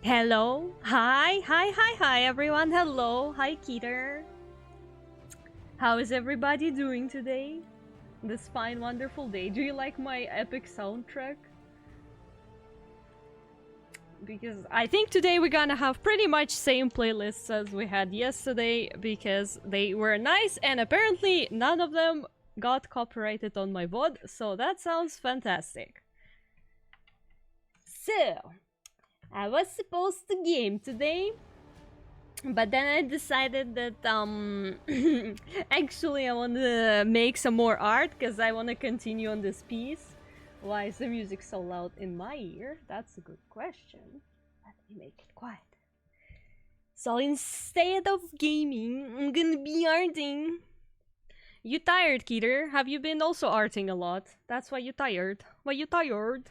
Hello. Hi, everyone. Hello. Hi, Keter. How is everybody doing today? This fine, wonderful day. Do you like my epic soundtrack? Because I think today we're gonna have pretty much same playlists as we had yesterday because they were nice and apparently none of them got copyrighted on my VOD, so that sounds fantastic. So, I was supposed to game today, but then I decided that actually I want to make some more art because I want to continue on this piece. Why is the music so loud in my ear? That's a good question. Let me make it quiet. So instead of gaming, I'm gonna be arting. You tired, Keter? Have you been also arting a lot? That's why you tired. Why you tired?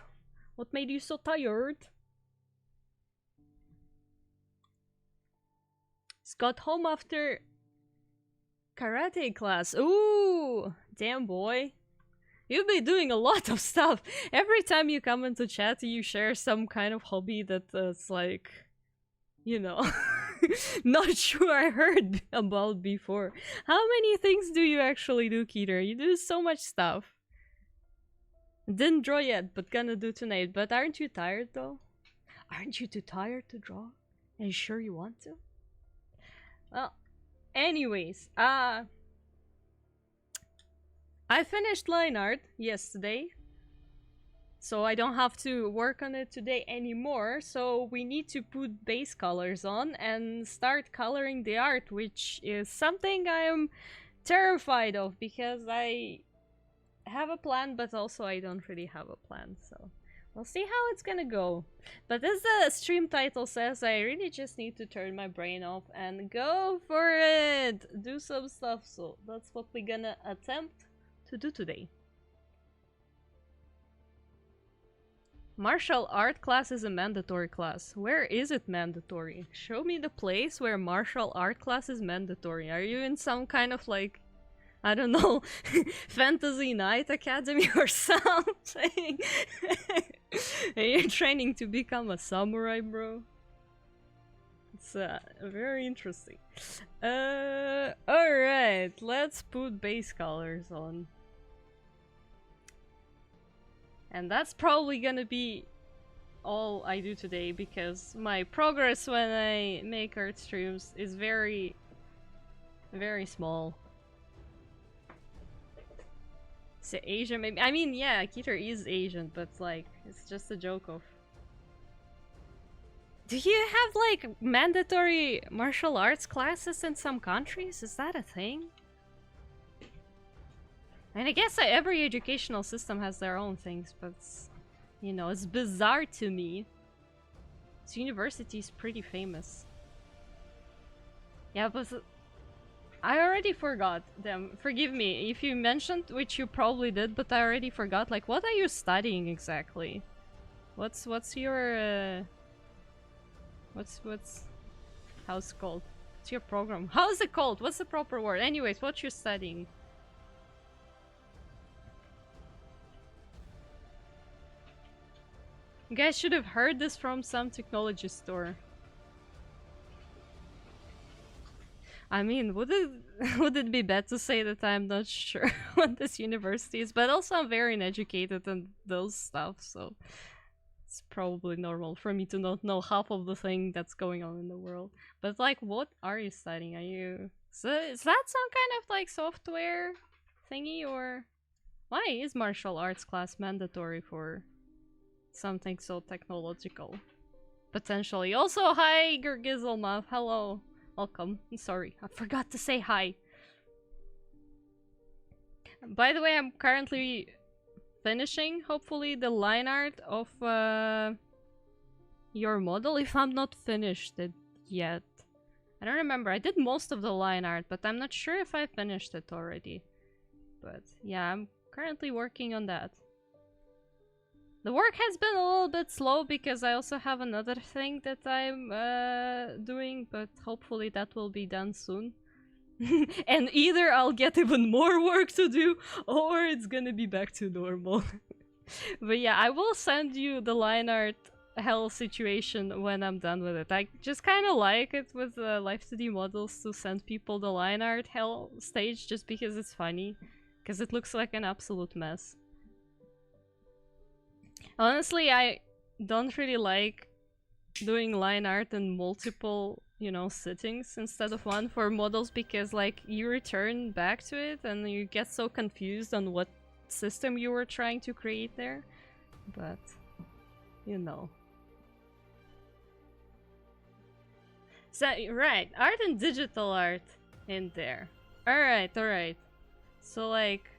What made you so tired? Got home after karate class. Ooh, damn boy. You've been doing a lot of stuff. Every time you come into chat, you share some kind of hobby that's like, you know, not sure I heard about before. How many things do you actually do, Keter? You do so much stuff. Didn't draw yet, but gonna do tonight. But aren't you tired though? Aren't you too tired to draw? Are you sure you want to? Well, anyways, I finished line art yesterday, so I don't have to work on it today anymore, so we need to put base colors on and start coloring the art, which is something I'm terrified of because I have a plan, but also I don't really have a plan, so we'll see how it's gonna go. But as the stream title says, I really just need to turn my brain off and go for it! Do some stuff, so that's what we're gonna attempt to do today. Martial art class is a mandatory class. Where is it mandatory? Show me the place where martial art class is mandatory. Are you in some kind of like, I don't know, fantasy night academy or something? Are you training to become a samurai, bro? It's very interesting. Alright, let's put base colors on. And that's probably gonna be all I do today because my progress when I make art streams is very, very small. Say Asian, maybe. I mean, yeah, Keter is Asian, but like, it's just a joke of. Do you have like mandatory martial arts classes in some countries? Is that a thing? And I guess every educational system has their own things, but you know, it's bizarre to me. This university is pretty famous. Yeah, but I already forgot them. Forgive me if you mentioned, which you probably did, but I already forgot. Like, what are you studying exactly? What's your what's how's it called? What's your program? How's it called? What's the proper word? Anyways, what you're studying? You guys should have heard this from some technology store. I mean, would it be bad to say that I'm not sure what this university is? But also I'm very uneducated in those stuff, so it's probably normal for me to not know half of the thing that's going on in the world. But like, what are you studying? Are you... So is that some kind of like software thingy, or why is martial arts class mandatory for something so technological? Potentially. Also, hi, Gergizelmav. Hello. Welcome. Sorry, I forgot to say hi. By the way, I'm currently finishing, hopefully, the line art of your model, if I'm not finished it yet. I don't remember. I did most of the line art, but I'm not sure if I finished it already. But yeah, I'm currently working on that. The work has been a little bit slow because I also have another thing that I'm doing, but hopefully that will be done soon. And either I'll get even more work to do, or it's gonna be back to normal. But yeah, I will send you the line art hell situation when I'm done with it. I just kind of like it with Live 2D models to send people the line art hell stage just because it's funny. Because it looks like an absolute mess. Honestly, I don't really like doing line art in multiple, you know, sittings instead of one for models because, like, you return back to it and you get so confused on what system you were trying to create there. But, you know. So, right, art and digital art in there. Alright, alright. So, like,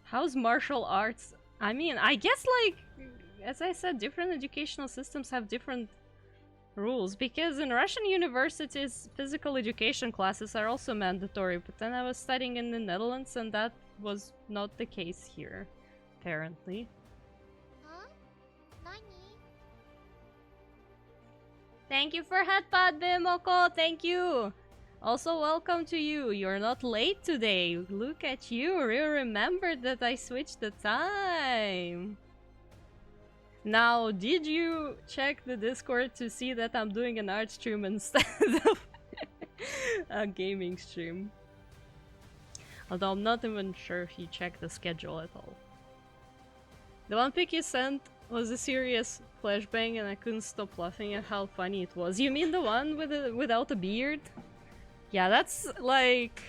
how's martial arts? I mean, I guess, like, as I said, different educational systems have different rules, because in Russian universities, physical education classes are also mandatory, but then I was studying in the Netherlands and that was not the case here, apparently. Huh? Nani? Thank you for Hatpad, Bimoko, thank you! Also, welcome to you. You're not late today. Look at you. You remembered that I switched the time. Now, did you check the Discord to see that I'm doing an art stream instead of a gaming stream? Although I'm not even sure if you checked the schedule at all. The one pic you sent was a serious flashbang and I couldn't stop laughing at how funny it was. You mean the one with without a beard? Yeah, that's like...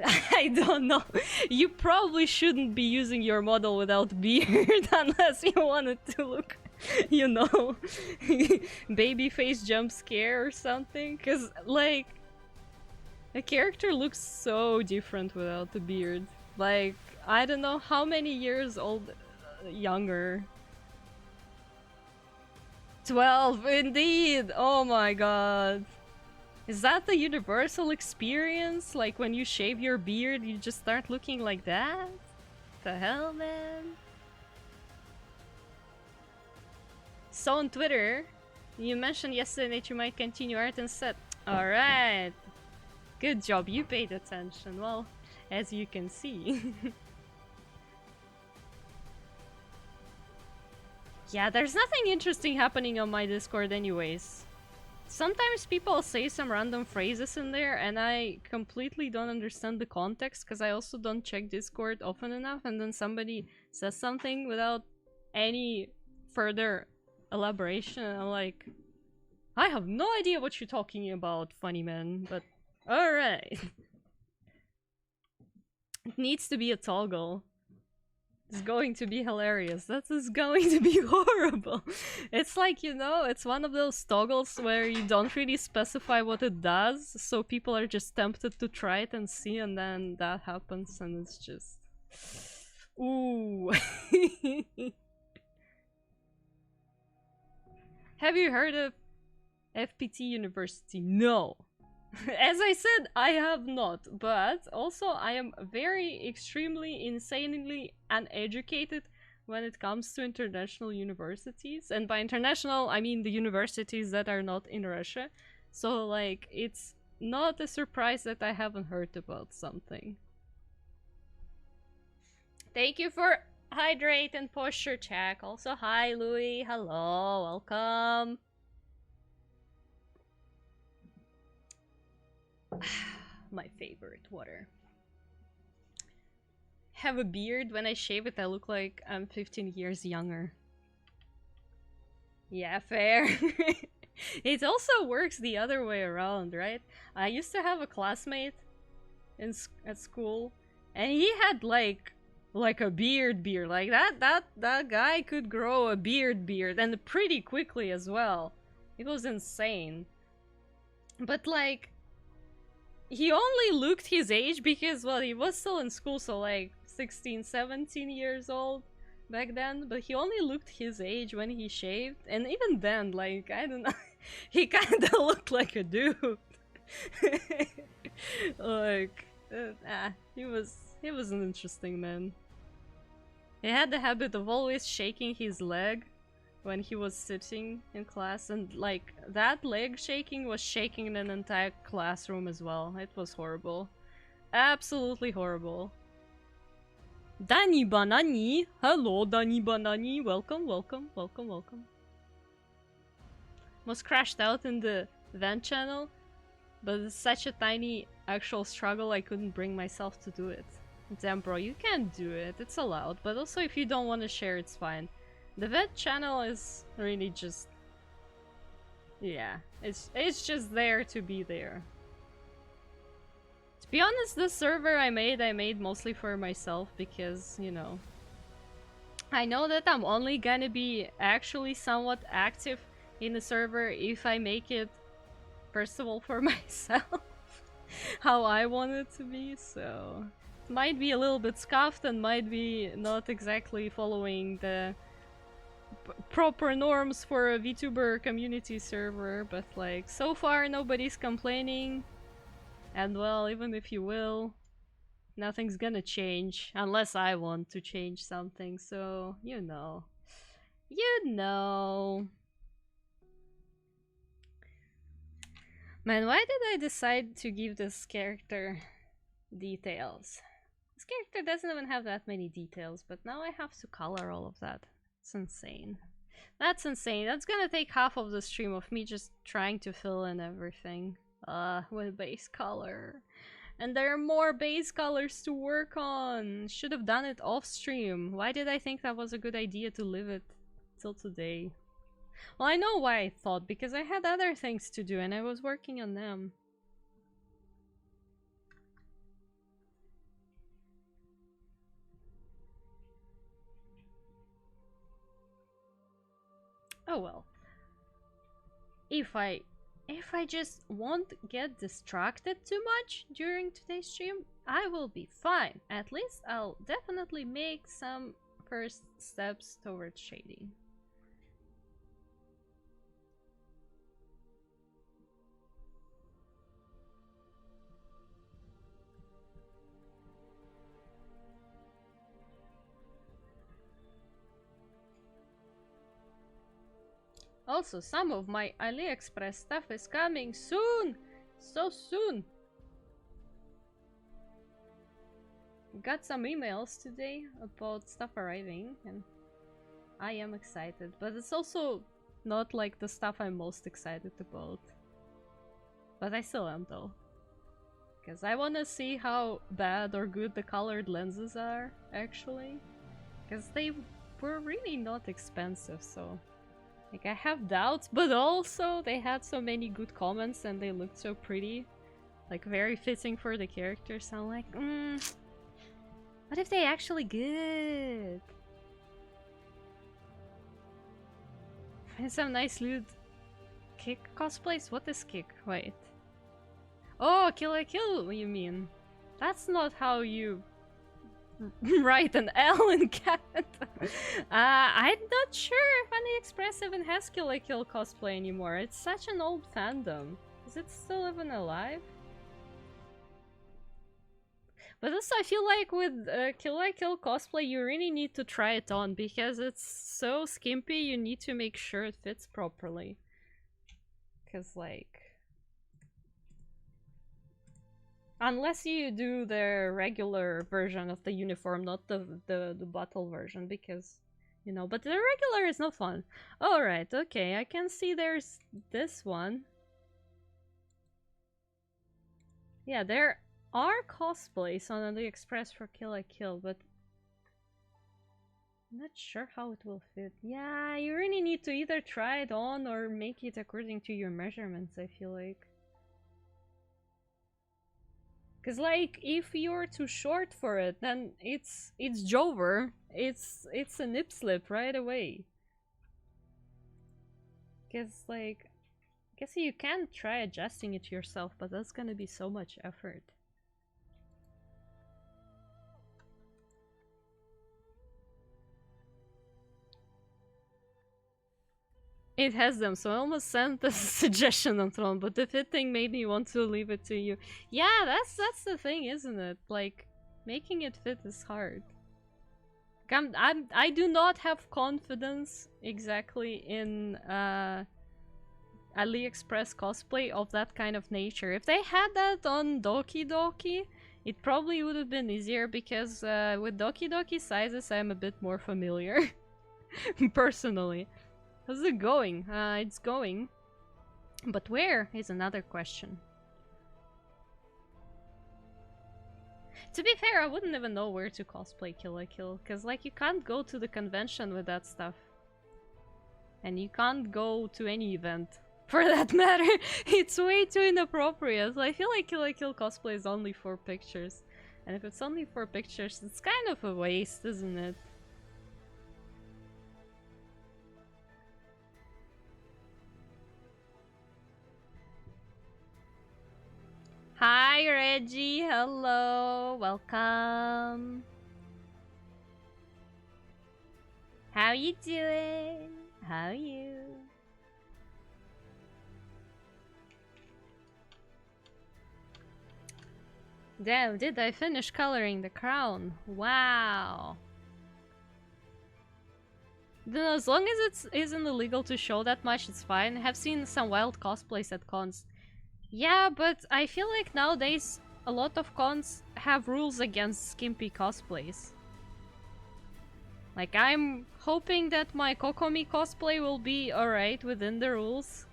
I don't know. You probably shouldn't be using your model without beard unless you want it to look, you know, baby face jump scare or something. Because, like, a character looks so different without the beard. Like, I don't know how many years old younger. 12, indeed! Oh my god. Is that the universal experience? Like when you shave your beard, you just start looking like that? The hell, man? So on Twitter, you mentioned yesterday that you might continue art instead. Alright. Good job, you paid attention. Well, as you can see. Yeah, there's nothing interesting happening on my Discord anyways. Sometimes people say some random phrases in there and I completely don't understand the context because I also don't check Discord often enough, and then somebody says something without any further elaboration and I'm like, I have no idea what you're talking about, funny man, but alright. It needs to be a toggle. It's going to be hilarious. That is going to be horrible. It's like, you know, it's one of those toggles where you don't really specify what it does, so people are just tempted to try it and see, and then that happens and it's just... Ooh. Have you heard of FPT University? No. As I said, I have not, but also I am very extremely insanely uneducated when it comes to international universities, and by international I mean the universities that are not in Russia, so like it's not a surprise that I haven't heard about something. Thank you for hydrate and posture check. Also hi Louis, hello, welcome. My favorite water. Have a beard. When I shave it, I look like I'm 15 years younger. Yeah, fair. It also works the other way around, right? I used to have a classmate at school, and he had like a beard, like that guy could grow a beard, and pretty quickly as well. It was insane. But like, he only looked his age because, well, he was still in school, so like 16, 17 years old back then, but he only looked his age when he shaved, and even then, like, I don't know, he kinda looked like a dude. Like, he was an interesting man. He had the habit of always shaking his leg when he was sitting in class, and like that leg shaking was shaking an entire classroom as well. It was horrible. Absolutely horrible. Danny Banani! Hello, Danny Banani! Welcome, welcome, welcome, welcome. Was crashed out in the vent channel, but it's such a tiny actual struggle I couldn't bring myself to do it. Damn bro, you can't do it, it's allowed, but also if you don't want to share, it's fine. The vent channel is really just... yeah, it's just there to be there. To be honest, the server I made mostly for myself because, you know, I know that I'm only gonna be actually somewhat active in the server if I make it, first of all, for myself, how I want it to be, so... it might be a little bit scuffed and might be not exactly following the proper norms for a VTuber community server, but like, so far nobody's complaining. And well, even if you will, nothing's gonna change unless I want to change something, so you know. You know. Man, why did I decide to give this character details? This character doesn't even have that many details, but now I have to color all of that. It's insane. That's insane. That's gonna take half of the stream of me just trying to fill in everything. With base color. And there are more base colors to work on. Should have done it off stream. Why did I think that was a good idea to leave it till today? Well, I know why I thought, because I had other things to do and I was working on them. Oh well. If I just won't get distracted too much during today's stream, I will be fine. At least I'll definitely make some first steps towards shading. Also, some of my AliExpress stuff is coming soon! So soon! Got some emails today about stuff arriving, and I am excited. But it's also not like the stuff I'm most excited about. But I still am though. Because I want to see how bad or good the colored lenses are, actually. Because they were really not expensive, so... like, I have doubts, but also they had so many good comments and they looked so pretty. Like, very fitting for the characters. So I'm like, what if they actually good? Find some nice loot. Kick cosplays? What is kick? Wait. Oh, Kill I Kill, you mean? That's not how you write an L in cat. I'm not sure if AliExpress even has Kill I Kill cosplay anymore. It's such an old fandom. Is it still even alive? But also I feel like with Kill I Kill cosplay you really need to try it on because it's so skimpy, you need to make sure it fits properly. Cause like... unless you do the regular version of the uniform, not the battle version, because, you know, but the regular is no fun. Alright, okay, I can see there's this one. Yeah, there are cosplays on AliExpress for Kill I Kill, but I'm not sure how it will fit. Yeah, you really need to either try it on or make it according to your measurements, I feel like. Cause like, if you're too short for it, then it's Jover. It's a nip slip right away. Cause like, I guess you can try adjusting it yourself, but that's gonna be so much effort. It has them, so I almost sent a suggestion on Throne, but the fit thing made me want to leave it to you. Yeah, that's the thing, isn't it? Like, making it fit is hard. I do not have confidence exactly in AliExpress cosplay of that kind of nature. If they had that on Doki Doki, It probably would have been easier because with Doki Doki sizes I'm a bit more familiar. Personally. How's it going? It's going. But where is another question. To be fair, I wouldn't even know where to cosplay Kill la Kill, because like you can't go to the convention with that stuff. And you can't go to any event, for that matter. It's way too inappropriate. I feel like Kill la Kill cosplay is only for pictures. And if it's only for pictures, it's kind of a waste, isn't it? Hi Reggie, hello, welcome. How you doing? How are you? Damn, did I finish coloring the crown? Wow. Then as long as it isn't illegal to show that much, it's fine. I have seen some wild cosplays at cons. Yeah, but I feel like nowadays a lot of cons have rules against skimpy cosplays. Like, I'm hoping that my Kokomi cosplay will be alright within the rules.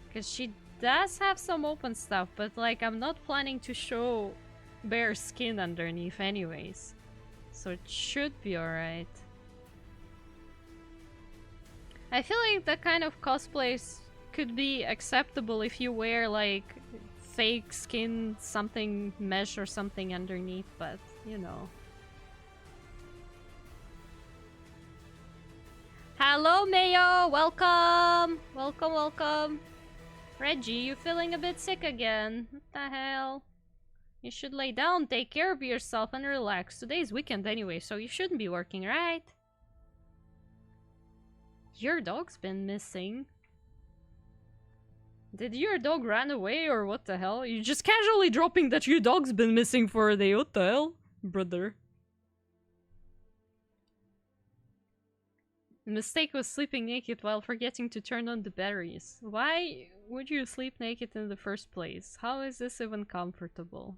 Because she does have some open stuff, but like, I'm not planning to show bare skin underneath anyways. So it should be alright. I feel like that kind of cosplays could be acceptable if you wear like fake skin, something mesh or something underneath, but you know. Hello Mayo, welcome! Welcome, welcome. Reggie, you feeling a bit sick again? What the hell? You should lay down, take care of yourself and relax. Today's weekend anyway, so you shouldn't be working, right? Your dog's been missing. Did your dog run away or what the hell? You're just casually dropping that your dog's been missing for a day. What the hell? Brother. The mistake was sleeping naked while forgetting to turn on the batteries. Why would you sleep naked in the first place? How is this even comfortable?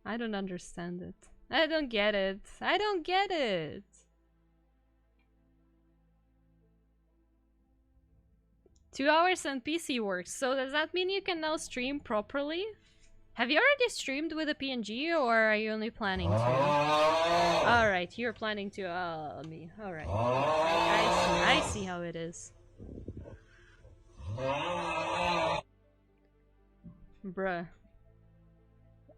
I don't understand it. I don't get it. I don't get it. Two hours and PC works. So does that mean you can now stream properly? Have you already streamed with a PNG or are you only planning to? Alright, you're planning to. Me. Alright. I see how it is. Bruh.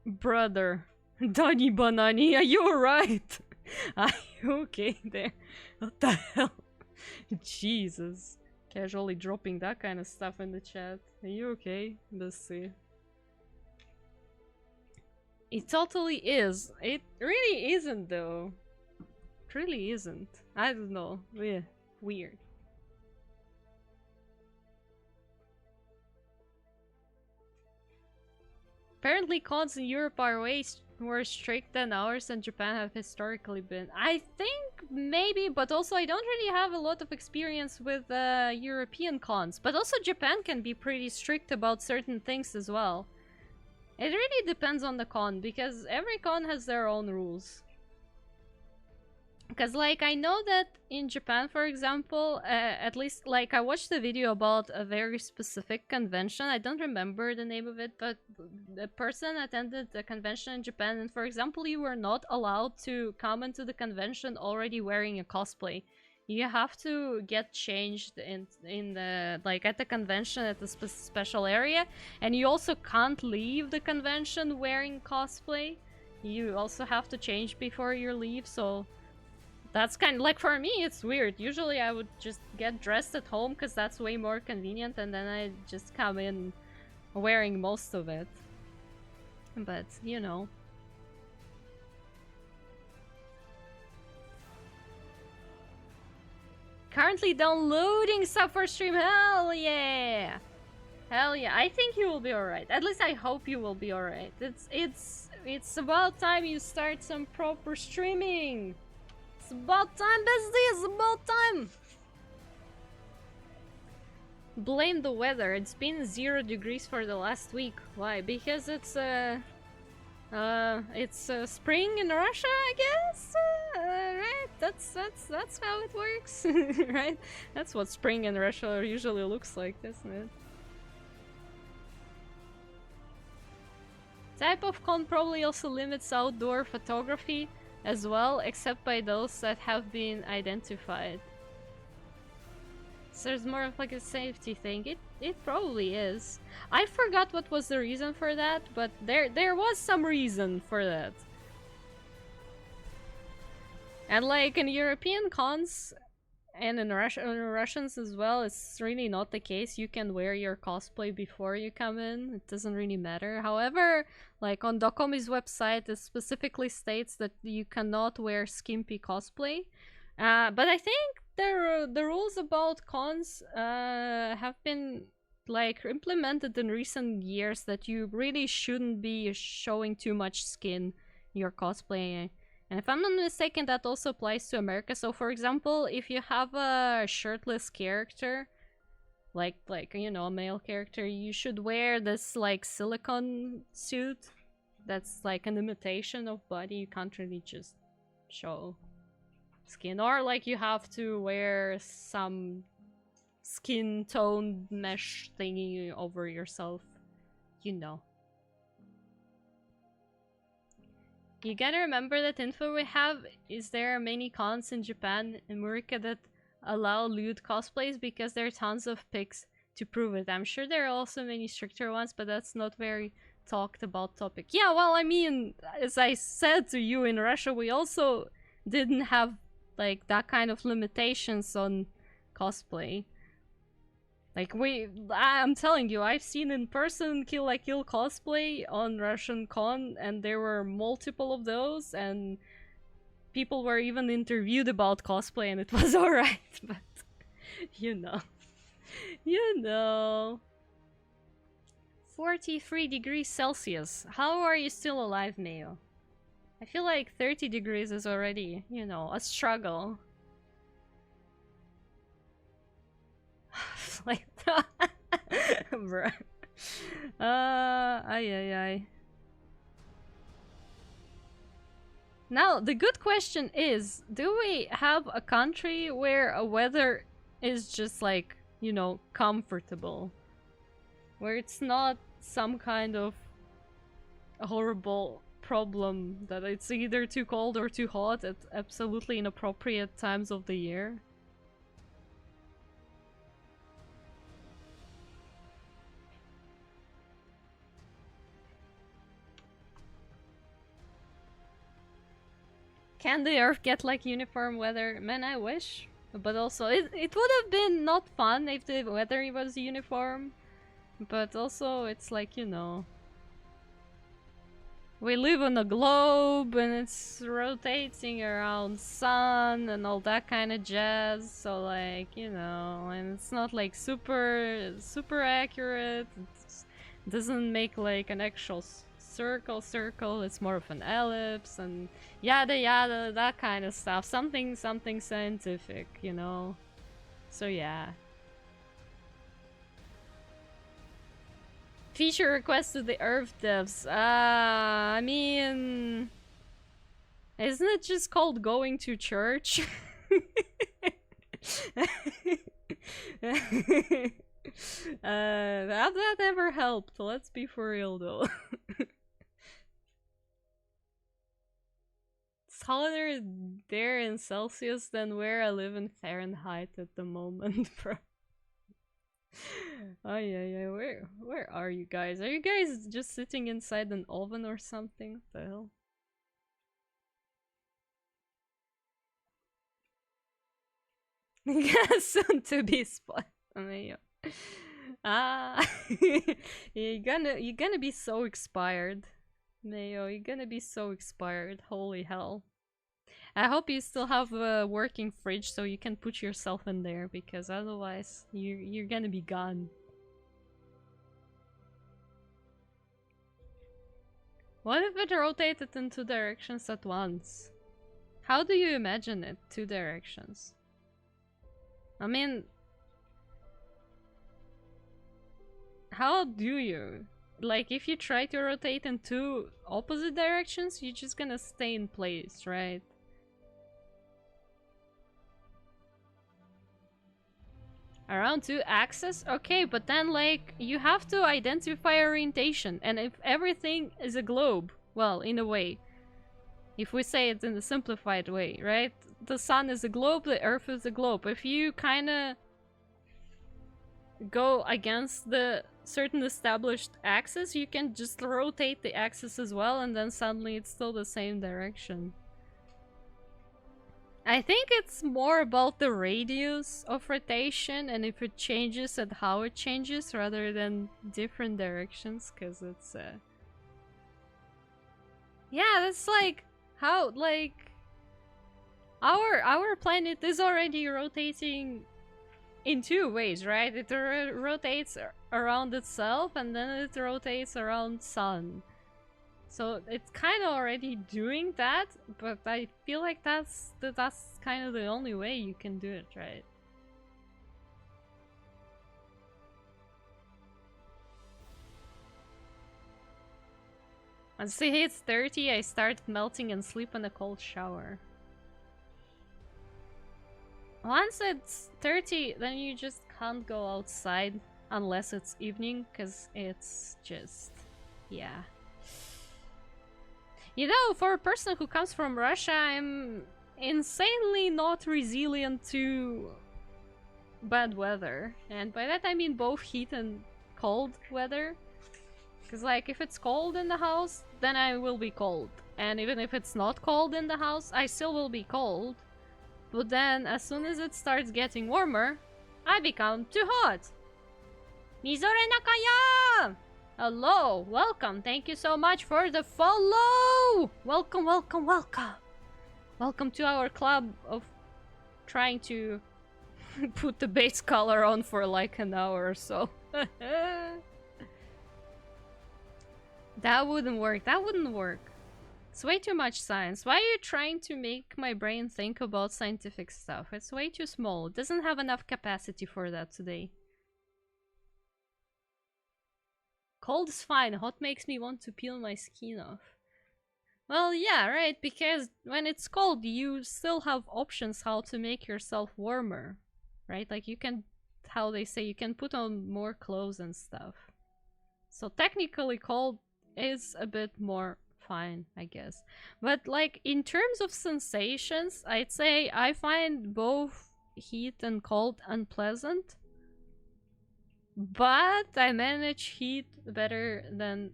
Brother. Donny Banani, are you alright? Are you okay there? What the hell? Jesus. Casually dropping that kind of stuff in the chat. Are you okay? Let's see. It totally is. It really isn't though. It really isn't. I don't know. Yeah, weird. Apparently cons in Europe are way more strict than ours and Japan have historically been. I think maybe, but also I don't really have a lot of experience with European cons. But also Japan can be pretty strict about certain things as well. It really depends on the con, because every con has their own rules. Because, like, I know that in Japan, for example, at least, like, I watched a video about a very specific convention. I don't remember the name of it, but the person attended the convention in Japan, and for example, you were not allowed to come into the convention already wearing a cosplay. You have to get changed in the, like, at the convention at the special area, and you also can't leave the convention wearing cosplay. You also have to change before you leave, so that's kind of like, for me it's weird. Usually I would just get dressed at home because that's way more convenient, and then I just come in wearing most of it. But you know. Currently downloading stuff for stream. Hell yeah! Hell yeah! I think you will be alright. At least I hope you will be alright. It's about time you start some proper streaming. It's about time, bestie. It's about time. Blame the weather. It's been 0 degrees for the last week. Why? Because it's It's spring in Russia, I guess. Right? That's how it works, right? That's what spring in Russia usually looks like, doesn't it? Type of con probably also limits outdoor photography as well, except by those that have been identified. So there's more of like a safety thing. It probably is. I forgot what was the reason for that, but there was some reason for that. And like in European cons and in Russians as well, it's really not the case. You can wear your cosplay before you come in. It doesn't really matter. However, like on Docomi's website, it specifically states that you cannot wear skimpy cosplay. But I think the rules about cons have been like implemented in recent years that you really shouldn't be showing too much skin in your cosplay. And if I'm not mistaken, that also applies to America. So for example, if you have a shirtless character, like you know, a male character, you should wear this like silicone suit that's like an imitation of body. You can't really just show skin, or like you have to wear some skin tone mesh thingy over yourself, you know. You gotta remember that info we have is there are many cons in Japan and America that allow lewd cosplays because there are tons of pics to prove it. I'm sure there are also many stricter ones, but that's not very talked about topic. Yeah, well, I mean, as I said to you, in Russia we also didn't have like that kind of limitations on cosplay. Like I'm telling you, I've seen in person Kill la Kill cosplay on Russian con, and there were multiple of those, and people were even interviewed about cosplay, and it was alright, but you know. You know. 43 degrees Celsius. How are you still alive, Mayo? I feel like 30 degrees is already, you know, a struggle. Like, bruh. Ay. Now, the good question is, do we have a country where a weather is just like, you know, comfortable? Where it's not some kind of horrible problem that it's either too cold or too hot at absolutely inappropriate times of the year? Can the Earth get like uniform weather? Man, I wish. But also, it would have been not fun if the weather was uniform. But also, it's like, you know, we live on a globe and it's rotating around sun and all that kind of jazz. So like, you know, and it's not like super accurate. It doesn't make like an actual circle. It's more of an ellipse and yada yada, that kind of stuff. Something scientific, you know. So yeah. Feature request to the Earth devs. I mean, isn't it just called going to church? That ever helped? Let's be for real though. It's hotter there in Celsius than where I live in Fahrenheit at the moment, bro. Oh yeah, where are you guys? Are you guys just sitting inside an oven or something? What the hell? Soon to be spot. Ah, you're gonna be so expired, Mayo. You're gonna be so expired. Holy hell! I hope you still have a working fridge so you can put yourself in there, because otherwise you're gonna be gone. What if it rotated in two directions at once? How do you imagine it? Two directions. I mean, how do you? like if you try to rotate in two opposite directions, you're just gonna stay in place, right? Around two axes? Okay, but then like you have to identify orientation, and if everything is a globe, well, in a way, if we say it in the simplified way, right? The sun is a globe, the earth is a globe. If you kind of go against the certain established axis, you can just rotate the axis as well, and then suddenly it's still the same direction. I think it's more about the radius of rotation and if it changes and how it changes rather than different directions, because it's yeah, that's like how like our planet is already rotating in two ways, right? It rotates around itself and then it rotates around sun. So it's kind of already doing that, but I feel like that's kind of the only way you can do it, right? Once it hits 30, I start melting and sleep in a cold shower. Once it's 30, then you just can't go outside unless it's evening, because it's just... yeah. You know, for a person who comes from Russia, I'm insanely not resilient to bad weather. And by that I mean both heat and cold weather. Because like, if it's cold in the house, then I will be cold. And even if it's not cold in the house, I still will be cold. But then, as soon as it starts getting warmer, I become too hot. Mizore Nakaya! Hello, welcome, thank you so much for the follow! Welcome, welcome, welcome! Welcome to our club of trying to put the base color on for like an hour or so. That wouldn't work, that wouldn't work. It's way too much science. Why are you trying to make my brain think about scientific stuff? It's way too small. It doesn't have enough capacity for that today. Cold is fine. Hot makes me want to peel my skin off. Well, yeah, right, because when it's cold, you still have options how to make yourself warmer, right? Like you can, how they say, you can put on more clothes and stuff. So technically cold is a bit more fine, I guess. But like in terms of sensations, I'd say I find both heat and cold unpleasant. But I manage heat better than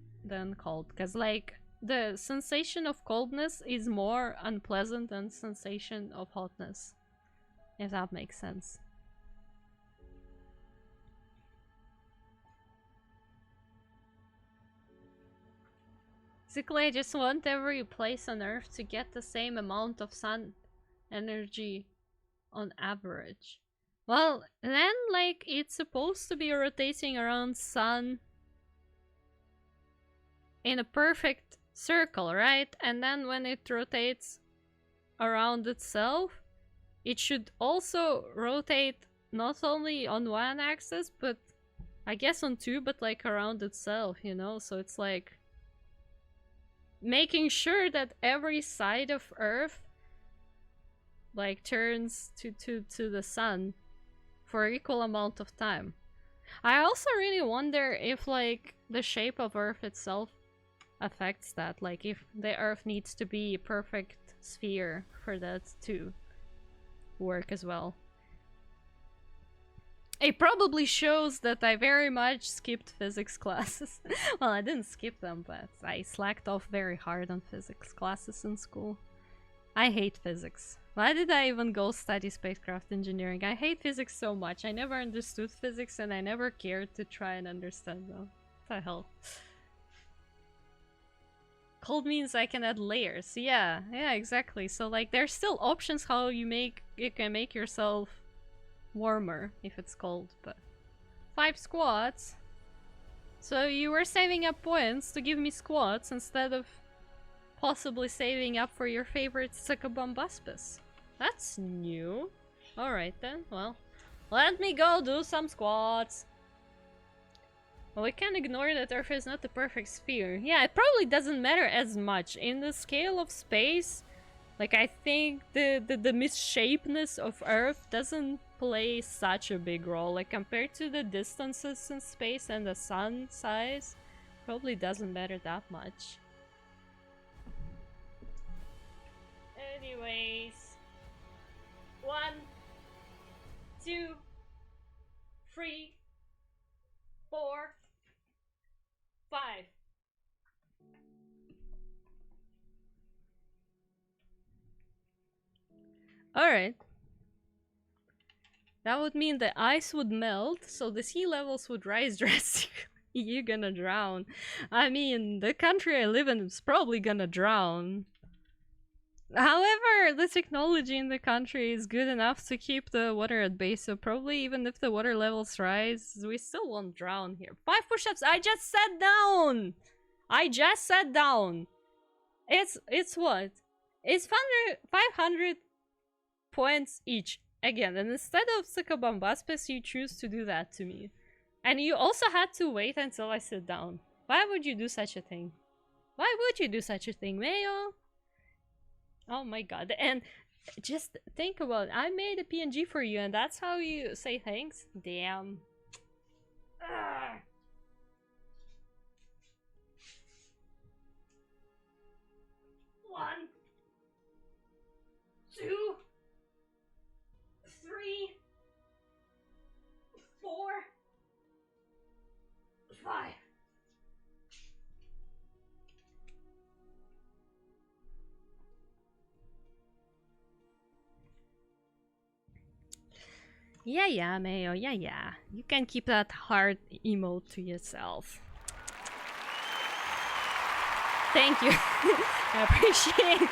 cold, because like the sensation of coldness is more unpleasant than sensation of hotness, if that makes sense. Basically, I just want every place on Earth to get the same amount of sun energy on average. Well, then, like, it's supposed to be rotating around sun in a perfect circle, right? And then when it rotates around itself, it should also rotate not only on one axis, but I guess on two, but like around itself, you know? So it's like making sure that every side of Earth like turns to the sun for equal amount of time. I also really wonder if like the shape of Earth itself affects that, like if the Earth needs to be a perfect sphere for that to work as well. It probably shows that I very much skipped physics classes. Well, I didn't skip them, but I slacked off very hard on physics classes in school. I hate physics. Why did I even go study spacecraft engineering? I hate physics so much. I never understood physics and I never cared to try and understand them. What the hell? Cold means I can add layers. Yeah, exactly. So like there's still options how you can make yourself warmer if it's cold, but 5 squats. So you were saving up points to give me squats instead of possibly saving up for your favorite Succubumbuspus. That's new. Alright then, well, let me go do some squats. Well, we can't ignore that Earth is not the perfect sphere. Yeah, it probably doesn't matter as much. In the scale of space, like, I think the misshapeness of Earth doesn't play such a big role. Like, compared to the distances in space and the sun size, probably doesn't matter that much. Anyways. 1, 2, 3, 4, 5. Alright. That would mean the ice would melt, so the sea levels would rise drastically. You're gonna drown. I mean, the country I live in is probably gonna drown. However, the technology in the country is good enough to keep the water at bay, so probably even if the water levels rise, we still won't drown here. 5 push-ups! I just sat down! I just sat down! It's what? It's 500 points each. Again, and instead of Sukabombaspas, you choose to do that to me. And you also had to wait until I sit down. Why would you do such a thing? Why would you do such a thing, Mayo? Oh my god. And just think about it. I made a PNG for you and that's how you say thanks? Damn. Ugh. One, 2, 3, 4, 5. Yeah, Mayo, yeah. You can keep that heart emote to yourself. Thank you. I appreciate it.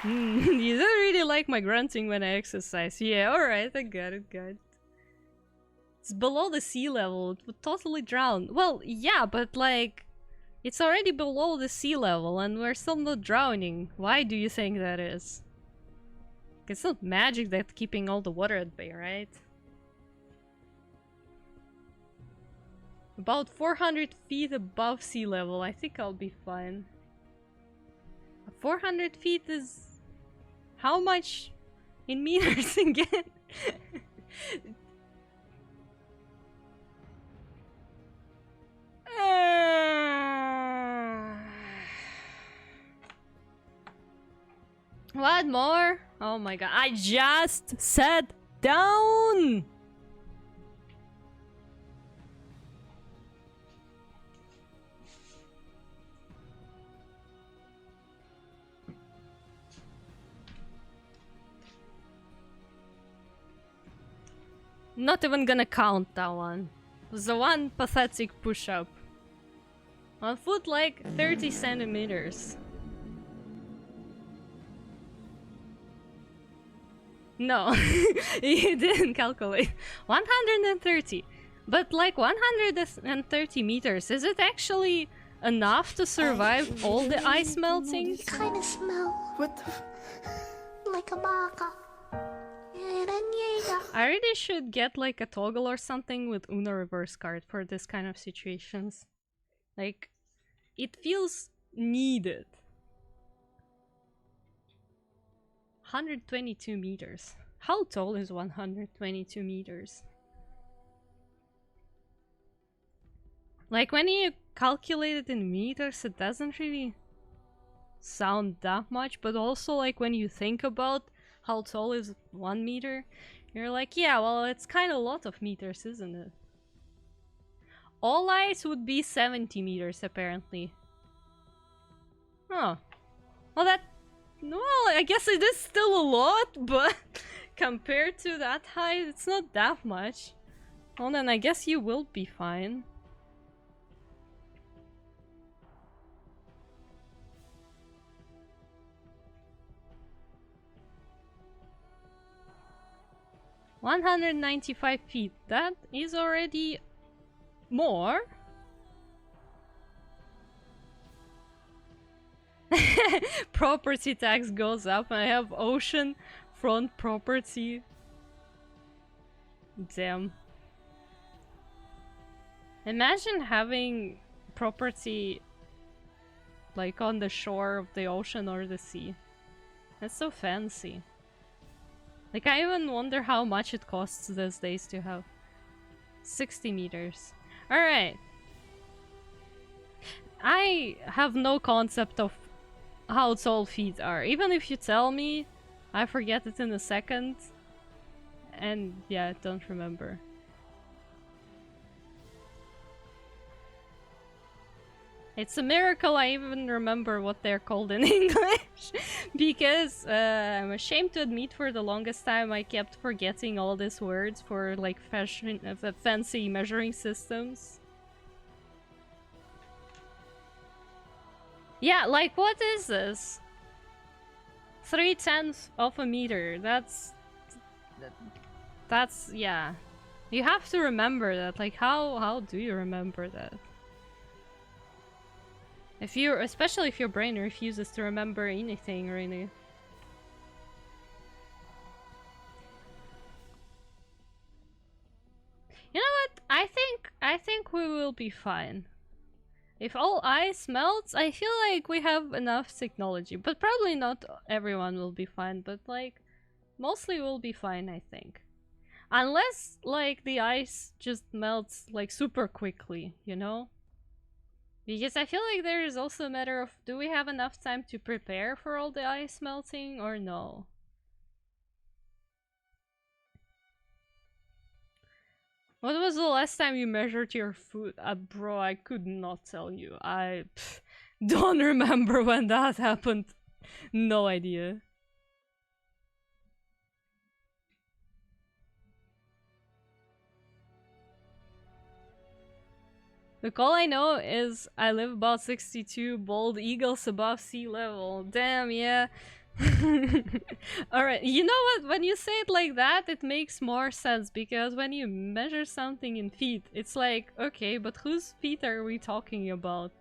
You don't really like my grunting when I exercise. Yeah, alright, I got it. It's below the sea level. It would totally drown. Well, yeah, but like... It's already below the sea level and we're still not drowning. Why do you think that is? It's not magic that's keeping all the water at bay, right? About 400 feet above sea level. I think I'll be fine. 400 feet is... How much in meters again? What more? Oh my god, I just sat down! Not even gonna count that one. It was the one pathetic push-up. 1 foot like 30 centimeters. No, you didn't calculate. 130. But like 130 meters, is it actually enough to survive all the ice melting? You kind of smell. What the Like a baka. I really should get like a toggle or something with Uno reverse card for this kind of situations. Like, it feels needed. 122 meters. How tall is 122 meters? Like, when you calculate it in meters, it doesn't really sound that much, but also like when you think about how tall is 1 meter, you're like, yeah, well, it's kind of a lot of meters, isn't it? All ice would be 70 meters, apparently. Oh. Well, I guess it is still a lot, but compared to that height, it's not that much. Well, then I guess you will be fine. $195 feet. That is already more. Property tax goes up and I have ocean front property. Damn. Imagine having property like on the shore of the ocean or the sea. That's so fancy. Like, I even wonder how much it costs these days to have 60 meters. Alright. I have no concept of how tall feet are. Even if you tell me, I forget it in a second. And yeah, I don't remember. It's a miracle I even remember what they're called in English. Because I'm ashamed to admit, for the longest time I kept forgetting all these words for like fancy measuring systems. Yeah, like, what is this? 3/10 of a meter. That's yeah. You have to remember that. Like, how do you remember that? Especially if your brain refuses to remember anything, really. You know what? I think we will be fine. If all ice melts, I feel like we have enough technology. But probably not everyone will be fine, but like, mostly we'll be fine, I think. Unless, like, the ice just melts, like, super quickly, you know? Because I feel like there is also a matter of, do we have enough time to prepare for all the ice melting, or no? What was the last time you measured your food? Bro, I could not tell you. I don't remember when that happened. No idea. Look, all I know is I live about 62 bald eagles above sea level. Damn, yeah. Alright, you know what? When you say it like that, it makes more sense, because when you measure something in feet, it's like, okay, but whose feet are we talking about?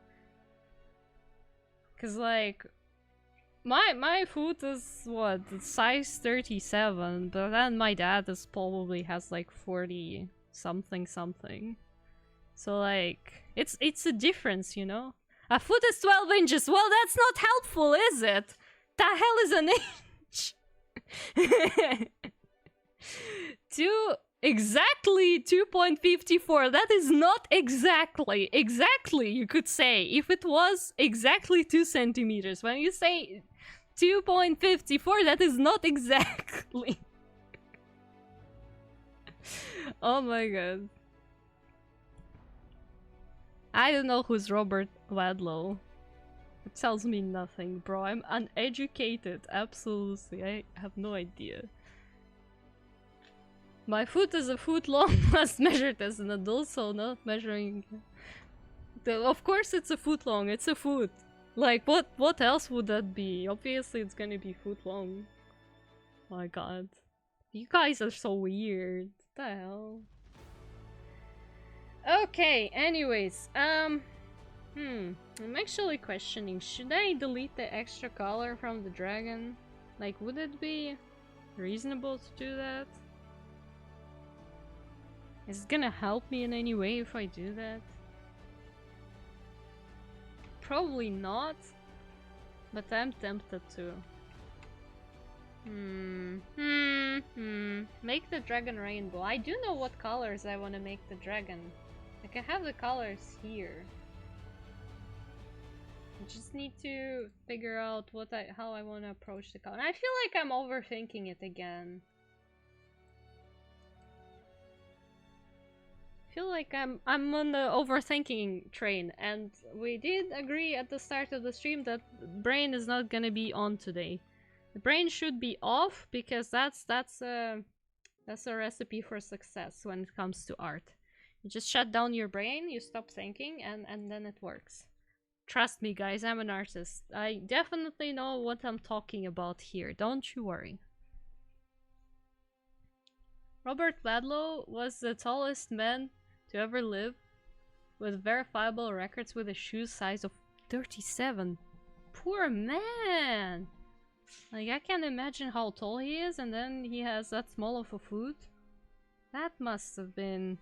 Cause like, my foot is what, size 37, but then my dad is probably has like 40 something something. So like, it's a difference, you know? A foot is 12 inches. Well, that's not helpful, is it? The hell is an inch? Exactly 2.54. That is not exactly. Exactly, you could say. If it was exactly 2 centimeters. When you say 2.54, that is not exactly. Oh my god. I don't know who's Robert Wadlow. It tells me nothing, bro. I'm uneducated. Absolutely. I have no idea. My foot is a foot long, was measured as an adult, so not measuring. Of course it's a foot long, it's a foot. Like, what else would that be? Obviously it's gonna be foot long. My god. You guys are so weird. What the hell? Okay, anyways, I'm actually questioning, should I delete the extra color from the dragon? Like, would it be reasonable to do that? Is it gonna help me in any way if I do that? Probably not, but I'm tempted to. Make the dragon rainbow. I do know what colors I want to make the dragon. I can have the colors here. I just need to figure out how I want to approach the color. I feel like I'm overthinking it again. I feel like I'm on the overthinking train, and we did agree at the start of the stream that brain is not gonna be on today. The brain should be off, because that's a recipe for success when it comes to art. You just shut down your brain, you stop thinking, and then it works. Trust me, guys, I'm an artist. I definitely know what I'm talking about here. Don't you worry. Robert Wadlow was the tallest man to ever live, with verifiable records with a shoe size of 37. Poor man! Like, I can't imagine how tall he is, and then he has that small of a foot. That must have been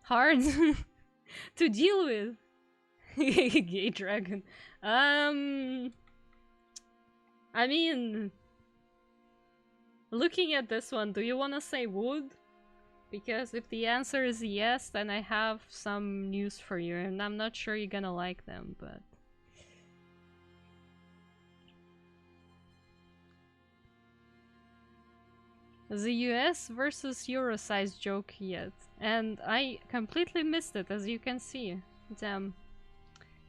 hard. to deal with. Gay dragon. I mean, looking at this one, do you want to say wood? Because if the answer is yes, then I have some news for you, and I'm not sure you're gonna like them, but... The US versus Euro size joke yet, and I completely missed it, as you can see. Damn.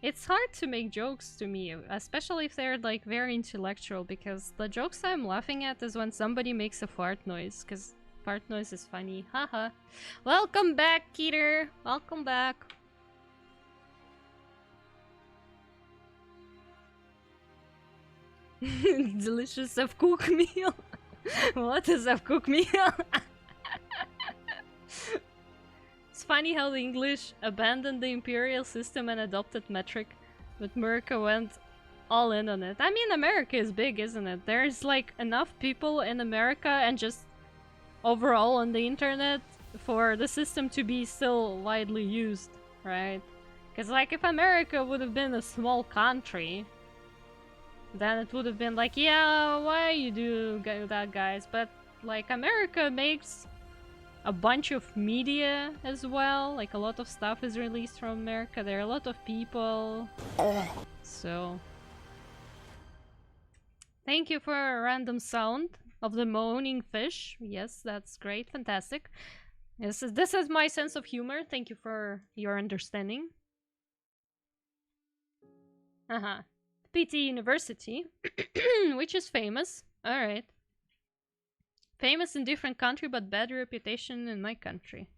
It's hard to make jokes to me, especially if they're like very intellectual, because the jokes I'm laughing at is when somebody makes a fart noise, because fart noise is funny. Haha. Welcome back, Keter. Welcome back. Delicious of cook meal. What is a cook meal? It's funny how the English abandoned the imperial system and adopted metric, but America went all in on it. I mean, America is big, isn't it? There's like enough people in America and just overall on the internet for the system to be still widely used, right? Because like if America would have been a small country, then it would have been like, yeah, why you do that, guys? But like America makes a bunch of media as well. Like a lot of stuff is released from America. There are a lot of people. So thank you for a random sound of the moaning fish. Yes, that's great. Fantastic. This is my sense of humor. Thank you for your understanding. PT University, which is famous. Alright. Famous in different country, but bad reputation in my country.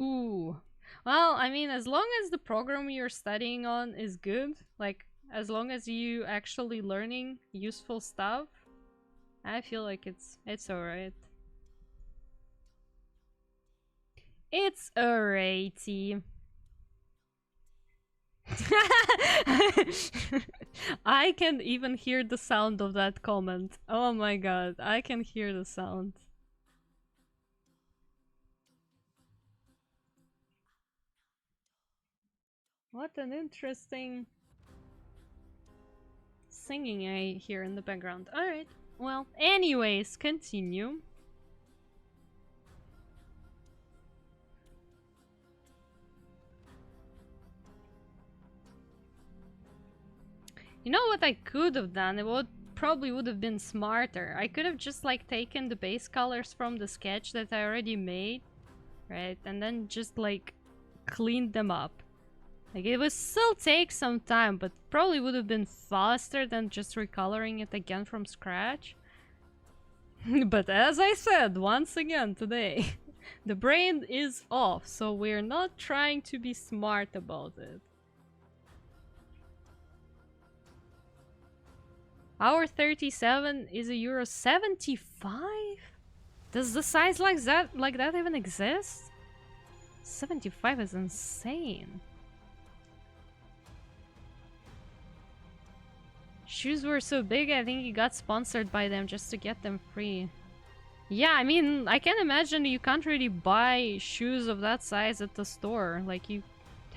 Ooh. Well, I mean, as long as the program you're studying on is good, like, as long as you actually learning useful stuff, I feel like it's alright. It's alrighty. I can even hear the sound of that comment. Oh my god, I can hear the sound. What an interesting singing I hear in the background. Alright, well, anyways, continue. You know what I could have done? It probably would have been smarter. I could have just like taken the base colors from the sketch that I already made, right? And then just like cleaned them up. Like it would still take some time, but probably would have been faster than just recoloring it again from scratch. But as I said once again today, the brain is off, so we're not trying to be smart about it. Our 37 is a euro 75? Does the size like that even exist? 75 is insane. Shoes were so big, I think he got sponsored by them just to get them free. Yeah, I mean, I can imagine you can't really buy shoes of that size at the store. Like, you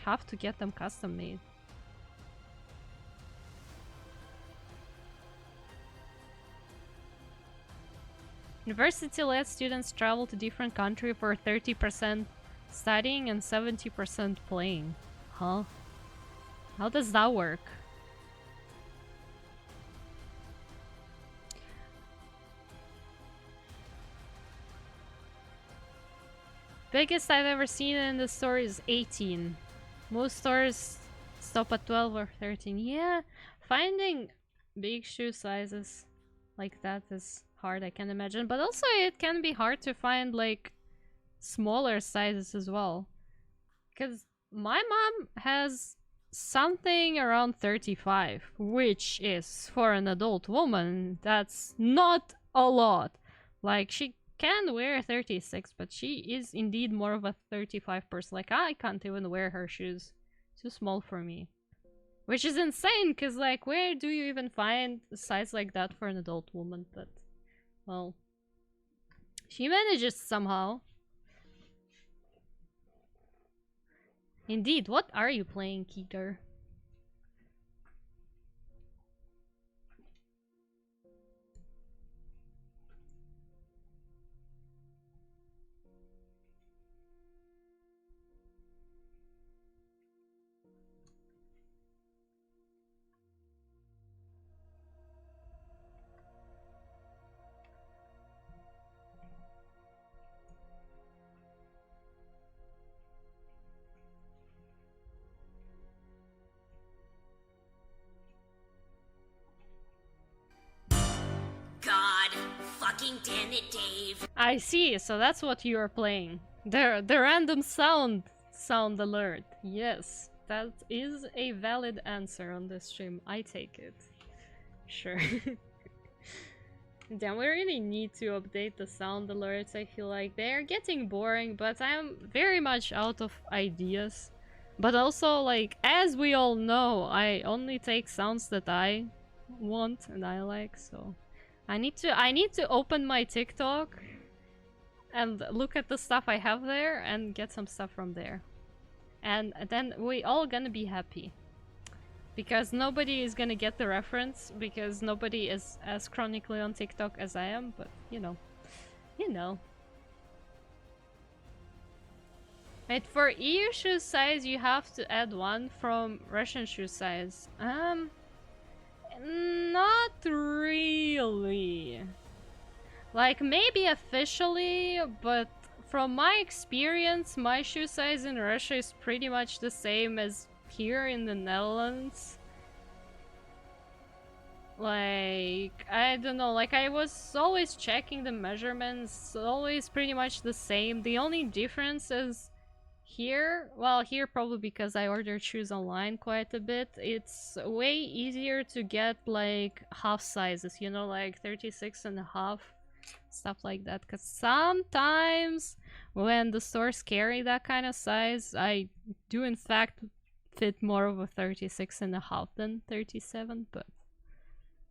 have to get them custom made. University lets students travel to different countries for 30% studying and 70% playing. Huh? How does that work? Biggest I've ever seen in the store is 18. Most stores stop at 12 or 13. Yeah, finding big shoe sizes like that is hard, I can imagine. But also it can be hard to find like smaller sizes as well. Because my mom has something around 35, which is for an adult woman, that's not a lot. Like she can wear 36, but she is indeed more of a 35 person. Like I can't even wear her shoes. Too small for me. Which is insane, because like where do you even find a size like that for an adult woman? But well, she manages somehow. Indeed, what are you playing, Keeter? God fucking damn it, Dave. I see, so that's what you are playing. The random sound alert. Yes, that is a valid answer on this stream. I take it. Sure. Damn, we really need to update the sound alerts. I feel like they're getting boring, but I'm very much out of ideas. But also, like, as we all know, I only take sounds that I want and I like, so I need to open my TikTok and look at the stuff I have there and get some stuff from there. And then we all gonna be happy. Because nobody is gonna get the reference, because nobody is as chronically on TikTok as I am, but you know. You know. Wait, for EU shoe size you have to add one from Russian shoe size. Not really. Like, maybe officially, but from my experience, my shoe size in Russia is pretty much the same as here in the Netherlands. Like, I don't know, like I was always checking the measurements, always pretty much the same. The only difference is here, well, here probably because I order shoes online quite a bit, it's way easier to get like half sizes, you know, like 36.5, stuff like that. Because sometimes when the stores carry that kind of size, I do in fact fit more of a 36.5 than 37, but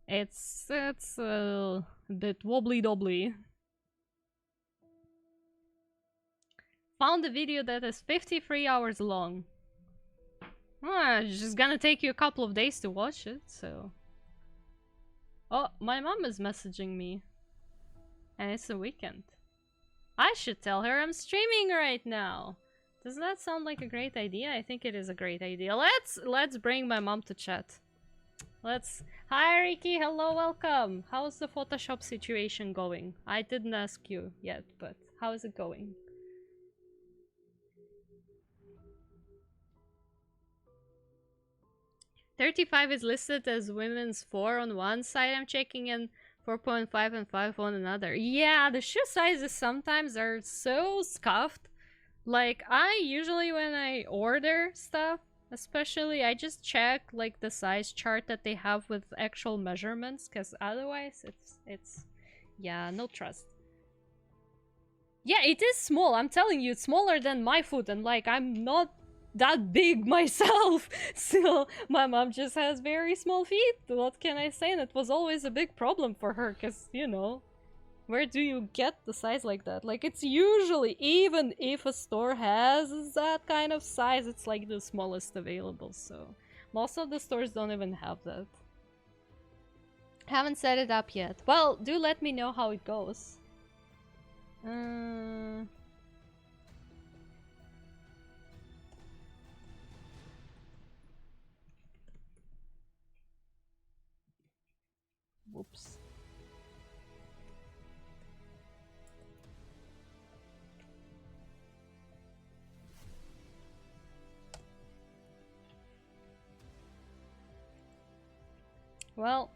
it's a bit wobbly dobbly. Found a video that is 53 hours long. It's just gonna take you a couple of days to watch it, so... Oh, my mom is messaging me. And it's a weekend. I should tell her I'm streaming right now. Does that sound like a great idea? I think it is a great idea. Let's bring my mom to chat. Hi Ricky, hello, welcome. How's the Photoshop situation going? I didn't ask you yet, but how is it going? $35 is listed as women's 4 on one side I'm checking, and 4.5 and 5 on another. Yeah, the shoe sizes sometimes are so scuffed. Like, I usually when I order stuff, especially, I just check like the size chart that they have with actual measurements, because otherwise it's yeah, no trust. Yeah, it is small, I'm telling you, it's smaller than my foot, and like I'm not that big myself. So my mom just has very small feet. What can I say? And it was always a big problem for her, because, you know, where do you get the size like that? Like, it's usually, even if a store has that kind of size, it's like the smallest available. So most of the stores don't even have that. Haven't set it up yet. Well, do let me know how it goes. Whoops. Well,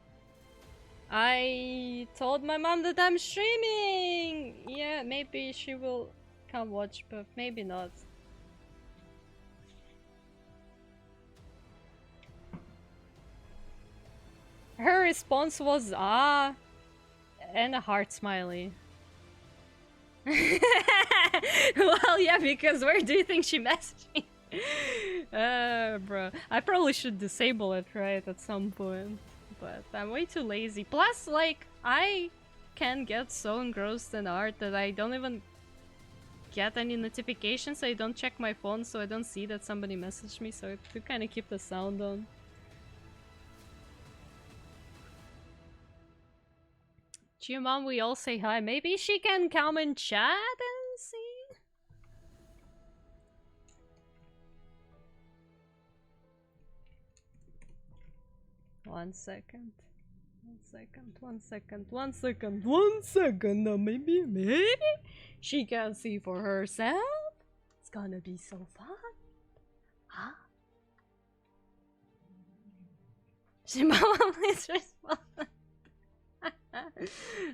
I told my mom that I'm streaming! Yeah, maybe she will come watch, but maybe not. Her response was, ah, and a heart smiley. Well, yeah, because where do you think she messaged me? Bro. I probably should disable it, right, at some point. But I'm way too lazy. Plus, like, I can get so engrossed in art that I don't even get any notifications. I don't check my phone, so I don't see that somebody messaged me, so to kind of keep the sound on. To your mom, we all say hi. Maybe she can come and chat and see? 1 second. 1 second, 1 second, 1 second, 1 second. Maybe she can see for herself. It's gonna be so fun. Huh? She mama, please respond.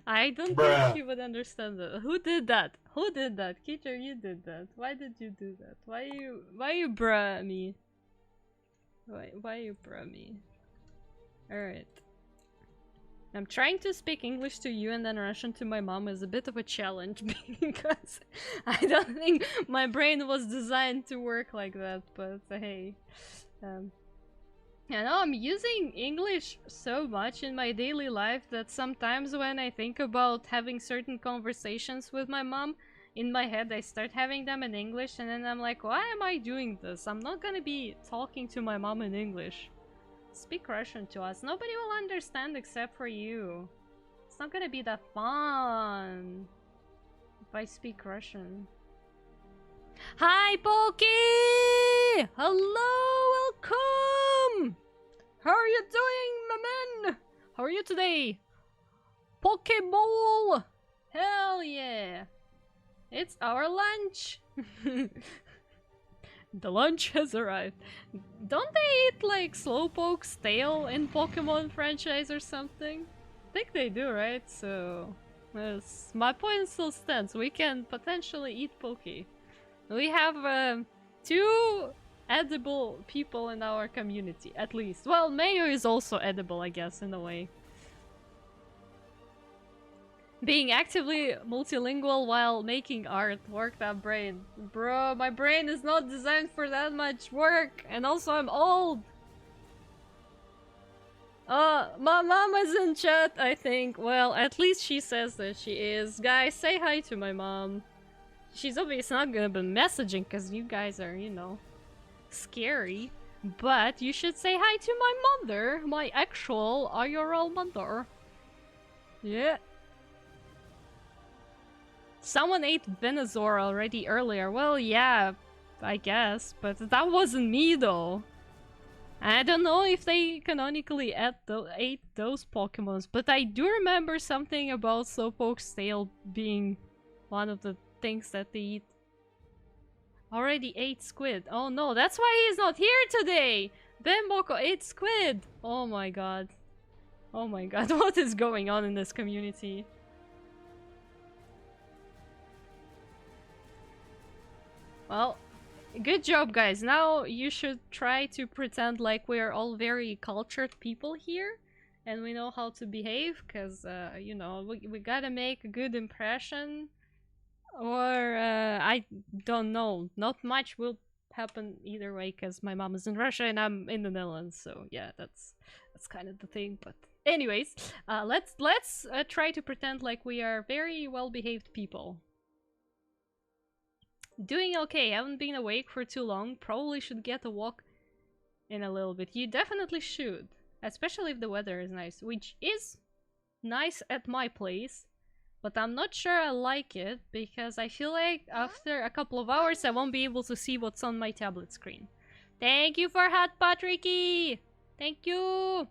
I don't think she would understand that. Who did that? Who did that? Keeter, you did that. Why did you do that? Why you bruh me? Why you bruh me? Alright. I'm trying to speak English to you and then Russian to my mom is a bit of a challenge because I don't think my brain was designed to work like that, but hey. I know I'm using English so much in my daily life that sometimes when I think about having certain conversations with my mom, in my head I start having them in English and then I'm like, why am I doing this? I'm not gonna be talking to my mom in English. Speak Russian to us. Nobody will understand except for you. It's not gonna be that fun if I speak Russian. Hi, Pokey! Hello, welcome! How are you doing, my man? How are you today? Pokeball! Hell yeah! It's our lunch! The lunch has arrived. Don't they eat like Slowpoke's tail in Pokemon franchise or something? I think they do, right? So, yes, my point still stands. We can potentially eat Poke. We have 2 edible people in our community, at least. Well, Mayo is also edible, I guess, in a way. Being actively multilingual while making art. Work that brain. Bro, my brain is not designed for that much work. And also I'm old. My mom is in chat, I think. Well, at least she says that she is. Guys, say hi to my mom. She's obviously not gonna be messaging because you guys are, you know, scary. But you should say hi to my mother. My actual IRL mother. Yeah. Someone ate Venusaur already earlier. Well, yeah, I guess. But that wasn't me, though. I don't know if they canonically ate those Pokemons, but I do remember something about Slowpoke's tail being one of the things that they eat. Already ate squid. Oh no, that's why he's not here today! Bemboko ate squid! Oh my god. Oh my god, what is going on in this community? Well, good job, guys. Now you should try to pretend like we're all very cultured people here and we know how to behave, because, you know, we gotta make a good impression. Or, I don't know. Not much will happen either way, because my mom is in Russia and I'm in the Netherlands, so yeah, that's kind of the thing. But anyways, let's try to pretend like we are very well-behaved people. Doing okay, haven't been awake for too long, probably should get a walk in a little bit. You definitely should, especially if the weather is nice, which is nice at my place, but I'm not sure I like it, because I feel like after a couple of hours I won't be able to see what's on my tablet screen. Thank you for Hot Patricky! Thank you!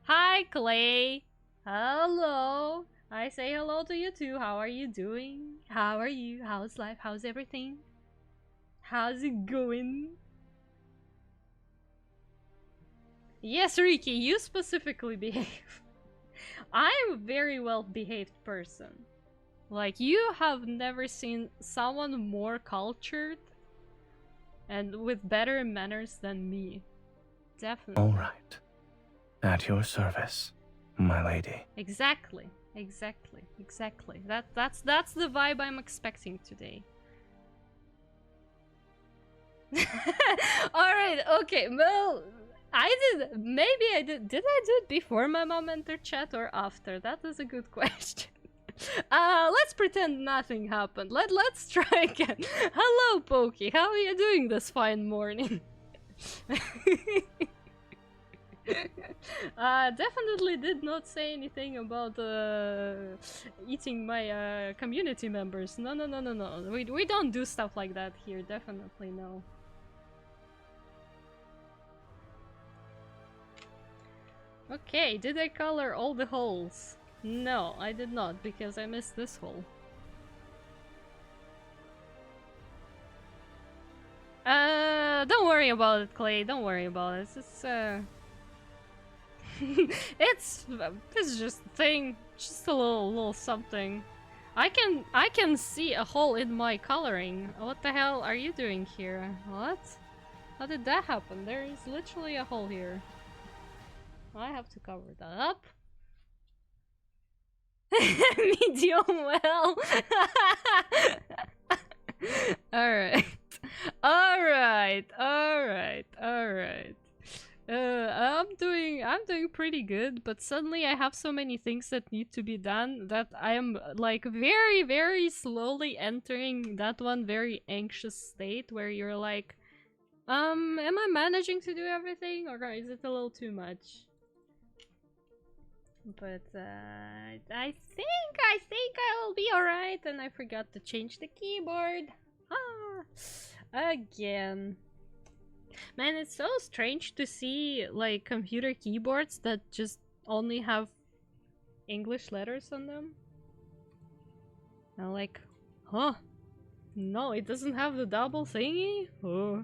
Hi, Clay! Hello! I say hello to you too. How are you doing? How are you? How's life? How's everything? How's it going? Yes, Riki, you specifically behave. I'm a very well-behaved person. Like, you have never seen someone more cultured and with better manners than me. Definitely. All right. At your service, my lady. Exactly. Exactly. That's the vibe I'm expecting today. Alright, okay, well, did I do it before my mom entered chat or after? That is a good question. Let's pretend nothing happened. Let's try again. Hello, Pokey. How are you doing this fine morning? Definitely did not say anything about eating my community members. No, no, no, no, no. We don't do stuff like that here. Definitely no. Okay, did I color all the holes? No, I did not, because I missed this hole. Don't worry about it, Clay. Don't worry about it. It's it's just a thing, just a little something. I can see a hole in my coloring. What the hell are you doing here? What? How did that happen? There is literally a hole here. I have to cover that up. Medium well. Alright. Alright. I'm doing pretty good, but suddenly I have so many things that need to be done that I am like very, very slowly entering that one very anxious state where you're like, am I managing to do everything, or is it a little too much? But I think I'll be alright, and I forgot to change the keyboard. Again. Man, it's so strange to see like computer keyboards that just only have English letters on them. I'm like, huh? No, it doesn't have the double thingy? Oh.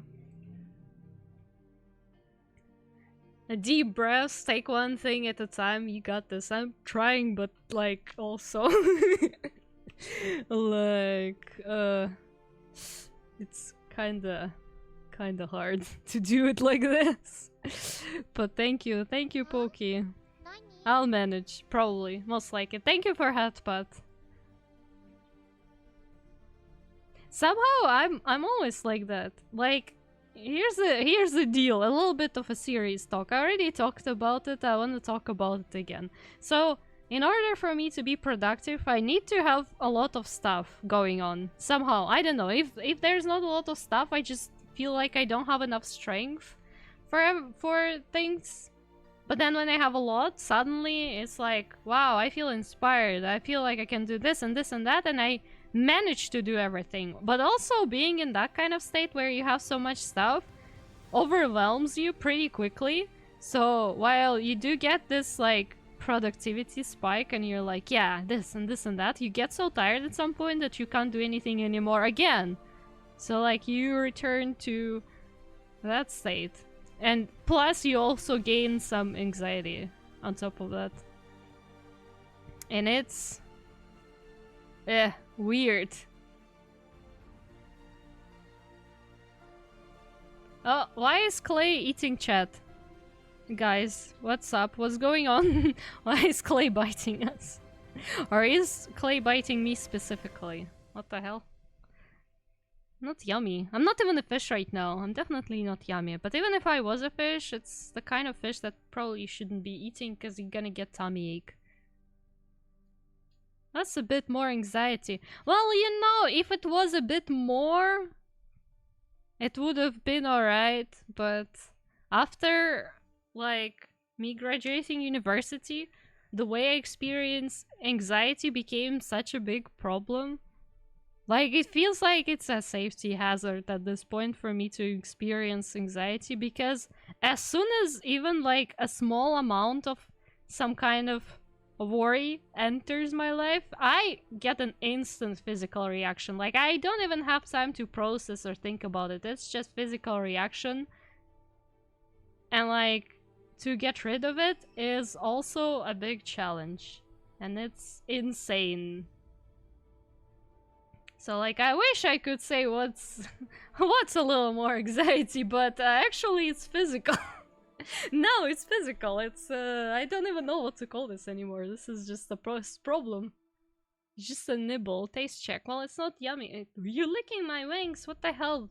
A deep breath, take one thing at a time, you got this. I'm trying, but like, also... like, it's kinda hard to do it like this. But thank you, Pokey. I'll manage, probably, most likely. Thank you for Hatpat. Somehow, I'm always like that. Like, here's the deal, a little bit of a serious talk. I already talked about it, I want to talk about it again. So, in order for me to be productive, I need to have a lot of stuff going on. Somehow, I don't know, if there's not a lot of stuff, I just feel like I don't have enough strength for things. But then when I have a lot, suddenly it's like, wow, I feel inspired, I feel like I can do this and this and that, and I manage to do everything. But also being in that kind of state where you have so much stuff overwhelms you pretty quickly. So while you do get this like productivity spike and you're like, yeah, this and this and that, you get so tired at some point that you can't do anything anymore again. So like you return to that state. And plus you also gain some anxiety on top of that. And it's weird. Oh, why is Clay eating chat? Guys, what's up? What's going on? Why is Clay biting us? Or is Clay biting me specifically? What the hell? Not yummy. I'm not even a fish right now. I'm definitely not yummy. But even if I was a fish, it's the kind of fish that probably you shouldn't be eating because you're gonna get tummy ache. That's a bit more anxiety. Well, you know, if it was a bit more, it would have been alright. But after, like, me graduating university, the way I experienced anxiety became such a big problem. Like, it feels like it's a safety hazard at this point for me to experience anxiety, because as soon as even, like, a small amount of some kind of worry enters my life, I get an instant physical reaction. Like, I don't even have time to process or think about it. It's just physical reaction. And, like, to get rid of it is also a big challenge. And it's insane. So, like, I wish I could say what's a little more anxiety, but actually it's physical. No, it's physical. It's, I don't even know what to call this anymore. This is just a problem. It's just a nibble. Taste check. Well, it's not yummy. You're licking my wings. What the hell?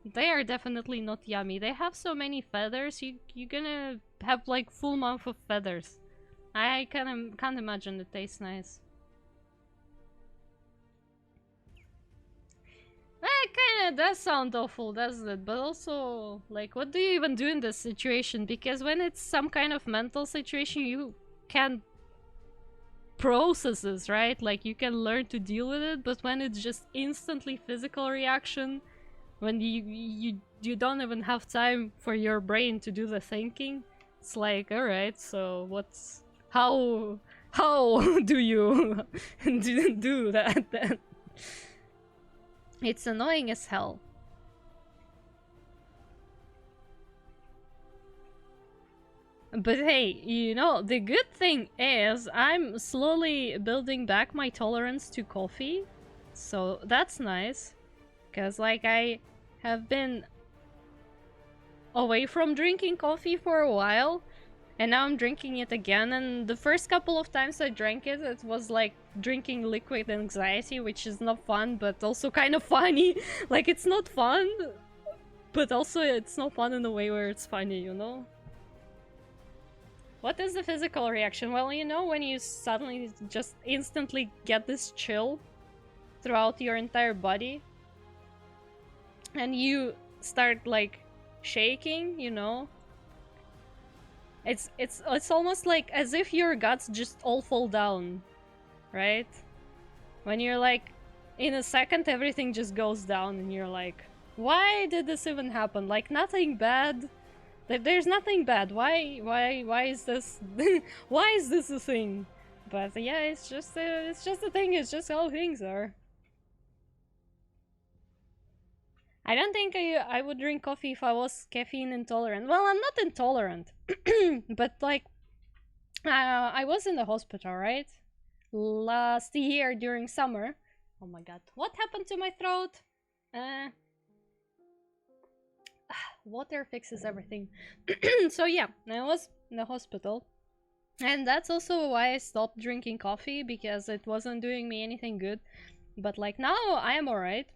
They are definitely not yummy. They have so many feathers. You're gonna have, like, full mouth of feathers. I can't imagine it tastes nice. it kind of does sound awful, doesn't it? But also, like, what do you even do in this situation? Because when it's some kind of mental situation, you can process this, right? Like, you can learn to deal with it. But when it's just instantly physical reaction, when you don't even have time for your brain to do the thinking, it's like, all right, so what's how do you do that then? It's annoying as hell. But hey, you know, the good thing is I'm slowly building back my tolerance to coffee. So that's nice. Because, like, I have been away from drinking coffee for a while. And now I'm drinking it again. And the first couple of times I drank it, it was like drinking liquid anxiety, which is not fun, but also kind of funny. Like, it's not fun, but also it's not fun in a way where it's funny, you know? What is the physical reaction? Well, you know, when you suddenly just instantly get this chill throughout your entire body and you start like shaking, you know? It's almost like as if your guts just all fall down, right? When you're like in a second everything just goes down and you're like, why did this even happen? Like, nothing bad. There's nothing bad. Why is this why is this a thing? But yeah, it's just a thing. It's just how things are. I don't think I would drink coffee if I was caffeine intolerant. Well, I'm not intolerant, but like I was in the hospital, right? Last year during summer. Oh my god, what happened to my throat? Water fixes everything. So yeah, I was in the hospital. And that's also why I stopped drinking coffee, because it wasn't doing me anything good. But like now I am alright.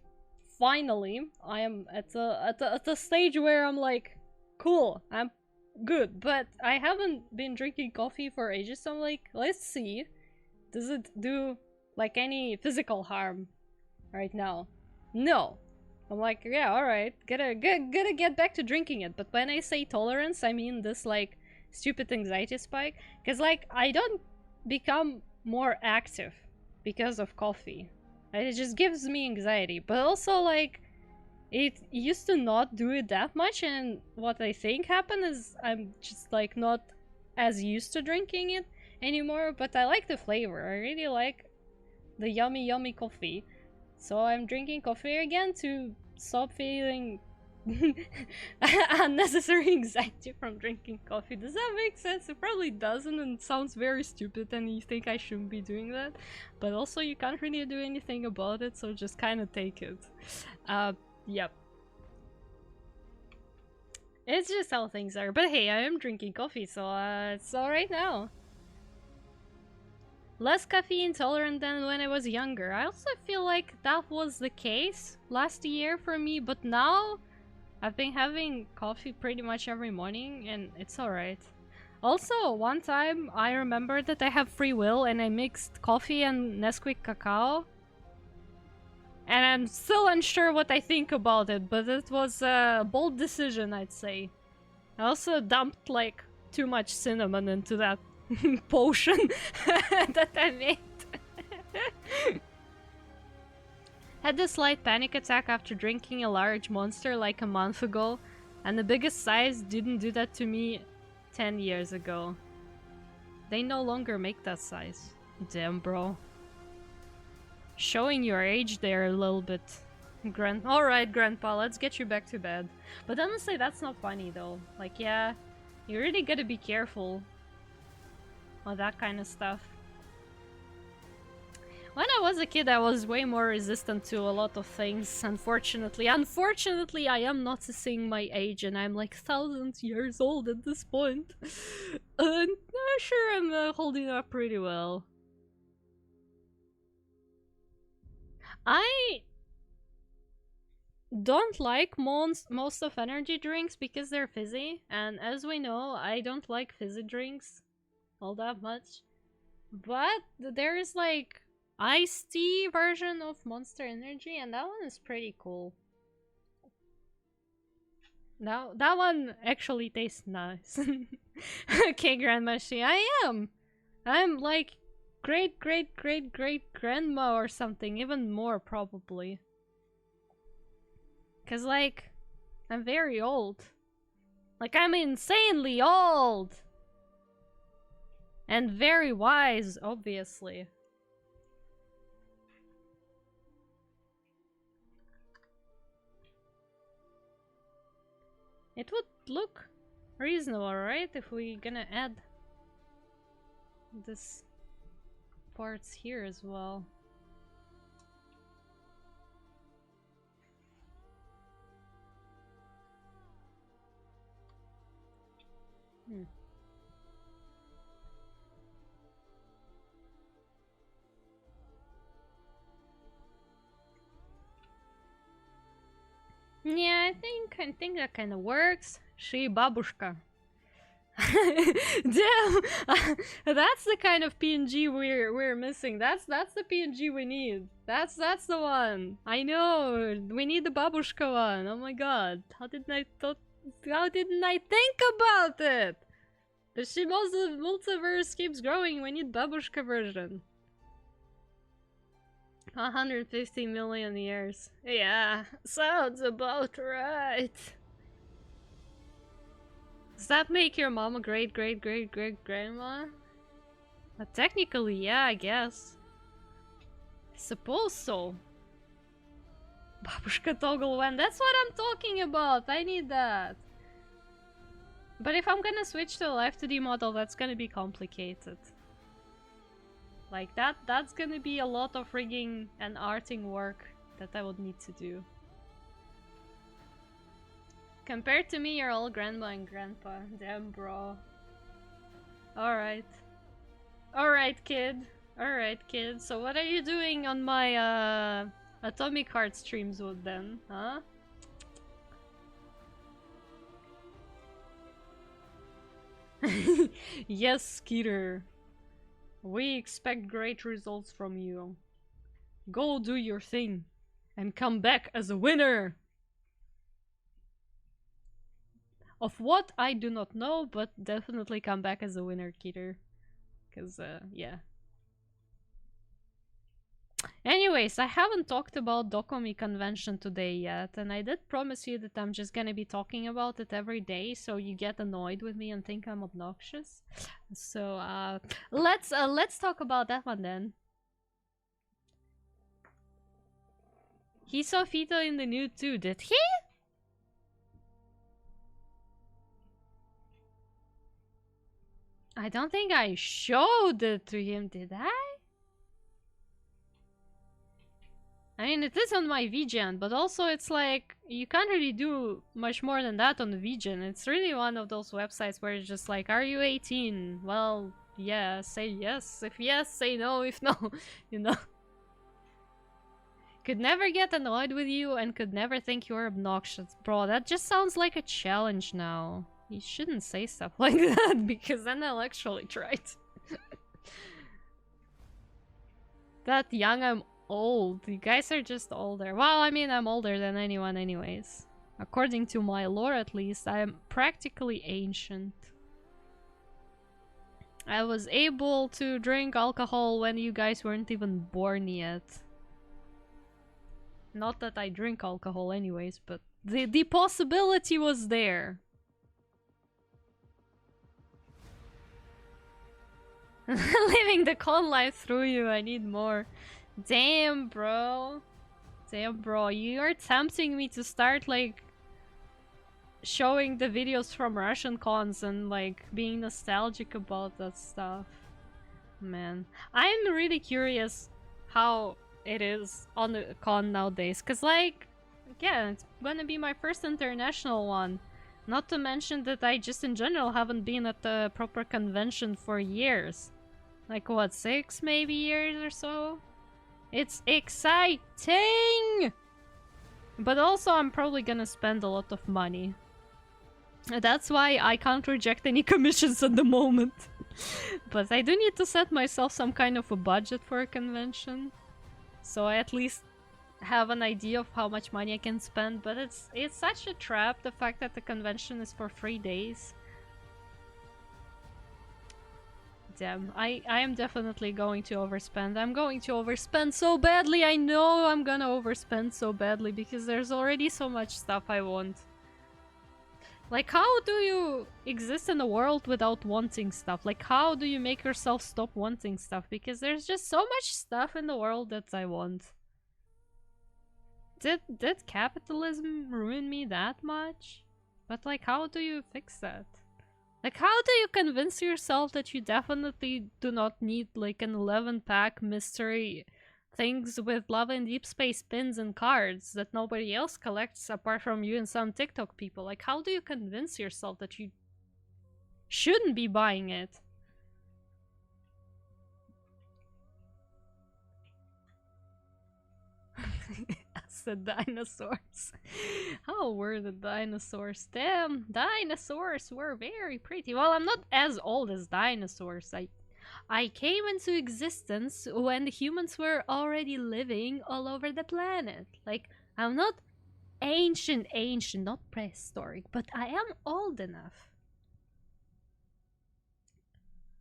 Finally, I am at the stage where I'm like, cool, I'm good. But I haven't been drinking coffee for ages, so I'm like, let's see. Does it do like any physical harm right now? No. I'm like, yeah, alright, gotta get back to drinking it. But when I say tolerance, I mean this like stupid anxiety spike. Because like, I don't become more active because of coffee. It just gives me anxiety. But also like, it used to not do it that much, and what I think happened is I'm just like not as used to drinking it anymore. But I like the flavor. I really like the yummy coffee. So I'm drinking coffee again to stop feeling unnecessary anxiety from drinking coffee. Does that make sense? It probably doesn't, and sounds very stupid, and you think I shouldn't be doing that. But also you can't really do anything about it, so just kind of take it. Yep. It's just how things are. But hey, I am drinking coffee, so it's alright now. Less caffeine tolerant than when I was younger. I also feel like that was the case last year for me, but now I've been having coffee pretty much every morning and it's alright. Also, one time I remember that I have free will and I mixed coffee and Nesquik cacao. And I'm still unsure what I think about it, but it was a bold decision, I'd say. I also dumped like too much cinnamon into that potion that I made. Had a slight panic attack after drinking a large monster like a month ago, and the biggest size didn't do that to me 10 years ago. They no longer make that size. Damn, bro. Showing your age there a little bit. Alright, Grandpa, let's get you back to bed. But honestly, that's not funny though. Like, yeah, you really gotta be careful on that kind of stuff. When I was a kid, I was way more resistant to a lot of things, unfortunately. Unfortunately, I am noticing my age, and I'm like 1,000 years old at this point. Sure, I'm holding up pretty well. I don't like most of energy drinks because they're fizzy, and as we know, I don't like fizzy drinks all that much. But there's like iced tea version of Monster Energy, and that one is pretty cool. Now that one actually tastes nice. Okay, Grandma She, I'm like great grandma or something, even more probably. Cause like I'm very old. Like I'm insanely old. And very wise, obviously. It would look reasonable, right? If we gonna add this parts here as well. Yeah, I think that kind of works. She babushka. Damn, that's the kind of PNG we're missing. That's the PNG we need. That's the one. I know. We need the babushka one. Oh my god. How didn't I think about it? The Shimozu multiverse keeps growing. We need babushka version. 150 million years. Yeah, sounds about right. Does that make your mom a great grandma? Technically, yeah, I guess. I suppose so. Babushka toggle when. That's what I'm talking about. I need that. But if I'm gonna switch to a Live 2D model, that's gonna be complicated. Like that's gonna be a lot of rigging and arting work that I would need to do. Compared to me, you're all grandma and grandpa. Damn, bro. Alright. Alright, kid. Alright, kid. So what are you doing on my Atomic Heart streams with then, huh? Yes, Skeeter. We expect great results from you. Go do your thing and come back as a winner! Of what, I do not know, but definitely come back as a winner, Keter. Cause, yeah. Anyways, I haven't talked about Dokomi convention today yet, and I did promise you that I'm just gonna be talking about it every day, so you get annoyed with me and think I'm obnoxious. So, let's talk about that one then. He saw Fito in the nude too, did he? I don't think I showed it to him, did I? I mean, it is on my VGen, but also it's like, you can't really do much more than that on the VGen. It's really one of those websites where it's just like, are you 18? Well, yeah, say yes. If yes, say no. If no, you know. Could never get annoyed with you and could never think you're obnoxious. Bro, that just sounds like a challenge now. You shouldn't say stuff like that, because then I'll actually try it. That young, I'm old. You guys are just older. Well, I mean, I'm older than anyone anyways. According to my lore, at least, I am practically ancient. I was able to drink alcohol when you guys weren't even born yet. Not that I drink alcohol anyways, but the possibility was there. Living the con life through you, I need more. Damn, bro. Damn, bro. You are tempting me to start, like, showing the videos from Russian cons and, like, being nostalgic about that stuff. Man. I'm really curious how it is on the con nowadays. Because, like, yeah, it's gonna be my first international one. Not to mention that I just in general haven't been at the proper convention for years. Like, what, 6 maybe years or so? It's exciting! But also I'm probably gonna spend a lot of money. That's why I can't reject any commissions at the moment. But I do need to set myself some kind of a budget for a convention, so I at least have an idea of how much money I can spend. But it's such a trap, the fact that the convention is for 3 days. Damn, I am definitely going to overspend. I'm going to overspend so badly. I know I'm gonna overspend so badly because there's already so much stuff I want. Like, how do you exist in a world without wanting stuff? Like, how do you make yourself stop wanting stuff? Because there's just so much stuff in the world that I want. Did capitalism ruin me that much? But like, how do you fix that? Like, how do you convince yourself that you definitely do not need like an 11-pack mystery things with lava and deep space pins and cards that nobody else collects apart from you and some TikTok people? Like, how do you convince yourself that you shouldn't be buying it? As the dinosaurs. How were the dinosaurs? Damn, dinosaurs were very pretty. Well, I'm not as old as dinosaurs. I came into existence when the humans were already living all over the planet. Like, I'm not ancient, not prehistoric, but I am old enough.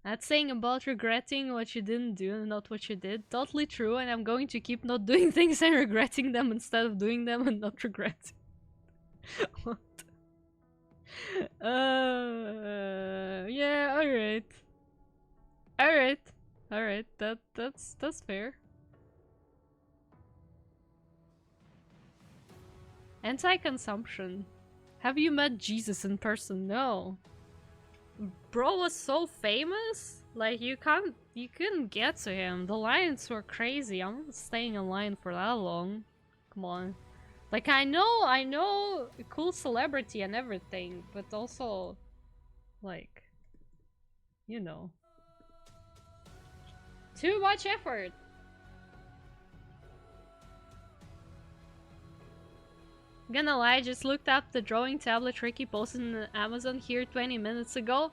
That saying about regretting what you didn't do and not what you did, totally true, and I'm going to keep not doing things and regretting them instead of doing them and not regretting. What? Yeah, alright. Alright, that's fair. Anti-consumption. Have you met Jesus in person? No. Bro was so famous, like you couldn't get to him. The lines were crazy. I'm not staying in line for that long. Come on. Like, I know a cool celebrity and everything, but also, like, you know, too much effort. Gonna lie, I just looked up the drawing tablet Ricky posted on Amazon here 20 minutes ago.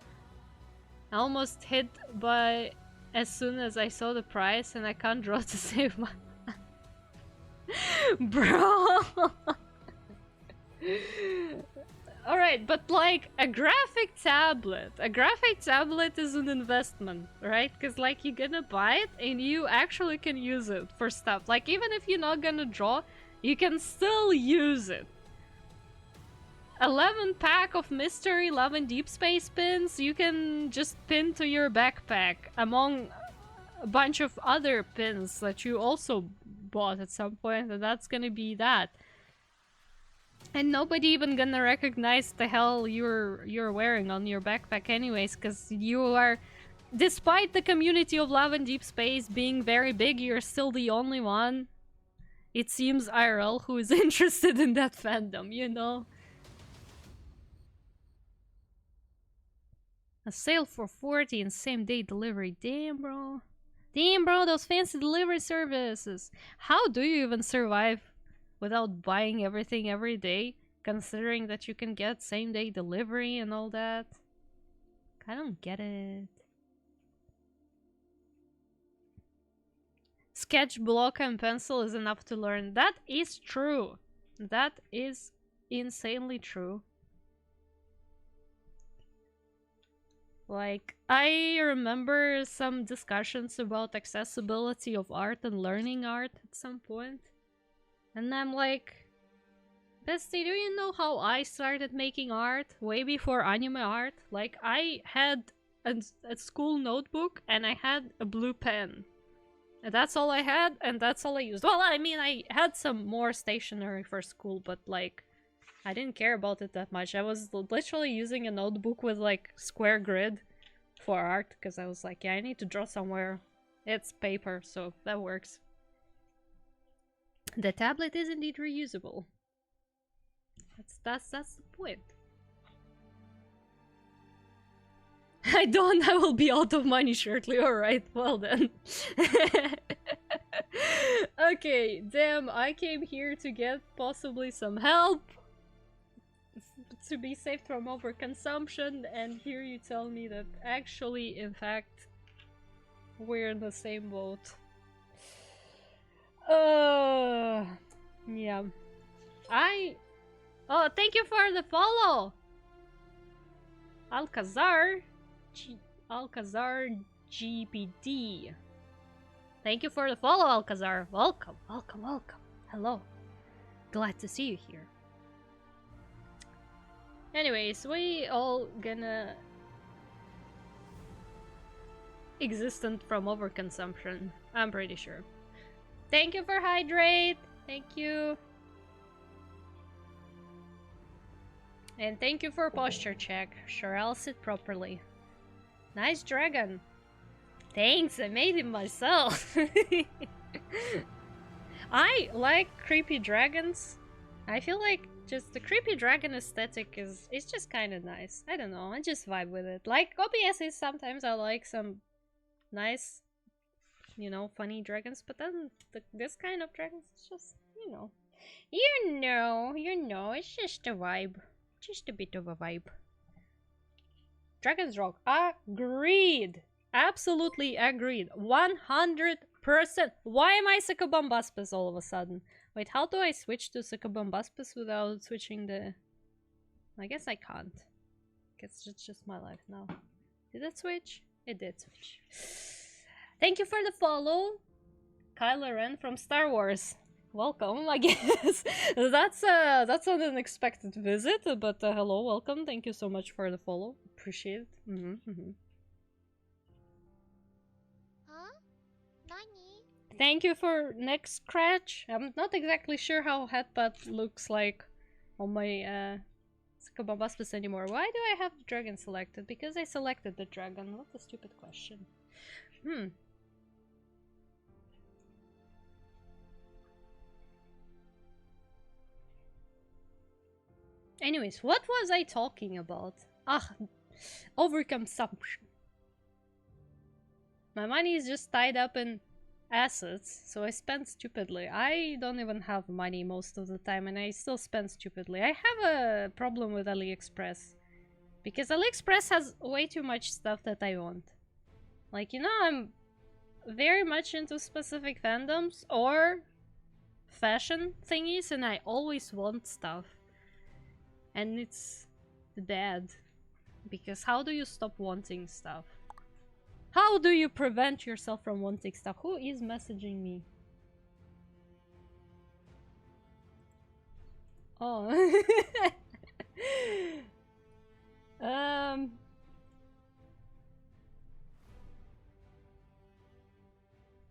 I almost hit by as soon as I saw the price, and I can't draw to save my bro. Alright, but like a graphic tablet is an investment, right? Because like you're gonna buy it and you actually can use it for stuff. Like, even if you're not gonna draw, you can still use it. 11-pack of mystery 11 deep space pins you can just pin to your backpack among a bunch of other pins that you also bought at some point, and that's gonna be that. And nobody even gonna recognize the hell you're wearing on your backpack anyways, because you are, despite the community of love and deep space being very big, you're still the only one, it seems, IRL who is interested in that fandom, you know? A sale for 40 and same day delivery. Damn, bro. Damn, bro, those fancy delivery services. How do you even survive without buying everything every day, considering that you can get same day delivery and all that? I don't get it. Sketch, block, and pencil is enough to learn. That is true. That is insanely true. Like, I remember some discussions about accessibility of art and learning art at some point. And I'm like, Bestie, do you know how I started making art way before anime art? Like, I had a school notebook and I had a blue pen. And that's all I had, and that's all I used. Well, I mean, I had some more stationery for school, but like, I didn't care about it that much. I was literally using a notebook with like square grid for art, because I was like, yeah, I need to draw somewhere. It's paper, so that works. The tablet is indeed reusable. That's the point. I don't, I will be out of money shortly. Alright, well then. Okay, damn, I came here to get possibly some help. to be saved from overconsumption, and here you tell me that actually, in fact, we're in the same boat. Yeah. Oh, thank you for the follow! Alcazar GPD. Thank you for the follow, Alcazar. Welcome, welcome, welcome. Hello. Glad to see you here. Anyways, we all gonna existent from overconsumption. I'm pretty sure. Thank you for hydrate. Thank you. And thank you for posture check. Sure, I'll sit properly. Nice dragon. Thanks, I made him myself. I like creepy dragons. I feel like just the creepy dragon aesthetic is just kind of nice. I don't know, I just vibe with it. Like OBSs, sometimes I like some nice, you know, funny dragons, but then this kind of dragons is just, you know, it's just a vibe. Just a bit of a vibe. Dragon's Rock. Agreed. Absolutely agreed. 100%. Why am I Succubumbaspis all of a sudden? Wait, how do I switch to Succubumbaspis without switching the... I guess I can't. Guess it's just my life now. Did it switch? It did switch. Thank you for the follow. Kylo Ren from Star Wars. Welcome, I guess. That's an unexpected visit, but hello, welcome. Thank you so much for the follow. Appreciate it. Huh? Nani? Thank you for neck scratch. I'm not exactly sure how headbutt looks like on my Succubumbaspis anymore. Why do I have the dragon selected? Because I selected the dragon. What a stupid question. Anyways, what was I talking about? Overconsumption. My money is just tied up in assets, so I spend stupidly. I don't even have money most of the time, and I still spend stupidly. I have a problem with AliExpress. Because AliExpress has way too much stuff that I want. Like, you know, I'm very much into specific fandoms or fashion thingies, and I always want stuff. And it's bad. Because how do you stop wanting stuff? How do you prevent yourself from wanting stuff? Who is messaging me? Oh.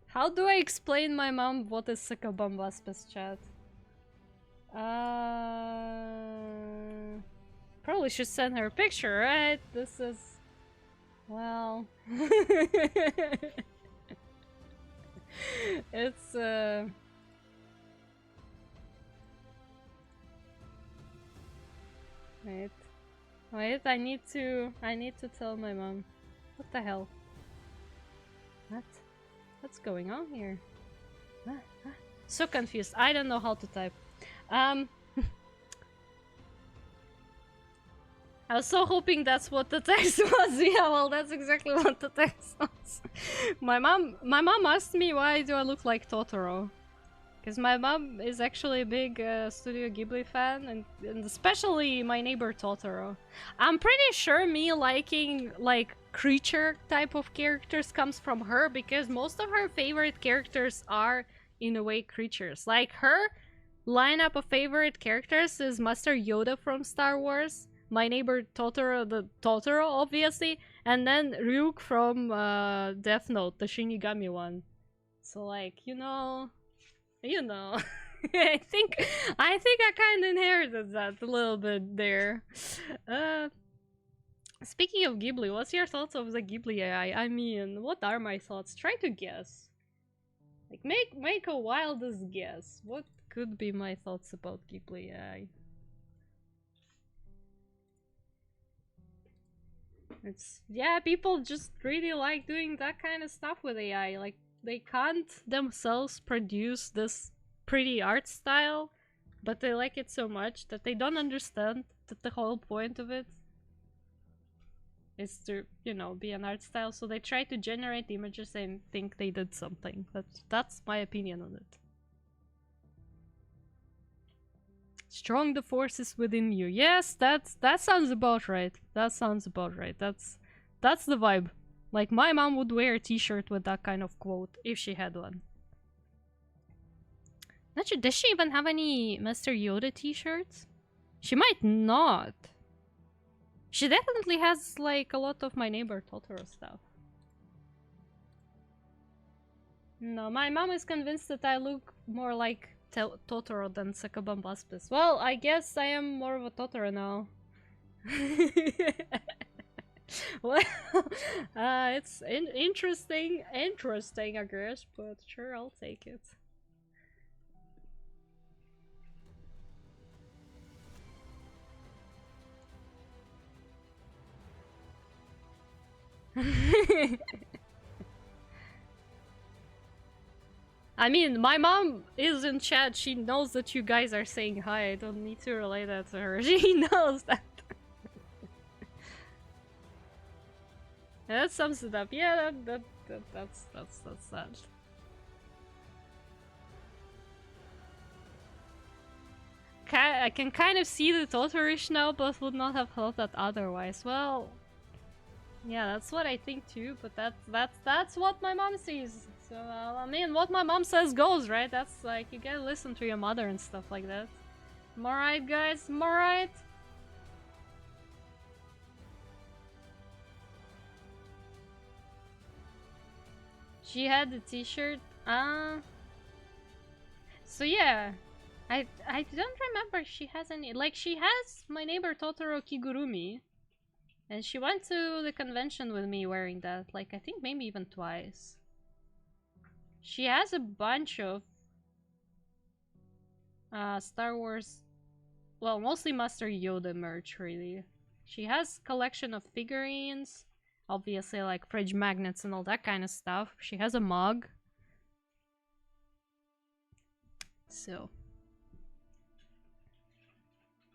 How do I explain my mom what is Succubumbaspis, chat? Probably should send her a picture, right? This is... well... it's, Wait, I need to tell my mom. What the hell? What? What's going on here? So confused. I don't know how to type. I was so hoping that's what the text was. Yeah, well, that's exactly what the text was. My mom asked me why do I look like Totoro. Because my mom is actually a big Studio Ghibli fan, and especially My Neighbor Totoro. I'm pretty sure me liking, like, creature type of characters comes from her, because most of her favorite characters are, in a way, creatures. Like, her lineup of favorite characters is Master Yoda from Star Wars, My Neighbor Totoro, the Totoro, obviously, and then Ryuk from Death Note, the Shinigami one. So, like, you know... I think I kind of inherited that a little bit there. Speaking of Ghibli, what's your thoughts of the Ghibli AI? I mean, what are my thoughts? Try to guess. Like, make a wildest guess. What could be my thoughts about Ghibli AI? It's... yeah, people just really like doing that kind of stuff with AI. Like, they can't themselves produce this pretty art style, but they like it so much that they don't understand that the whole point of it is to, you know, be an art style, so they try to generate images and think they did something. That's my opinion on it. Strong the forces within you. Yes, that sounds about right. That sounds about right. That's the vibe. Like, my mom would wear a t-shirt with that kind of quote if she had one. Not sure, does she even have any Master Yoda t-shirts? She might not. She definitely has like a lot of My Neighbor Totoro stuff. No, my mom is convinced that I look more like Totoro than Sakabambaspis. Well, I guess I am more of a Totoro now. Well, it's interesting, I guess, but sure, I'll take it. I mean, my mom is in chat. She knows that you guys are saying hi. I don't need to relay that to her. She knows that. That sums it up. Yeah, that's that. I can kind of see the Totorish now, but would not have thought that otherwise. Well, yeah, that's what I think too. But that's what my mom sees. So I mean, what my mom says goes, right? That's like, you gotta listen to your mother and stuff like that. Am I right, guys? Am I right? She had the t-shirt. So yeah, I don't remember if she has any. Like, she has My Neighbor Totoro Kigurumi, and she went to the convention with me wearing that. Like, I think maybe even twice. She has a bunch of Star Wars, well, mostly Master Yoda merch, really. She has collection of figurines, obviously, like fridge magnets and all that kind of stuff. She has a mug. So,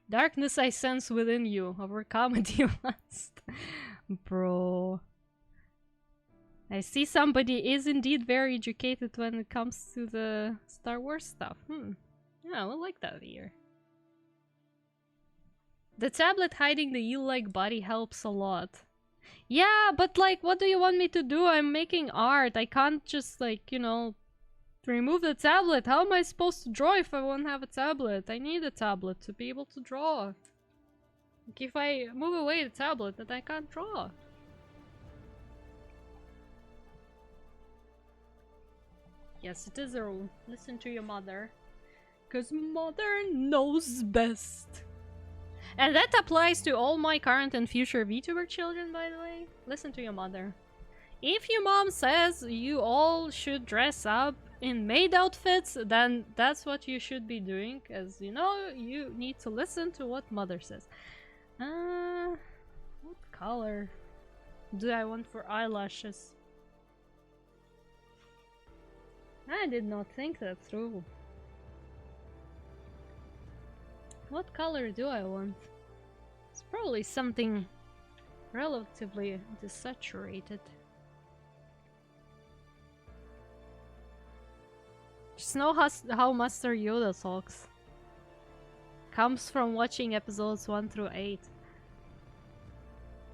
darkness I sense within you, overcome it you must. Bro. I see somebody is indeed very educated when it comes to the Star Wars stuff. Yeah, I would like that here. The tablet hiding the eel-like body helps a lot. Yeah, but like, what do you want me to do? I'm making art. I can't just, like, you know, remove the tablet. How am I supposed to draw if I won't have a tablet? I need a tablet to be able to draw. Like, if I move away the tablet, then I can't draw. Yes, it is a rule. Listen to your mother. 'Cause mother knows best. And that applies to all my current and future VTuber children, by the way. Listen to your mother. If your mom says you all should dress up in maid outfits, then that's what you should be doing. As you know, you need to listen to what mother says. What color do I want for eyelashes? I did not think that through. What color do I want? It's probably something relatively desaturated. Just know how Master Yoda talks. Comes from watching episodes 1 through 8.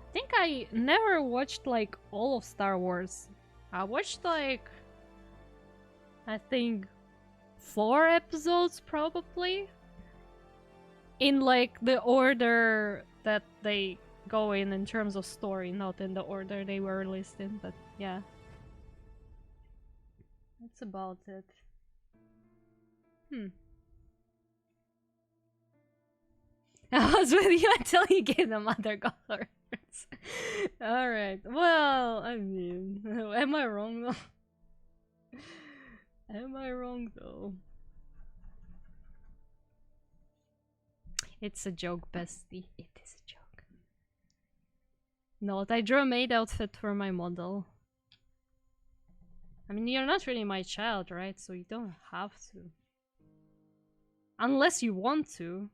I think I never watched like all of Star Wars. I watched like, I think 4 episodes probably. In like the order that they go in terms of story, not in the order they were released in, but yeah. That's about it. I was with you until you gave the mother color. Alright, well, I mean, am I wrong though? Am I wrong though? It's a joke, bestie. It is a joke. No, I drew a maid outfit for my model. I mean, you're not really my child, right? So you don't have to. Unless you want to.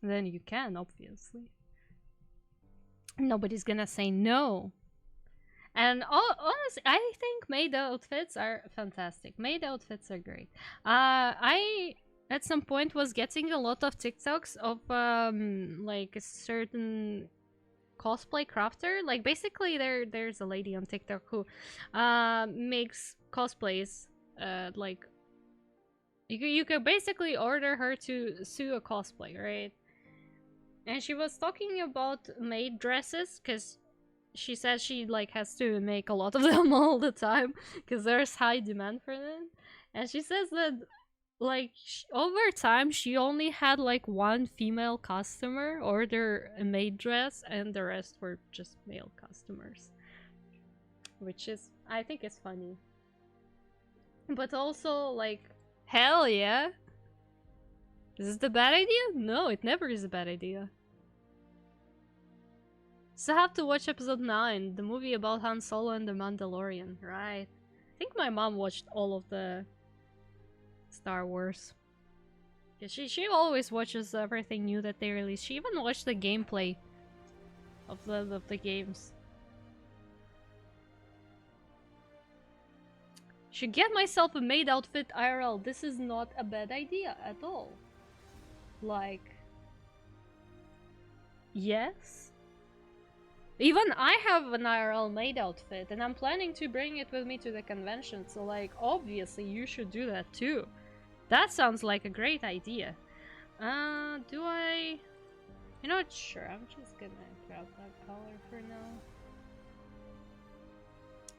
Then you can, obviously. Nobody's gonna say no. And honestly, I think maid outfits are fantastic. Maid outfits are great. I at some point was getting a lot of TikToks of like a certain cosplay crafter. Like basically there's a lady on TikTok who makes cosplays. Like you could basically order her to sew a cosplay, right? And she was talking about maid dresses because she says she like has to make a lot of them all the time because there's high demand for them. And she says that like over time she only had like one female customer order a maid dress and the rest were just male customers, which is, I think, is funny. But also like, hell yeah, is this a bad idea? No, it never is a bad idea. So I have to watch episode 9, the movie about Han Solo and the Mandalorian, right? I think my mom watched all of the Star Wars. Yeah, she always watches everything new that they release. She even watched the gameplay of the games. Should get myself a maid outfit IRL. This is not a bad idea at all. Like, yes. Even I have an IRL maid outfit, and I'm planning to bring it with me to the convention, so like, obviously you should do that too. That sounds like a great idea. Do I... You're not sure, I'm just gonna grab that color for now.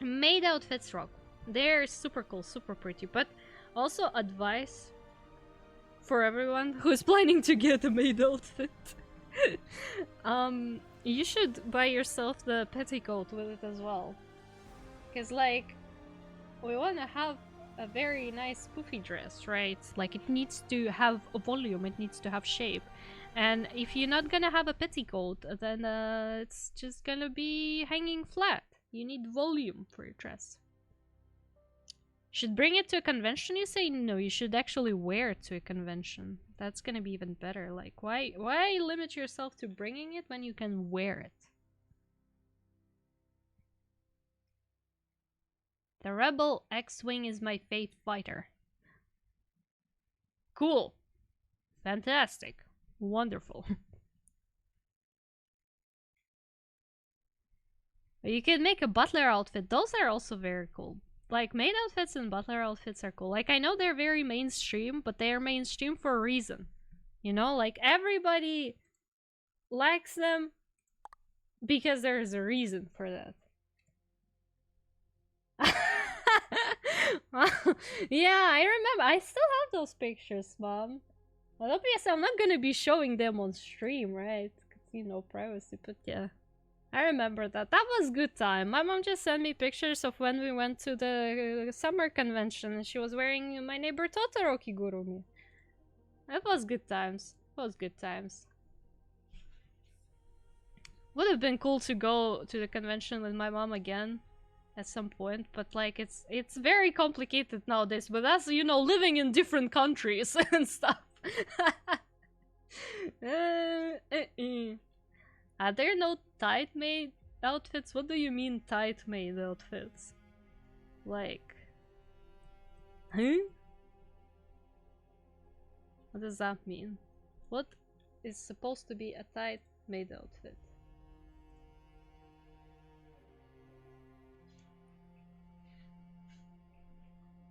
Maid outfits rock. They're super cool, super pretty, but also advice for everyone who's planning to get a maid outfit. You should buy yourself the petticoat with it as well. Because, like, we want to have a very nice poofy dress, right? Like, it needs to have a volume, it needs to have shape. And if you're not gonna have a petticoat, then it's just gonna be hanging flat. You need volume for your dress. Should bring it to a convention, you say? No, you should actually wear it to a convention. That's gonna be even better. Like, why limit yourself to bringing it when you can wear it? The Rebel X-Wing is my faith fighter. Cool. Fantastic. Wonderful. You can make a butler outfit. Those are also very cool. Like, maid outfits and butler outfits are cool. Like, I know they're very mainstream, but they are mainstream for a reason. You know, like, everybody likes them because there's a reason for that. Yeah, I remember. I still have those pictures, Mom. Well, obviously, I'm not gonna be showing them on stream, right? 'Cause, you know, privacy, but yeah. I remember that. That was good time. My mom just sent me pictures of when we went to the summer convention and she was wearing My Neighbor Totoro kigurumi. It was good times. It was good times. Would have been cool to go to the convention with my mom again at some point, but like it's very complicated nowadays. But that's, you know, living in different countries and stuff. Are there no tight maid outfits? What do you mean tight maid outfits? Like, huh? What does that mean? What is supposed to be a tight maid outfit?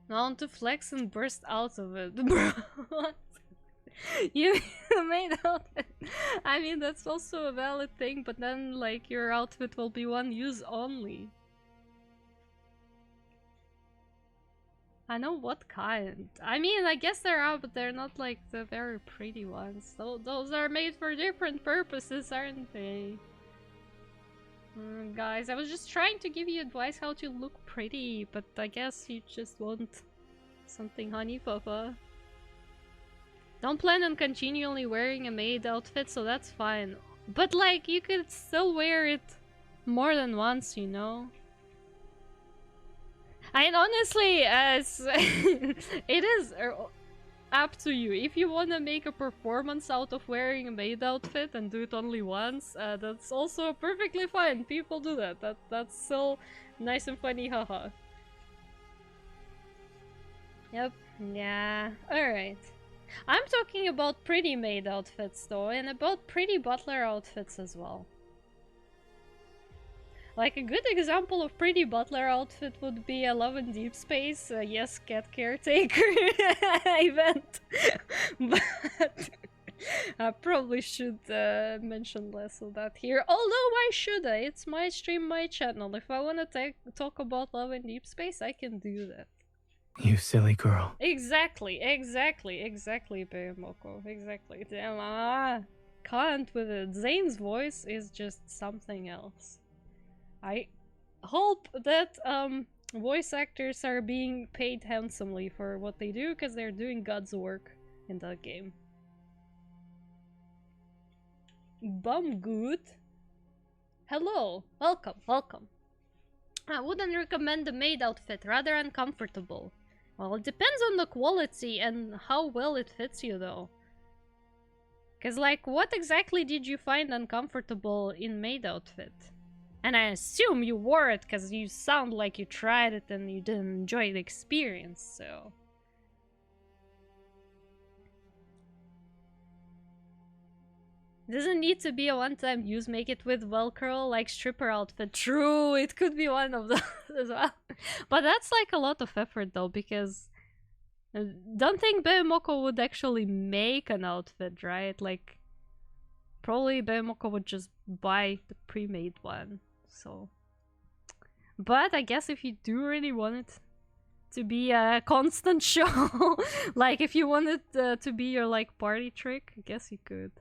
I want to flex and burst out of it, bro. What? You made outfit. I mean, that's also a valid thing, but then, like, your outfit will be one use only. I know what kind. I mean, I guess there are, but they're not like the very pretty ones. So those are made for different purposes, aren't they? Guys, I was just trying to give you advice how to look pretty, but I guess you just want something honey papa. Don't plan on continually wearing a maid outfit, so that's fine. But like, you could still wear it more than once, you know? I mean, honestly, as it is... up to you. If you want to make a performance out of wearing a maid outfit and do it only once, that's also perfectly fine. People do that. That's so nice and funny, haha. Yep, yeah, alright. I'm talking about pretty maid outfits though, and about pretty butler outfits as well. Like, a good example of pretty butler outfit would be a Love in Deep Space, yes, cat caretaker event. But I probably should mention less of that here. Although, why should I? It's my stream, my channel. If I want to talk about Love in Deep Space, I can do that. You silly girl. Exactly, Beomoko. Exactly. Damn, can't with it. Zane's voice is just something else. I hope that voice actors are being paid handsomely for what they do, because they're doing God's work in that game. Bumgood. Hello, welcome. I wouldn't recommend the maid outfit, rather uncomfortable. Well, it depends on the quality and how well it fits you, though. Cause, like, what exactly did you find uncomfortable in maid outfit? And I assume you wore it because you sound like you tried it and you didn't enjoy the experience, so... Doesn't need to be a one-time use, make it with Velcro, like stripper outfit. True, it could be one of those as well. But that's like a lot of effort though, because... don't think Beomoko would actually make an outfit, right? Like, probably Beomoko would just buy the pre-made one, so... But I guess if you do really want it to be a constant show, like if you want it to be your like party trick, I guess you could.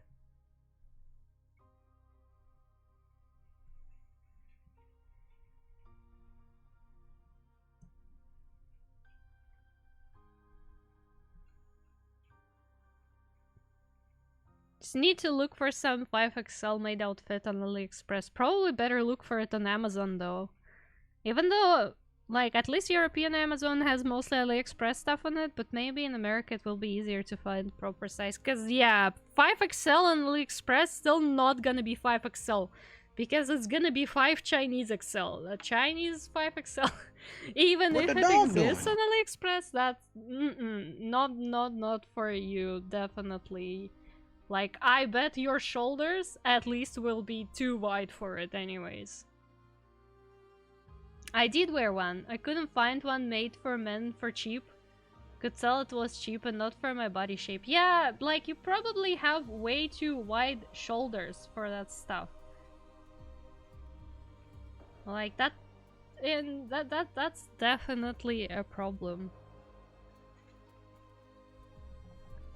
Just need to look for some 5XL made outfit on AliExpress. Probably better look for it on Amazon though. Even though, like, at least European Amazon has mostly AliExpress stuff on it, but maybe in America it will be easier to find proper size. Cause yeah, 5XL on AliExpress still not gonna be 5XL. Because it's gonna be 5 Chinese XL. A Chinese 5XL. Even what if it exists on AliExpress, that's not for you, definitely. Like, I bet your shoulders at least will be too wide for it anyways. I did wear one. I couldn't find one made for men for cheap. Could tell it was cheap and not for my body shape. Yeah, like, you probably have way too wide shoulders for that stuff. Like, that's definitely a problem.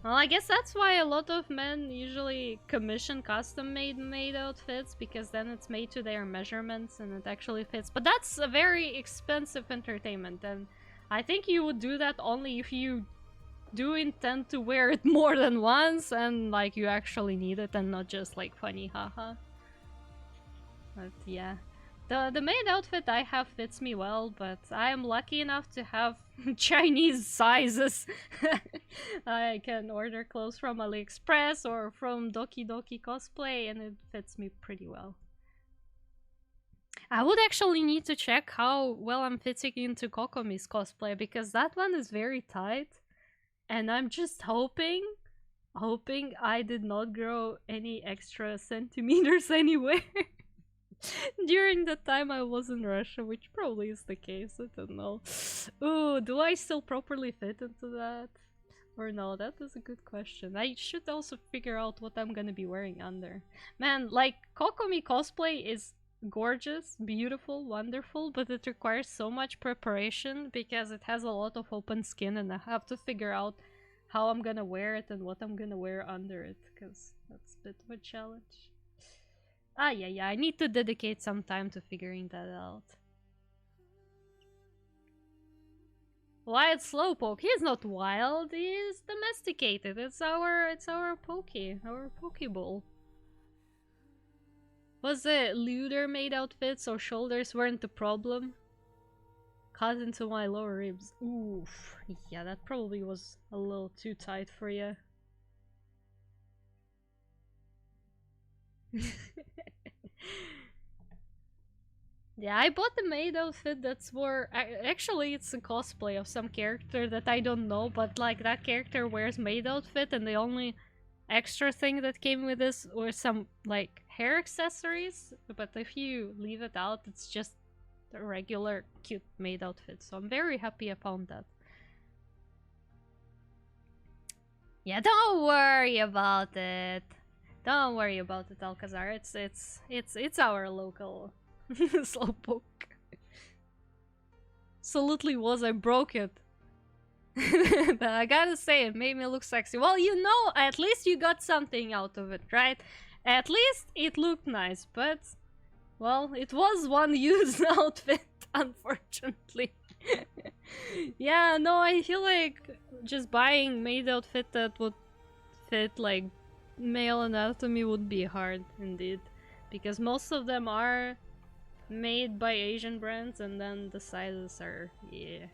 Well, I guess that's why a lot of men usually commission custom-made outfits, because then it's made to their measurements and it actually fits. But that's a very expensive entertainment, and I think you would do that only if you do intend to wear it more than once and, like, you actually need it and not just, like, funny haha. But yeah. The maid outfit I have fits me well, but I am lucky enough to have Chinese sizes. I can order clothes from AliExpress or from Doki Doki Cosplay and it fits me pretty well. I would actually need to check how well I'm fitting into Kokomi's cosplay, because that one is very tight and I'm just hoping I did not grow any extra centimeters anywhere. During the time I was in Russia, which probably is the case, I don't know. Ooh, do I still properly fit into that? Or no, that is a good question. I should also figure out what I'm gonna be wearing under. Man, like, Kokomi cosplay is gorgeous, beautiful, wonderful, but it requires so much preparation because it has a lot of open skin and I have to figure out how I'm gonna wear it and what I'm gonna wear under it, because that's a bit of a challenge. Yeah, I need to dedicate some time to figuring that out. Wild Slowpoke. He is not wild, he is domesticated. It's our Pokeball. Was it lewder made outfit so shoulders weren't the problem? cut into my lower ribs. Oof. Yeah, that probably was a little too tight for you. Yeah, I bought the maid outfit that's more... Actually, it's a cosplay of some character that I don't know, but like that character wears maid outfit and the only extra thing that came with this were some like hair accessories, but if you leave it out, it's just a regular cute maid outfit, so I'm very happy I found that. Yeah, don't worry about it. Don't worry about it, Alcazar. It's our local slowpoke. Absolutely was. I broke it. But I gotta say, it made me look sexy. Well, you know, at least you got something out of it, right? At least it looked nice, but... Well, it was one used outfit, unfortunately. Yeah, no, I feel like just buying maid outfit that would fit, like, male anatomy would be hard, indeed. Because most of them are made by Asian brands, and then the sizes are... yeah.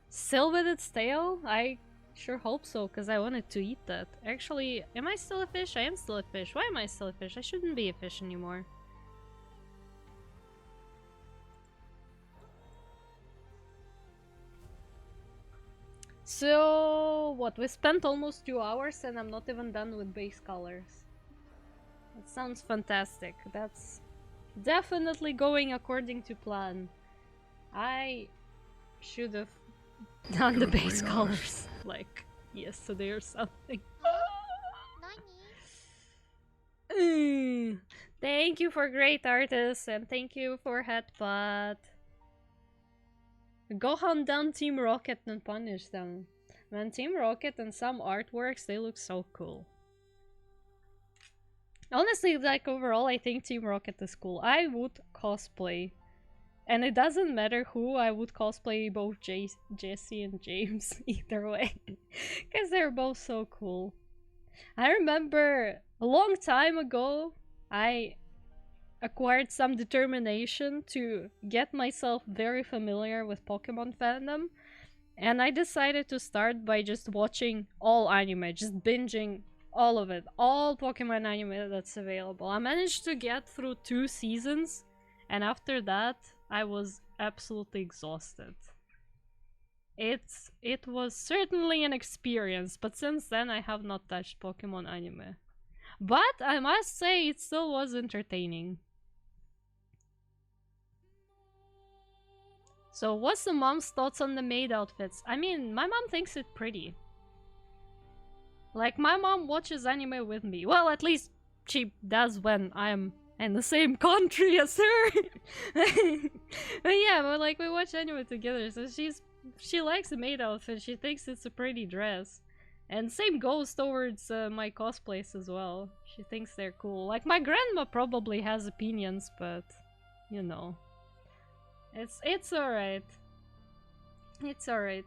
Still with its tail? I sure hope so, because I wanted to eat that. Actually, am I still a fish? I am still a fish. Why am I still a fish? I shouldn't be a fish anymore. So, what? We spent almost 2 hours and I'm not even done with base colors. That sounds fantastic. That's definitely going according to plan. I should have done the base colors like yesterday or something. Nani? Thank you for great artists and thank you for Headbutt. Go hunt down Team Rocket and punish them. Man, Team Rocket and some artworks, they look so cool. Honestly, like overall, I think Team Rocket is cool. I would cosplay. And it doesn't matter who, I would cosplay both Jesse and James either way. Because they're both so cool. I remember a long time ago, I acquired some determination to get myself very familiar with Pokemon fandom. And I decided to start by just watching all anime, just binging all of it. All Pokemon anime that's available. I managed to get through 2 seasons. And after that, I was absolutely exhausted. It was certainly an experience, but since then I have not touched Pokemon anime. But I must say it still was entertaining. So what's the mom's thoughts on the maid outfits? I mean, my mom thinks it pretty. Like, my mom watches anime with me. Well, at least she does when I'm in the same country as her. But yeah, but like, we watch anime together, so she likes the maid outfit. She thinks it's a pretty dress. And same goes towards my cosplays as well. She thinks they're cool. Like, my grandma probably has opinions, but you know, it's alright. It's alright.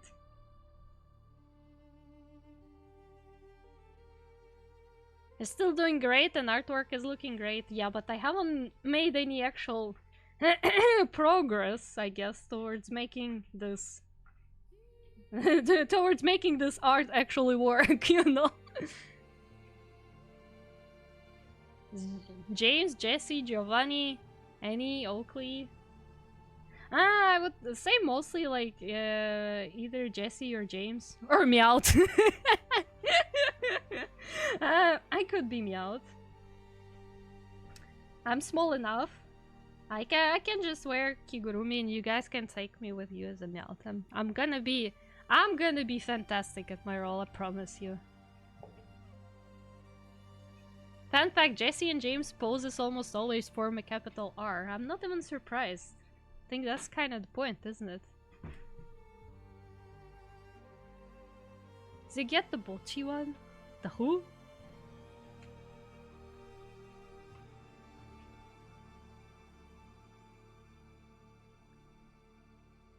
It's still doing great and artwork is looking great. Yeah, but I haven't made any actual progress, I guess, towards making this towards making this art actually work, you know. James, Jesse, Giovanni, Annie, Oakley. I would say mostly like either Jesse or James or Meowth. I could be Meowth. I'm small enough. I can just wear Kigurumi and you guys can take me with you as a Meowth. I'm gonna be fantastic at my role, I promise you. Fun fact, Jesse and James' poses almost always form a capital R. I'm not even surprised. I think that's kind of the point, isn't it? Does he get the Bochi one? The who?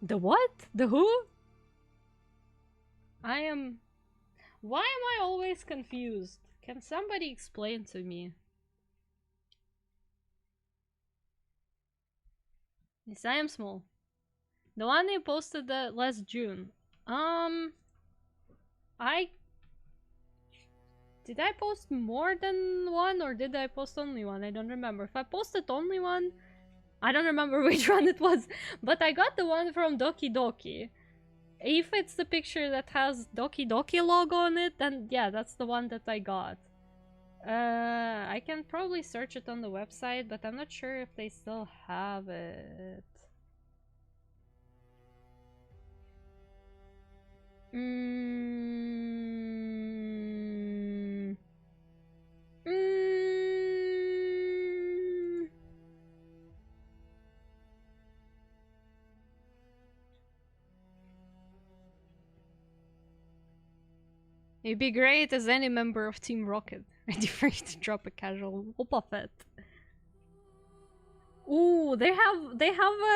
The what? The who? Why am I always confused? Can somebody explain to me? Yes, I am small. The one you posted last June. I... Did I post more than one or did I post only one? I don't remember. If I posted only one, I don't remember which one it was. But I got the one from Doki Doki. If it's the picture that has Doki Doki logo on it, then yeah, that's the one that I got. I can probably search it on the website, but I'm not sure if they still have it. Mm. Mm. It'd be great as any member of Team Rocket, ready for you to drop a casual Boba Fett. Ooh, they have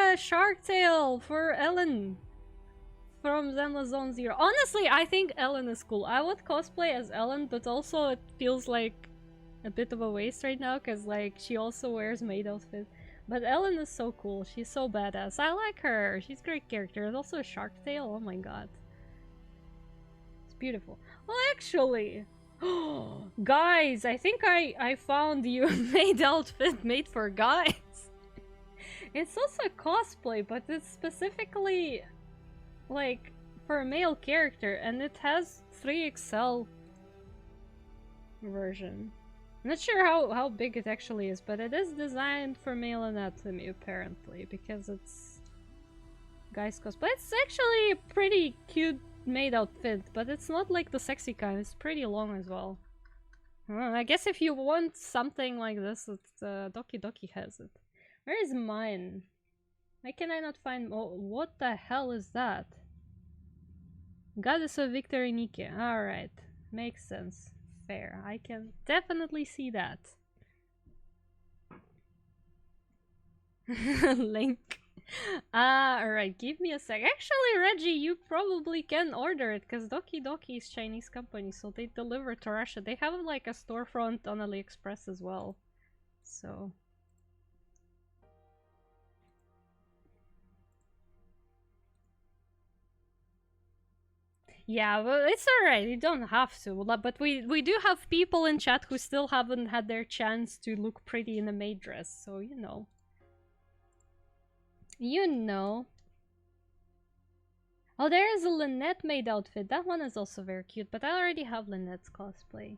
a Shark Tail for Ellen from Zenless Zone Zero. Honestly, I think Ellen is cool. I would cosplay as Ellen, but also it feels like a bit of a waste right now because like she also wears maid outfit. But Ellen is so cool. She's so badass. I like her. She's a great character. There's also a Shark Tail. Oh my god. It's beautiful. Well, actually, guys, I think I found you a maid outfit made for guys. It's also a cosplay, but it's specifically like for a male character, and it has 3XL version. I'm not sure how big it actually is, but it is designed for male anatomy apparently, because it's guys cosplay. It's actually a pretty cute maid outfit, but it's not like the sexy kind. It's pretty long as well. I guess if you want something like this, it's Doki Doki has it. Where is mine? Why can I not find... Oh, what the hell is that? Goddess of Victory Nike. Alright. Makes sense. Fair. I can definitely see that. Link. Alright, give me a sec. Actually, Reggie, you probably can order it, because Doki Doki is Chinese company, so they deliver to Russia. They have like a storefront on AliExpress as well. So... Yeah, well, it's alright, you don't have to, but we do have people in chat who still haven't had their chance to look pretty in a maid dress, so you know. You know. Oh, there is a Lynette maid outfit. That one is also very cute, but I already have Lynette's cosplay.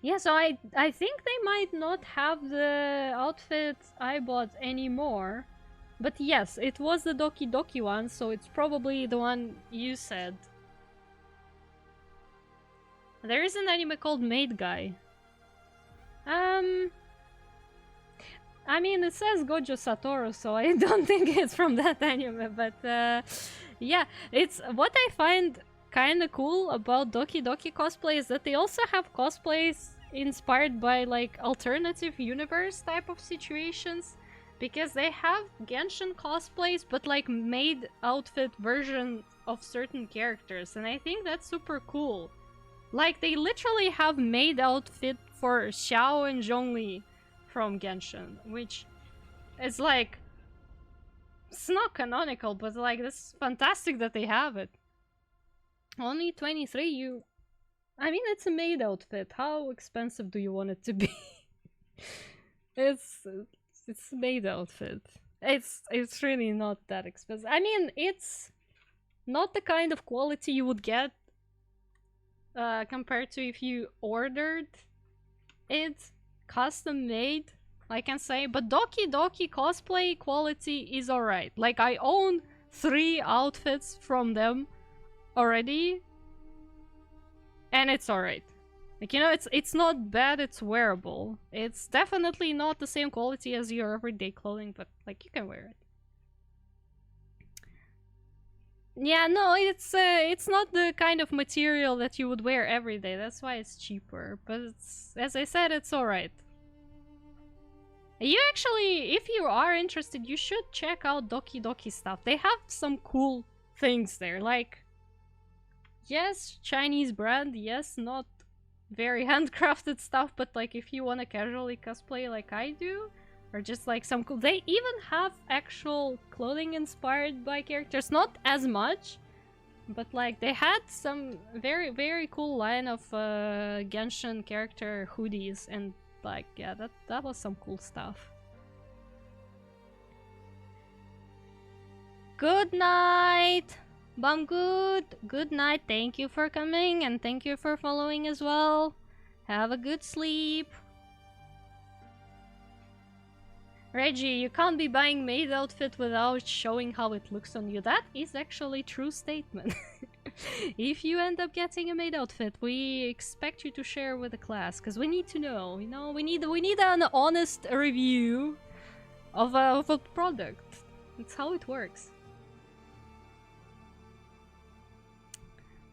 Yeah, so I think they might not have the outfit I bought anymore. But yes, it was the Doki Doki one, so it's probably the one you said. There is an anime called Maid Guy. I mean, it says Gojo Satoru, so I don't think it's from that anime, but yeah, it's what I find kind of cool about Doki Doki cosplay is that they also have cosplays inspired by like alternative universe type of situations. Because they have Genshin cosplays, but like maid outfit version of certain characters, and I think that's super cool. Like they literally have maid outfit for Xiao and Zhongli from Genshin, which is like, it's not canonical, but like it's fantastic that they have it. Only 23, I mean, it's a maid outfit. How expensive do you want it to be? It's maid outfit. It's really not that expensive. I mean, it's not the kind of quality you would get compared to if you ordered it custom made, I can say. But Doki Doki cosplay quality is alright. Like I own 3 outfits from them already, and it's alright. Like, you know, it's not bad, it's wearable. It's definitely not the same quality as your everyday clothing, but, like, you can wear it. Yeah, no, it's not the kind of material that you would wear every day. That's why it's cheaper. But it's, as I said, it's alright. You actually, if you are interested, you should check out Doki Doki stuff. They have some cool things there. Like, yes, Chinese brand, yes, not very handcrafted stuff, but like if you want to casually cosplay like I do, or just like some cool, they even have actual clothing inspired by characters, not as much, but like they had some very cool line of Genshin character hoodies, and like yeah, that was some cool stuff. Good night, Banggood. Good night. Thank you for coming and thank you for following as well. Have a good sleep. Reggie, you can't be buying maid outfit without showing how it looks on you. That is actually a true statement. If you end up getting a maid outfit, we expect you to share with the class, because we need to know, you know, we need an honest review of a product. That's how it works.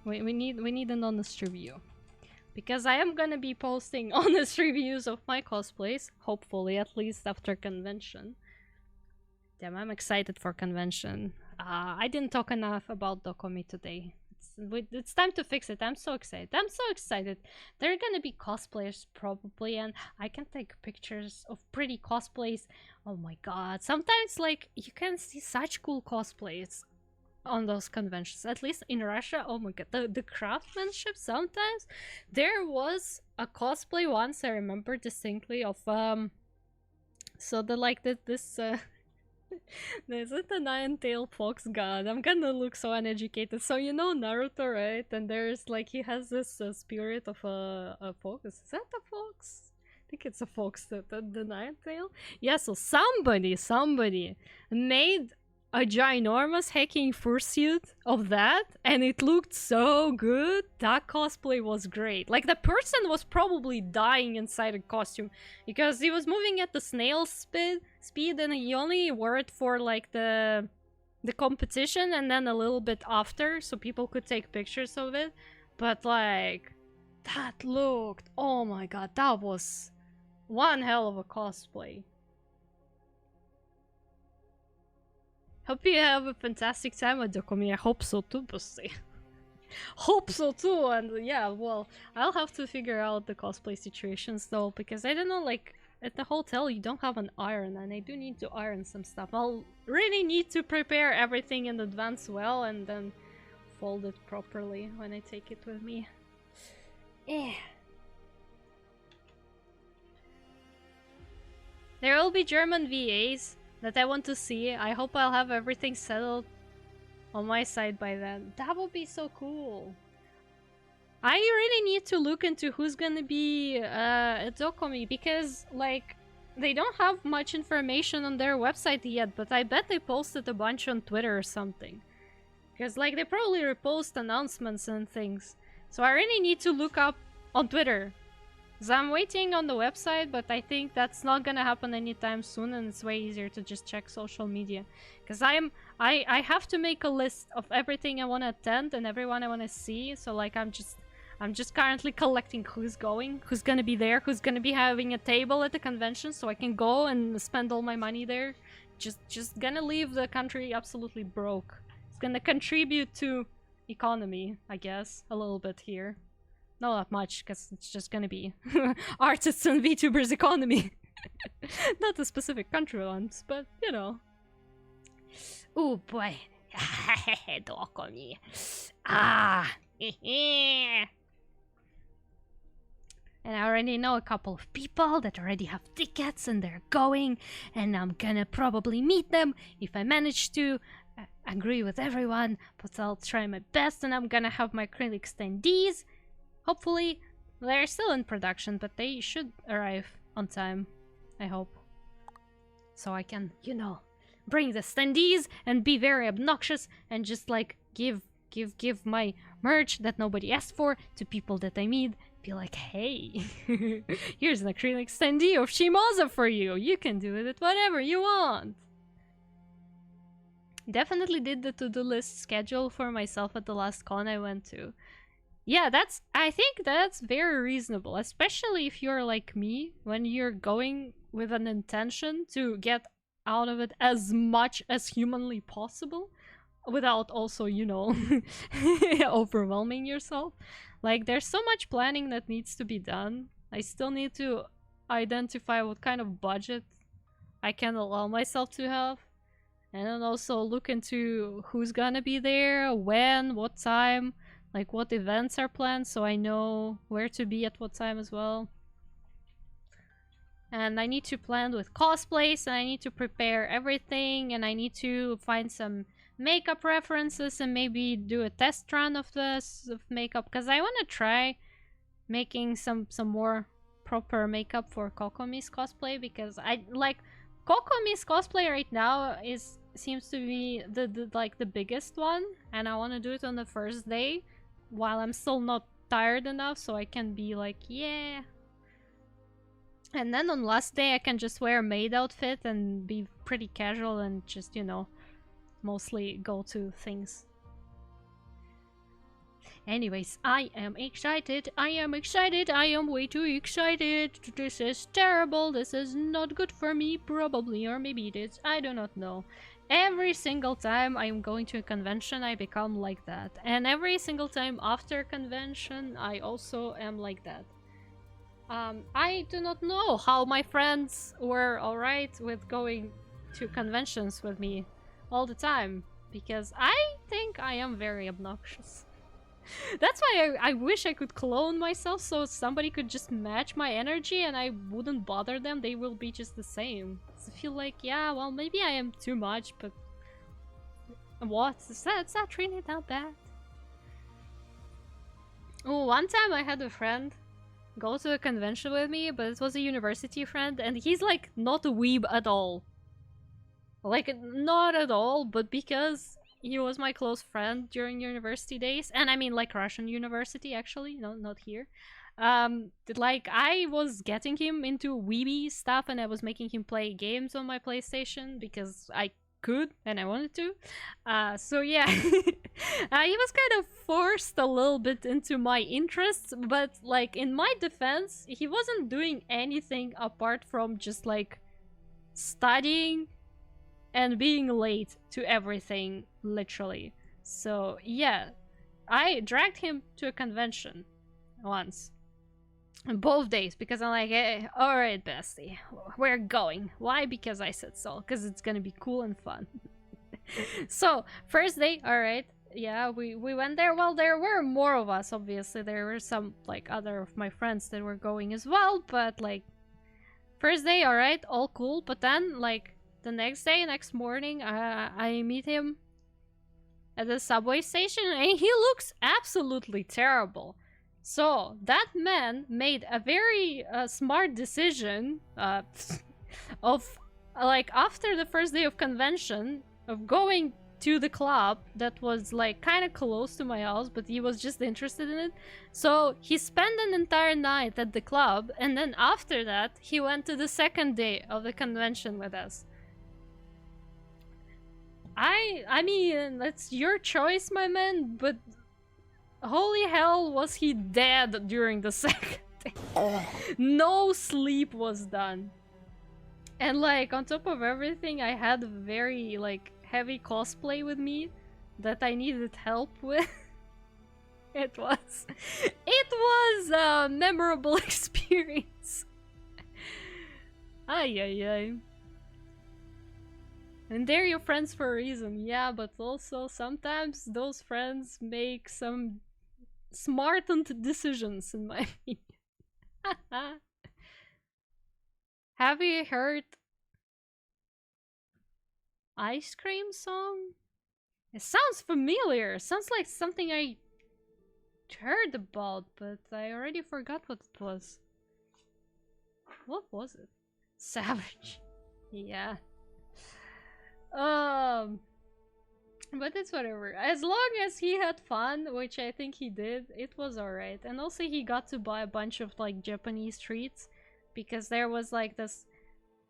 We need an honest review. Because I am gonna be posting honest reviews of my cosplays, hopefully, at least after convention. Damn, I'm excited for convention. I didn't talk enough about Dokomi today. It's time to fix it. I'm so excited. I'm so excited. There are gonna be cosplayers probably, and I can take pictures of pretty cosplays. Oh my god. Sometimes, like, you can see such cool cosplays on those conventions, at least in Russia. Oh my god, the craftsmanship sometimes. There was a cosplay once, I remember distinctly, of so the like this there's the nine-tailed fox god. I'm gonna look so uneducated. So you know Naruto, right? And there's like, he has this spirit of a fox. Is that a fox? I think it's a fox, the nine-tail. Yeah, so somebody made a ginormous hacking fursuit of that, and it looked so good. That cosplay was great. Like, the person was probably dying inside a costume because he was moving at the snail speed, and he only wore it for like the competition and then a little bit after, so people could take pictures of it. But like, that looked, oh my god, that was one hell of a cosplay. Hope you have a fantastic time at Dokomi. I hope so too, Pussy. Hope so too, and yeah, well, I'll have to figure out the cosplay situations though, because I don't know, like, at the hotel you don't have an iron, and I do need to iron some stuff. I'll really need to prepare everything in advance well, and then fold it properly when I take it with me. Eh. There will be German VAs that I want to see. I hope I'll have everything settled on my side by then. That would be so cool. I really need to look into who's gonna be at Dokomi, because like, they don't have much information on their website yet, but I bet they posted a bunch on Twitter or something. Because like, they probably repost announcements and things. So I really need to look up on Twitter. So I'm waiting on the website, but I think that's not gonna happen anytime soon, and it's way easier to just check social media. Because I have to make a list of everything I want to attend and everyone I want to see. So like, I'm just currently collecting who's going, who's gonna be there, who's gonna be having a table at the convention, so I can go and spend all my money there. Just gonna leave the country absolutely broke. It's gonna contribute to economy, I guess, a little bit here. Not that much, because it's just gonna be artists and VTubers economy. Not a specific country ones, but you know. Oh boy. Dokomi. Ah. And I already know a couple of people that already have tickets and they're going, and I'm gonna probably meet them if I manage to agree with everyone, but I'll try my best, and I'm gonna have my acrylic standees. Hopefully, they're still in production, but they should arrive on time, I hope. So I can, you know, bring the standees and be very obnoxious and just like give my merch that nobody asked for to people that I meet. Be like, hey, here's an acrylic standee of Shimoza for you. You can do with it whatever you want. Definitely did the to-do list schedule for myself at the last con I went to. Yeah, I think that's very reasonable, especially if you're like me, when you're going with an intention to get out of it as much as humanly possible. without also, you know, overwhelming yourself. Like, there's so much planning that needs to be done. I still need to identify what kind of budget I can allow myself to have. And then also look into who's gonna be there, when, what time, like what events are planned, so I know where to be at what time as well. And I need to plan with cosplays, and I need to prepare everything, and I need to find some makeup references and maybe do a test run of this of makeup, because I want to try making some more proper makeup for Kokomi's cosplay, because I like Kokomi's cosplay right now seems to be the biggest one, and I want to do it on the first day while I'm still not tired enough so I can be like, yeah. And then on last day I can just wear a maid outfit and be pretty casual and just, you know, mostly go to things. Anyways, I am excited. I am excited. I am way too excited. This is terrible. This is not good for me, probably, or maybe it is. I do not know. Every single time I'm going to a convention, I become like that. And every single time after convention, I also am like that. I do not know how my friends were alright with going to conventions with me all the time, because I think I am very obnoxious. That's why I wish I could clone myself so somebody could just match my energy and I wouldn't bother them. They will be just the same. I feel like, yeah, well, maybe I am too much, but what? It's not really that bad. Oh, one time I had a friend go to a convention with me, but it was a university friend, and he's like not a weeb at all. Like, not at all, but because he was my close friend during university days, and I mean like Russian university actually, no, not here. Like, I was getting him into weeby stuff and I was making him play games on my PlayStation because I could and I wanted to. So yeah, he was kind of forced a little bit into my interests, but like in my defense, he wasn't doing anything apart from just like studying and being late to everything, literally. So yeah, I dragged him to a convention once. Both days, because I'm like, hey, alright, bestie, we're going. Why? Because I said so. Because it's gonna be cool and fun. So, first day, alright. Yeah, we went there. Well, there were more of us, obviously. There were some, like, other of my friends that were going as well. But, like, first day, alright, all cool. But then, like, the next day, next morning, I meet him at the subway station. And he looks absolutely terrible. So, that man made a very smart decision of, like, after the first day of convention, of going to the club that was, like, kind of close to my house, but he was just interested in it. So, he spent an entire night at the club, and then after that, he went to the second day of the convention with us. I mean, that's your choice, my man, but holy hell, was he dead during the second day. No sleep was done. And like, on top of everything, I had very like heavy cosplay with me that I needed help with. It was a memorable experience. Ay ay ay. And they're your friends for a reason, yeah, but also sometimes those friends make some smartened decisions, in my opinion. Have you heard Ice Cream Song? It sounds familiar. It sounds like something I heard about, but I already forgot what it was. What was it? Savage. Yeah. But it's whatever. As long as he had fun, which I think he did, it was alright. And also he got to buy a bunch of like Japanese treats, because there was like this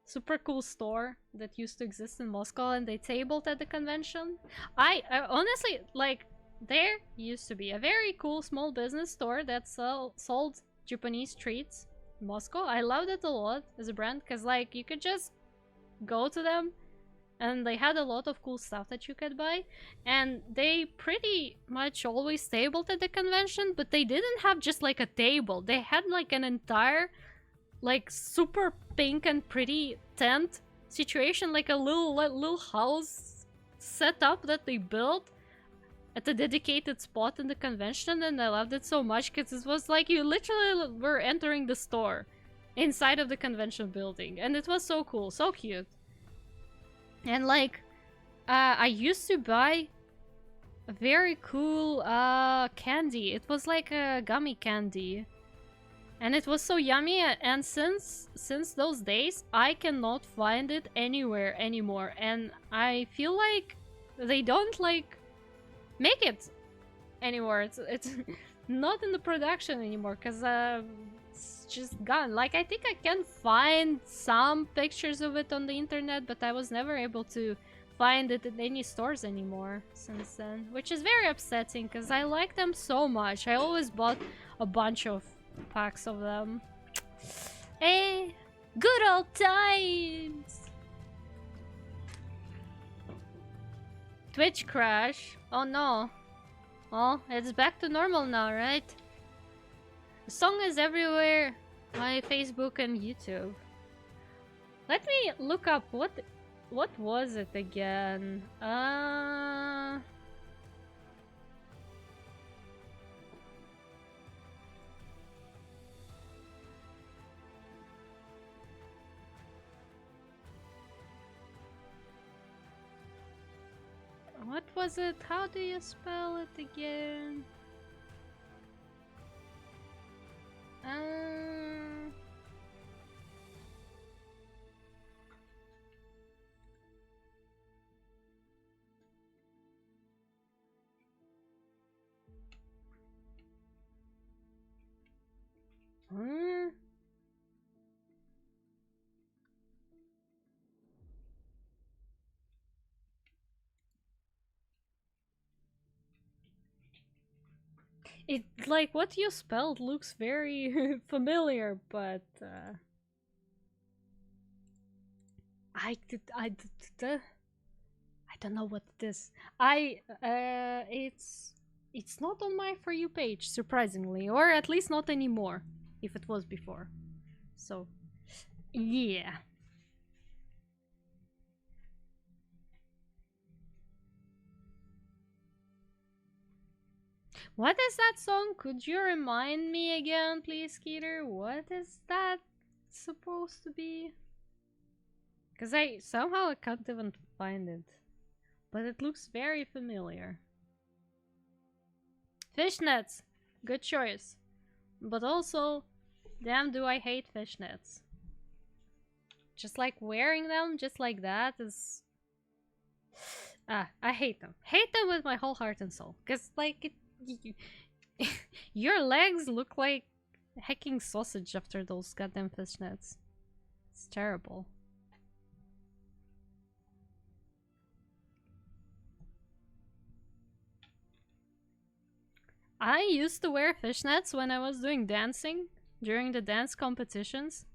super cool store that used to exist in Moscow and they tabled at the convention. I honestly, like, there used to be a very cool small business store that sold Japanese treats in Moscow. I loved it a lot as a brand, because like you could just go to them and they had a lot of cool stuff that you could buy, and they pretty much always tabled at the convention, but they didn't have just like a table. They had like an entire like super pink and pretty tent situation, like a little house set up that they built at a dedicated spot in the convention, and I loved it so much because it was like you literally were entering the store inside of the convention building, and it was so cool, so cute. And like I used to buy a very cool candy. It was like a gummy candy, and it was so yummy, and since those days I cannot find it anywhere anymore, and I feel like they don't like make it anymore. It's not in the production anymore because it's just gone. Like I think I can find some pictures of it on the internet, but I was never able to find it in any stores anymore since then, which is very upsetting because I like them so much. I always bought a bunch of packs of them. Hey, good old times. Twitch crash. Oh no. Well, it's back to normal now, right? The song is everywhere. My Facebook and YouTube. Let me look up what was it again? What was it? How do you spell it again? Hmm? It, like, what you spelled looks very familiar, but I don't know what it is. It's not on my For You page, surprisingly, or at least not anymore, if it was before. So, yeah. What is that song? Could you remind me again, please, Skeeter? What is that supposed to be? Because I can't even find it. But it looks very familiar. Fishnets! Good choice. But also, damn, do I hate fishnets. Just like wearing them just like that is... I hate them. Hate them with my whole heart and soul. Because, like, your legs look like hacking sausage after those goddamn fishnets. It's terrible. I used to wear fishnets when I was doing dancing during the dance competitions.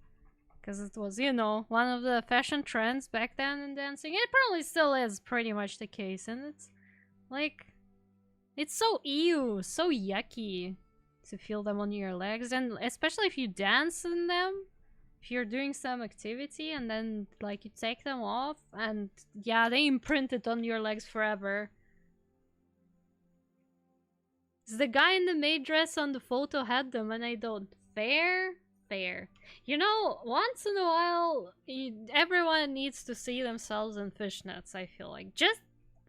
Because it was, you know, one of the fashion trends back then in dancing. It probably still is pretty much the case. And it's like, it's so ew, so yucky to feel them on your legs. And especially if you dance in them, if you're doing some activity and then like you take them off and yeah, they imprint it on your legs forever. The guy in the maid dress on the photo had them and I don't. Fair. You know, once in a while, everyone needs to see themselves in fishnets, I feel like. Just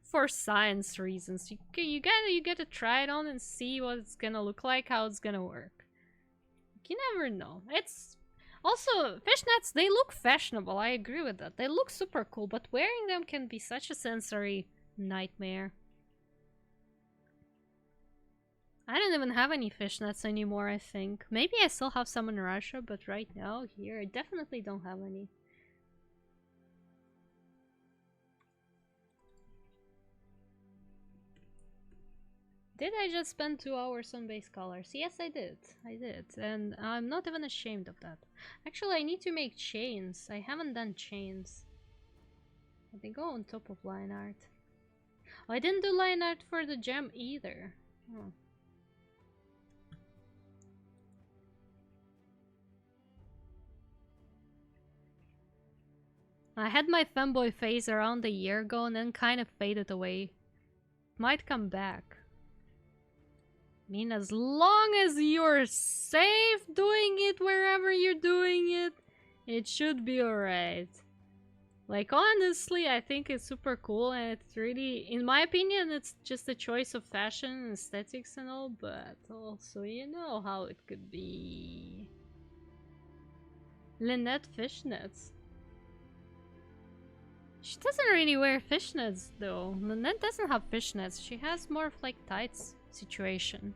for science reasons. You gotta try it on and see what it's gonna look like, how it's gonna work. You never know. It's... Also, fishnets, they look fashionable, I agree with that. They look super cool, but wearing them can be such a sensory nightmare. I don't even have any fishnets anymore, I think. Maybe I still have some in Russia, but right now, here, I definitely don't have any. Did I just spend 2 hours on base colors? Yes, I did. And I'm not even ashamed of that. Actually, I need to make chains. I haven't done chains. They go on top of line art. Oh, I didn't do line art for the gem either. Oh. I had my fanboy phase around a year ago and then kind of faded away. Might come back. I mean, as long as you're safe doing it wherever you're doing it, it should be alright. Like, honestly, I think it's super cool and it's really, in my opinion, it's just a choice of fashion and aesthetics and all, but also, you know how it could be. Lynette fishnets. She doesn't really wear fishnets though. Lynette doesn't have fishnets. She has more of like tights situation.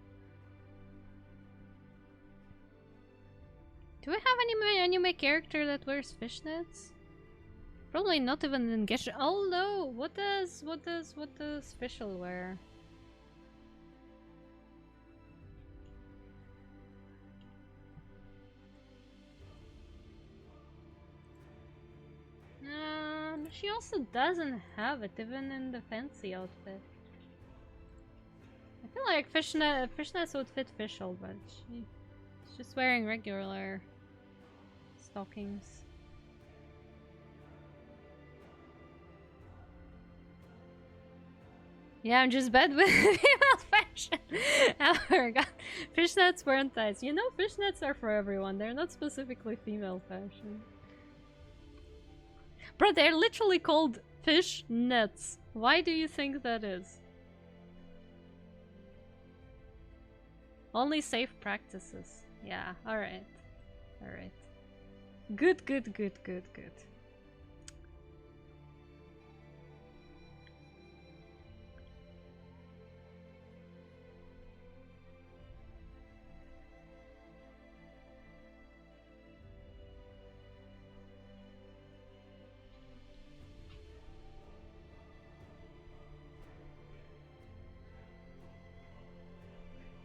Do we have any anime character that wears fishnets? Probably not even in Gesh. Oh no! What does Fischl wear? She also doesn't have it, even in the fancy outfit. I feel like fishnets would fit Fischl, but she's just wearing regular stockings. Yeah, I'm just bad with female fashion. Oh my god. Fishnets weren't tights. You know, fishnets are for everyone. They're not specifically female fashion. Bro, they're literally called fish nets. Why do you think that is? Only safe practices. Yeah, alright. Alright. Good.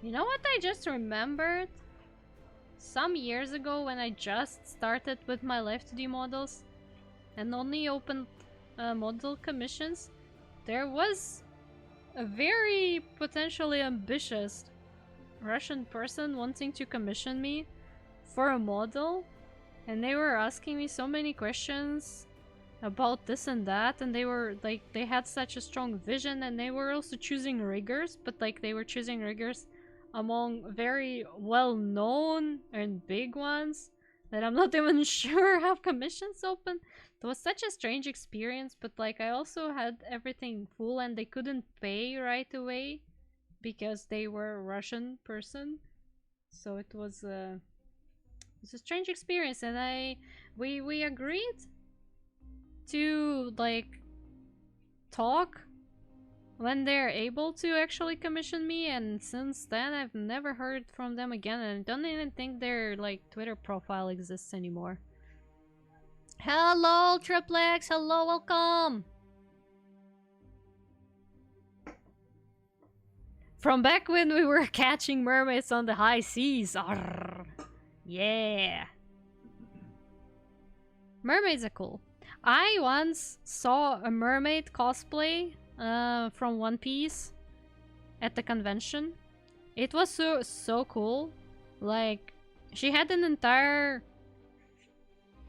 You know what I just remembered? Some years ago when I just started with my Live 2D models and only opened model commissions, there was a very potentially ambitious Russian person wanting to commission me for a model, and they were asking me so many questions about this and that, and they were like, they had such a strong vision, and they were also choosing riggers, but like they were choosing riggers among very well-known and big ones that I'm not even sure have commissions open. It was such a strange experience, but like I also had everything full and they couldn't pay right away because they were a Russian person. So it was a strange experience, and we agreed to like talk when they're able to actually commission me, and since then I've never heard from them again, and I don't even think their like Twitter profile exists anymore. Hello Triplex, hello, welcome! From back when we were catching mermaids on the high seas. Arrgh. Yeah. Mermaids are cool. I once saw a mermaid cosplay from One Piece at the convention. It was so cool. Like, she had an entire,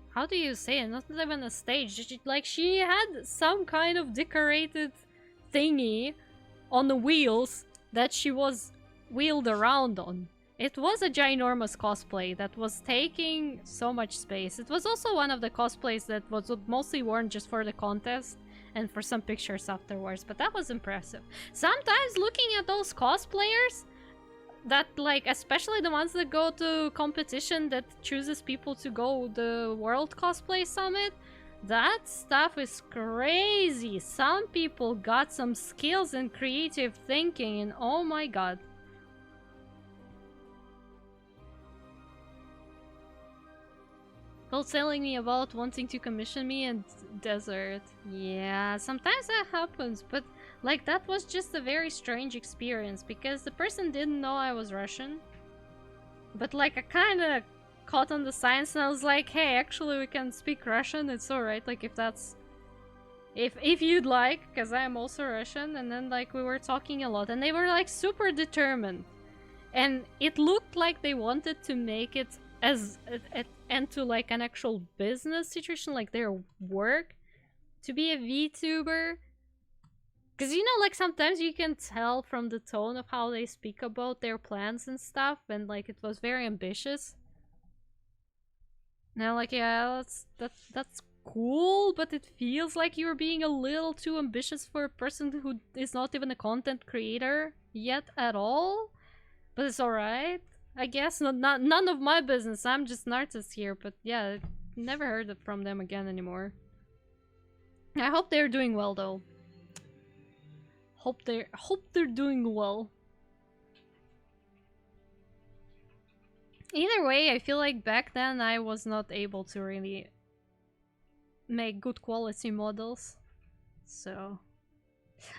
how do you say it? Not even a stage. She had some kind of decorated thingy on the wheels that she was wheeled around on. It was a ginormous cosplay that was taking so much space. It was also one of the cosplays that was mostly worn just for the contest and for some pictures afterwards, but that was impressive. Sometimes looking at those cosplayers, that like, especially the ones that go to competition that chooses people to go the World Cosplay Summit, that stuff is crazy. Some people got some skills and creative thinking, and oh my god. Telling me about wanting to commission me in desert. Yeah, sometimes that happens, but like that was just a very strange experience because the person didn't know I was Russian. But like I kind of caught on the signs and I was like, hey, actually we can speak Russian, it's alright, like if that's If you'd like, because I'm also Russian, and then like we were talking a lot, and they were like super determined, and it looked like they wanted to make it as into like an actual business situation, like their work, to be a VTuber. Because you know, like sometimes you can tell from the tone of how they speak about their plans and stuff, and like it was very ambitious. Now, like, yeah, that's cool, but it feels like you're being a little too ambitious for a person who is not even a content creator yet at all. But it's alright, I guess. Not none of my business. I'm just an artist here. But yeah, never heard it from them again anymore. I hope they're doing well though. Hope they're doing well. Either way, I feel like back then I was not able to really make good quality models. So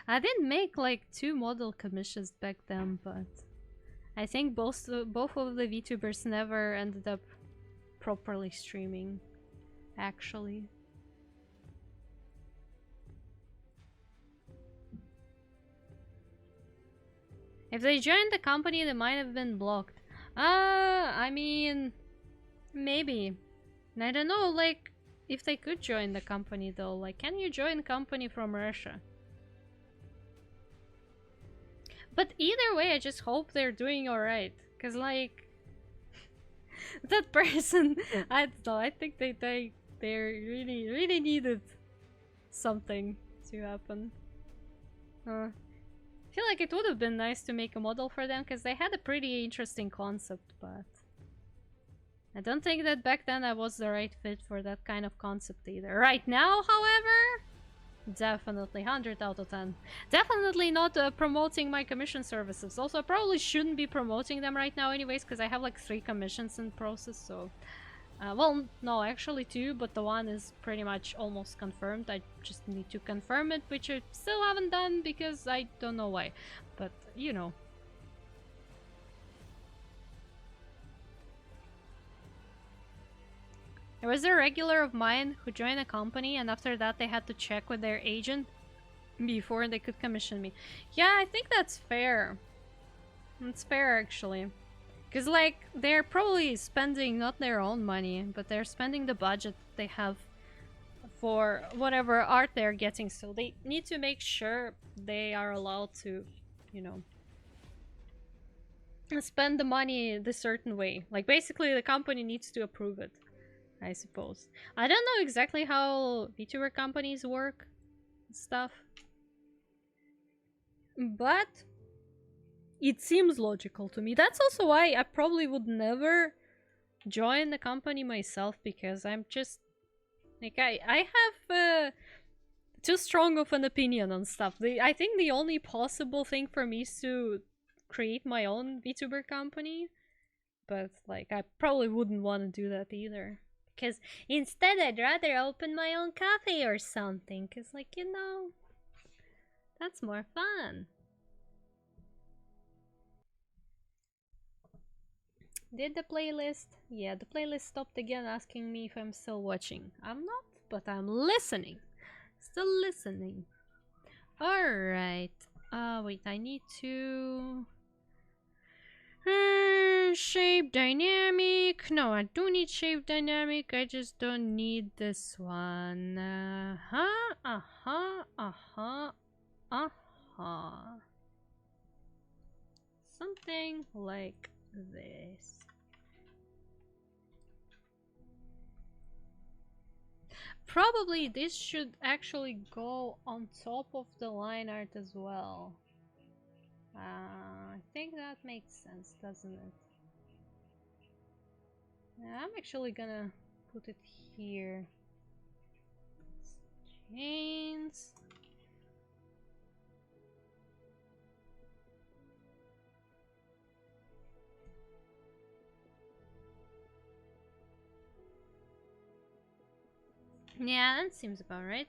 I did make like 2 model commissions back then, but I think both of the VTubers never ended up properly streaming, actually. If they joined the company, they might have been blocked. I mean, maybe. I don't know, like, if they could join the company though. Like, can you join a company from Russia? But either way, I just hope they're doing alright. Cause like, that person, I don't know, I think they really needed something to happen. I feel like it would have been nice to make a model for them, because they had a pretty interesting concept, but I don't think that back then I was the right fit for that kind of concept either. Right now, however, definitely 100 out of 10. Definitely not promoting my commission services. Also, I probably shouldn't be promoting them right now anyways, because I have like 3 commissions in process, so... well, no, actually 2, but the one is pretty much almost confirmed. I just need to confirm it, which I still haven't done because I don't know why. But, you know. There was a regular of mine who joined a company, and after that they had to check with their agent before they could commission me. Yeah, I think that's fair. It's fair, actually. Because, like, they're probably spending not their own money, but they're spending the budget they have for whatever art they're getting, so they need to make sure they are allowed to, you know, spend the money the certain way. Like, basically, the company needs to approve it, I suppose. I don't know exactly how VTuber companies work and stuff, but it seems logical to me. That's also why I probably would never join the company myself, because I'm just like I have too strong of an opinion on stuff. I think the only possible thing for me is to create my own VTuber company, but like I probably wouldn't want to do that either, because instead I'd rather open my own cafe or something, because like, you know, that's more fun. Did the playlist? Yeah, the playlist stopped again asking me if I'm still watching. I'm not, but I'm listening. Still listening. Alright. Wait, I need to... shape dynamic. No, I do need shape dynamic. I just don't need this one. Something like this. Probably this should actually go on top of the line art as well. I think that makes sense, doesn't it? I'm actually gonna put it here. Chains. Yeah, that seems about right.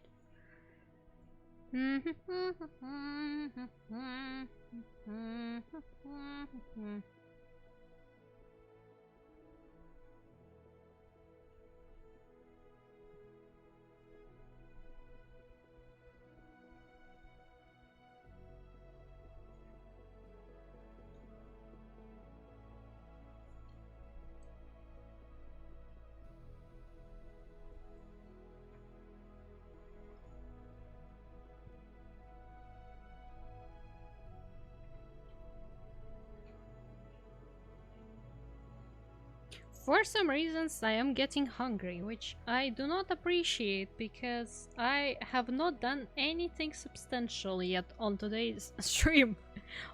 For some reasons I am getting hungry, which I do not appreciate because I have not done anything substantial yet on today's stream.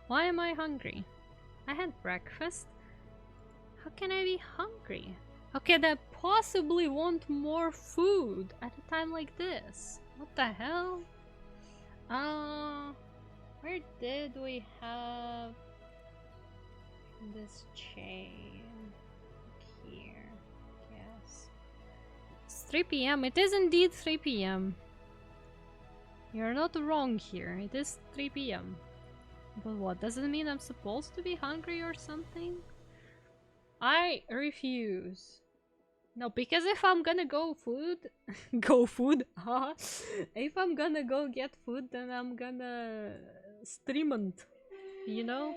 Why am I hungry? I had breakfast. How can I be hungry? How can I possibly want more food at a time like this? What the hell? Where did we have this chain? Here. Yes. It's 3 p.m. It is indeed 3 p.m. You're not wrong here. It is 3 p.m. But what? Does it mean I'm supposed to be hungry or something? I refuse. No, because if I'm gonna go food... go food? If I'm gonna go get food, then I'm gonna... stream it. You know?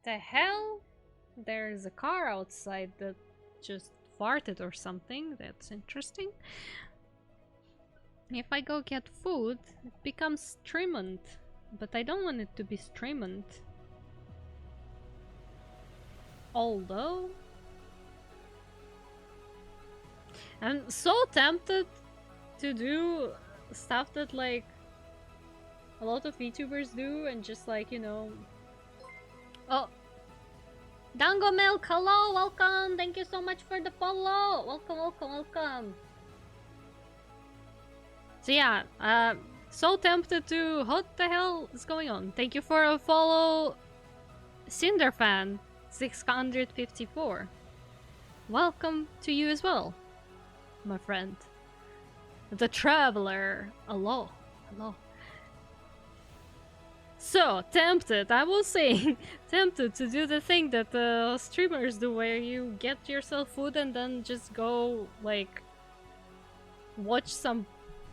The hell? There's a car outside that just farted or something. That's interesting. If I go get food, it becomes streamant. But I don't want it to be streamant. Although... I'm so tempted to do stuff that like a lot of VTubers do and just like, you know... Oh! Dango Milk, hello, welcome! Thank you so much for the follow! Welcome, welcome, welcome! So yeah, so tempted to... What the hell is going on? Thank you for a follow, Cinderfan 654. Welcome to you as well, my friend. The Traveler. Hello, hello. So, tempted, I was saying, tempted to do the thing that streamers do where you get yourself food and then just go, like, watch some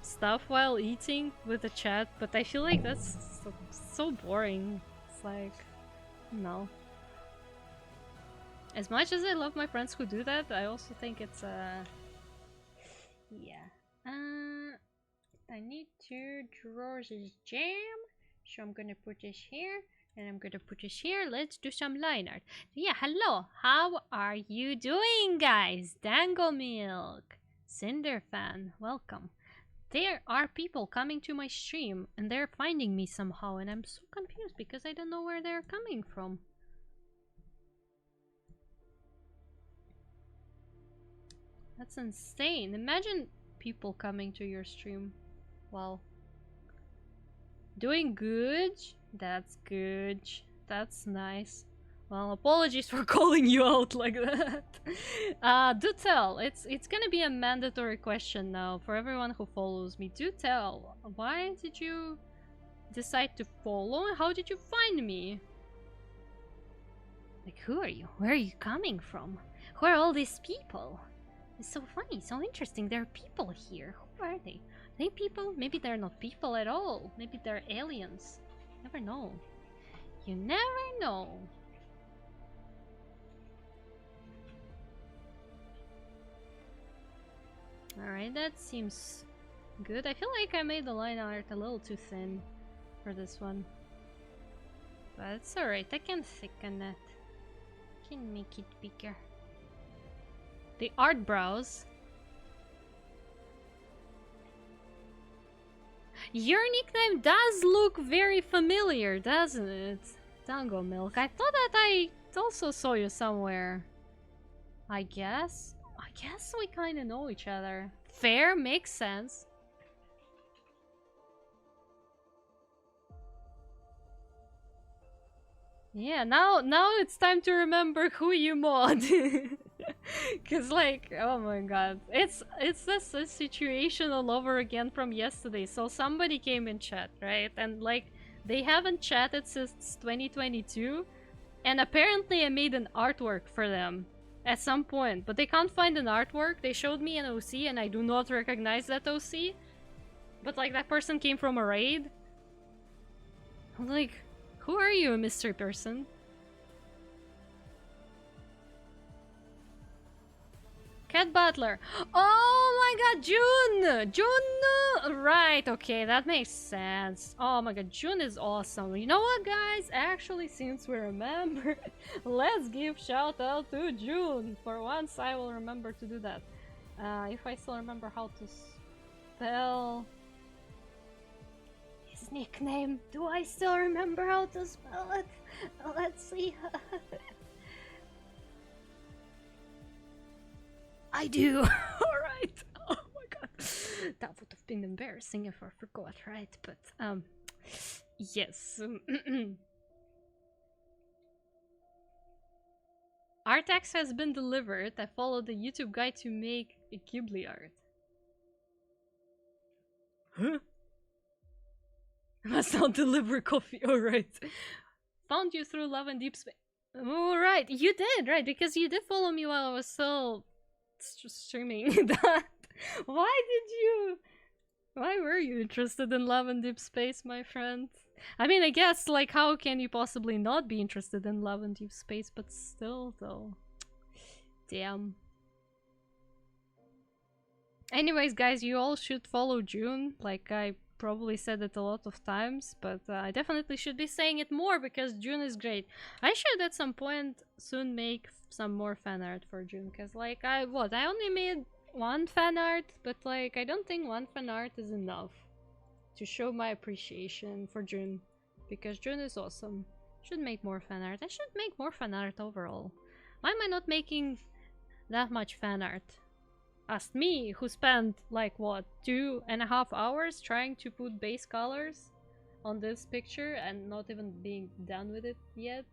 stuff while eating with the chat, but I feel like that's so boring. It's like, no. As much as I love my friends who do that, I also think it's, yeah. I need to draw this jam. So I'm gonna put this here, and I'm gonna put this here. Let's do some line art. Yeah, hello. How are you doing, guys? Dango Milk, Cinderfan, welcome. There are people coming to my stream, and they're finding me somehow, and I'm so confused because I don't know where they're coming from. That's insane. Imagine people coming to your stream. Wow. Doing good? That's good. That's nice. Well, apologies for calling you out like that. Do tell. It's gonna be a mandatory question now for everyone who follows me. Do tell. Why did you decide to follow? How did you find me? Like, who are you? Where are you coming from? Who are all these people? It's so funny, so interesting. There are people here. Who are they? Are they people? Maybe they're not people at all. Maybe they're aliens. Never know. You never know. Alright, that seems good. I feel like I made the line art a little too thin for this one. But it's alright, I can thicken it. I can make it bigger. The art brows. Your nickname does look very familiar, doesn't it? Dango Milk. I thought that I also saw you somewhere. I guess we kind of know each other. Fair, makes sense. Yeah, now it's time to remember who you mod. Cause like, oh my god, it's this a situation all over again from yesterday. So somebody came in chat, right? And like, they haven't chatted since 2022, and apparently I made an artwork for them at some point, but they can't find an artwork. They showed me an OC, and I do not recognize that OC. But like, that person came from a raid. I'm like, who are you, mystery person? Cat Butler. Oh my god, June! June! Right, okay, that makes sense. Oh my god, June is awesome. You know what, guys? Actually, since we remember, let's give shout out to June. For once, I will remember to do that. If I still remember how to spell his nickname. Do I still remember how to spell it? Let's see. I do. Alright. Oh my god. That would have been embarrassing if I forgot, right? But, yes. Artax has been delivered. I followed the YouTube guide to make a Ghibli art. Huh? Must not deliver coffee. Alright. Found you through Love and Deep Space. Alright, you did, right? Because you did follow me while I was still streaming that. Why were you interested in Love and Deep Space, my friend? I mean, I guess, like, how can you possibly not be interested in Love and Deep Space, but still, though. Damn. Anyways, guys, you all should follow June. Like, I probably said it a lot of times, but I definitely should be saying it more because June is great. I should at some point soon make some more fan art for June, because, like, I only made one fan art, but, like, I don't think one fan art is enough to show my appreciation for June, because June is awesome. Should make more fan art. I should make more fan art overall. Why am I not making that much fan art? Ask me, who spent, like, what, 2.5 hours trying to put base colors on this picture and not even being done with it yet.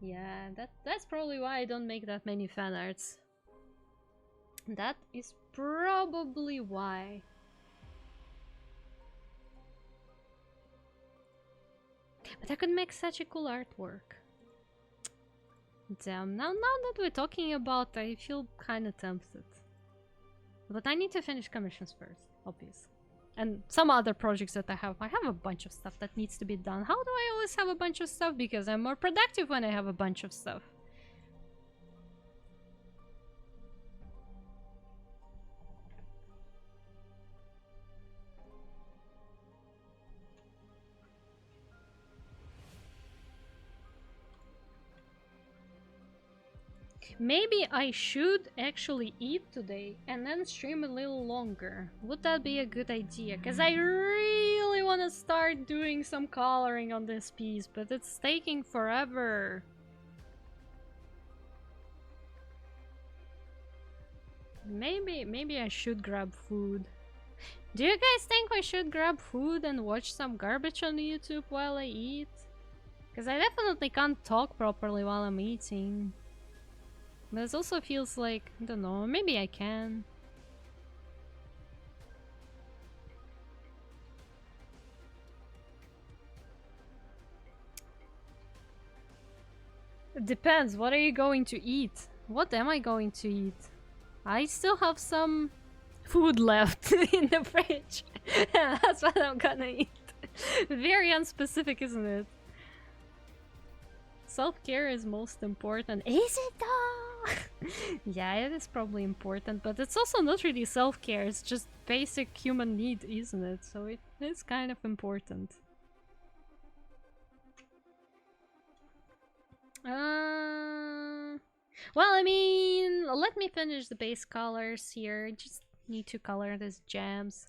Yeah, that's probably why I don't make that many fan arts. That is probably why. But I could make such a cool artwork. Damn, now that we're talking about, I feel kinda tempted. But I need to finish commissions first, obviously. And some other projects that I have. I have a bunch of stuff that needs to be done. How do I always have a bunch of stuff? Because I'm more productive when I have a bunch of stuff. Maybe I should actually eat today and then stream a little longer. Would that be a good idea? Because I really want to start doing some coloring on this piece, but it's taking forever. Maybe I should grab food. Do you guys think I should grab food and watch some garbage on YouTube while I eat? Because I definitely can't talk properly while I'm eating. But it also feels like, I don't know, maybe I can. It depends, what are you going to eat? What am I going to eat? I still have some food left in the fridge. That's what I'm gonna eat. Very unspecific, isn't it? Self-care is most important. Is it though? Yeah, it is probably important, but it's also not really self-care, it's just basic human need, isn't it? So it is kind of important. Well, I mean, let me finish the base colors here. Just need to color these gems.